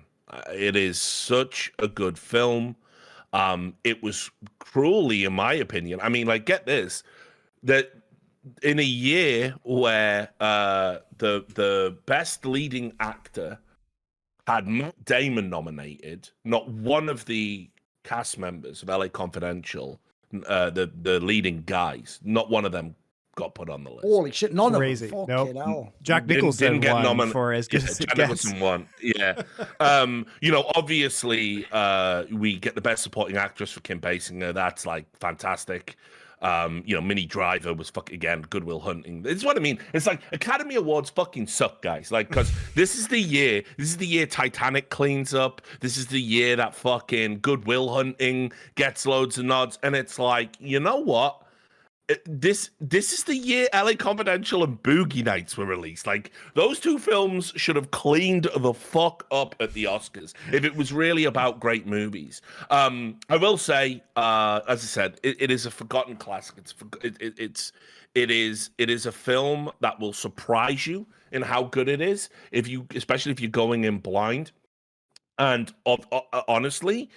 S3: It is such a good film. It was cruelly, in my opinion, I mean, like, get this, that in a year where the best leading actor had Matt Damon nominated, not one of the cast members of LA Confidential, the leading guys, not one of them got put on the list.
S1: Holy shit, none
S2: Crazy.
S1: of them. Fucking hell.
S2: Jack Nicholson
S3: didn't get
S2: won
S3: nominated
S2: for As Good as It
S3: Jack
S2: Gets.
S3: Nicholson won. Yeah. You know, obviously, we get the best supporting actress for Kim Basinger. That's like fantastic. You know, Minnie Driver was fucking, again, Good Will Hunting. This is what I mean. It's like Academy Awards fucking suck, guys. Like, because this is the year Titanic cleans up. This is the year that fucking Good Will Hunting gets loads of nods. And it's like, you know what? This is the year LA Confidential and Boogie Nights were released. Like, those two films should have cleaned the fuck up at the Oscars if it was really about great movies. I will say, as I said, it is a forgotten classic. It is a film that will surprise you in how good it is, especially if you're going in blind. And honestly,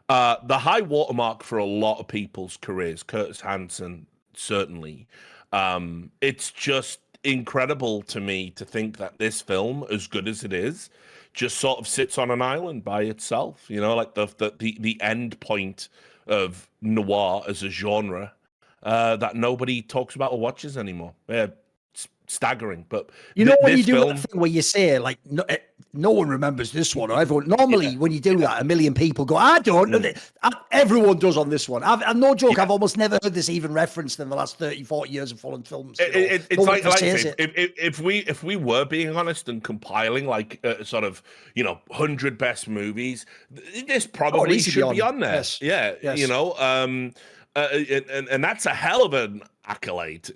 S3: the high watermark for a lot of people's careers, Curtis Hanson, certainly. It's just incredible to me to think that this film, as good as it is, just sort of sits on an island by itself. You know, like the end point of noir as a genre that nobody talks about or watches anymore. Yeah, staggering. But
S1: you know when you
S3: this
S1: do
S3: film,
S1: that thing where you say like no one remembers this one, or everyone. Normally, when you do that, 1 million people go, "I don't." Everyone does on this one. I've no joke. I've almost never heard this even referenced in the last 30, 40 years of foreign films.
S3: It's like if we were being honest and compiling like sort of 100 best movies, this probably should be on there.
S1: Yes.
S3: Yeah,
S1: Yes.
S3: And that's a hell of an accolade,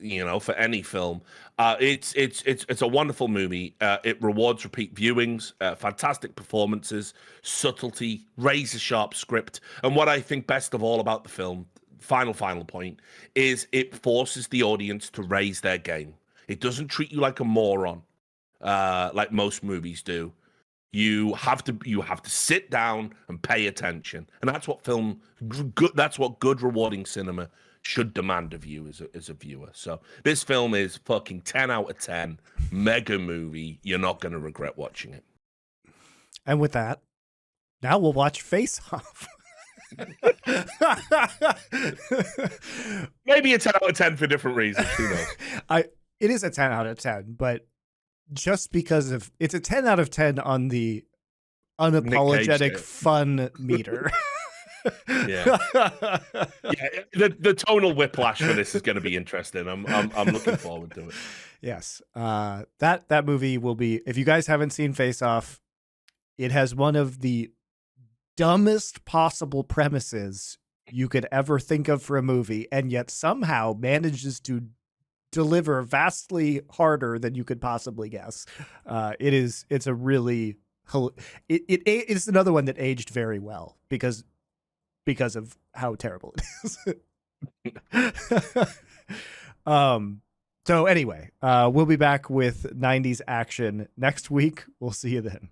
S3: for any film. It's a wonderful movie. It rewards repeat viewings, fantastic performances, subtlety, razor sharp script, and what I think best of all about the film, final point, is it forces the audience to raise their game. It doesn't treat you like a moron, like most movies do. You have to sit down and pay attention, and that's what good rewarding cinema should demand of you as a viewer. So this film is fucking 10 out of 10, mega movie. You're not going to regret watching it.
S2: And with that, now we'll watch Face Off.
S3: Maybe a 10 out of 10 for different reasons. Who knows?
S2: It is a 10 out of 10, but just because of it's a 10 out of 10 on the unapologetic fun meter.
S3: Yeah. The tonal whiplash for this is going to be interesting. I'm looking forward to it.
S2: Yes. That movie will be, if you guys haven't seen Face Off, it has one of the dumbest possible premises you could ever think of for a movie, and yet somehow manages to deliver vastly harder than you could possibly guess. It's a really, it's another one that aged very well because of how terrible it is. So anyway, we'll be back with 90s action next week. We'll see you then.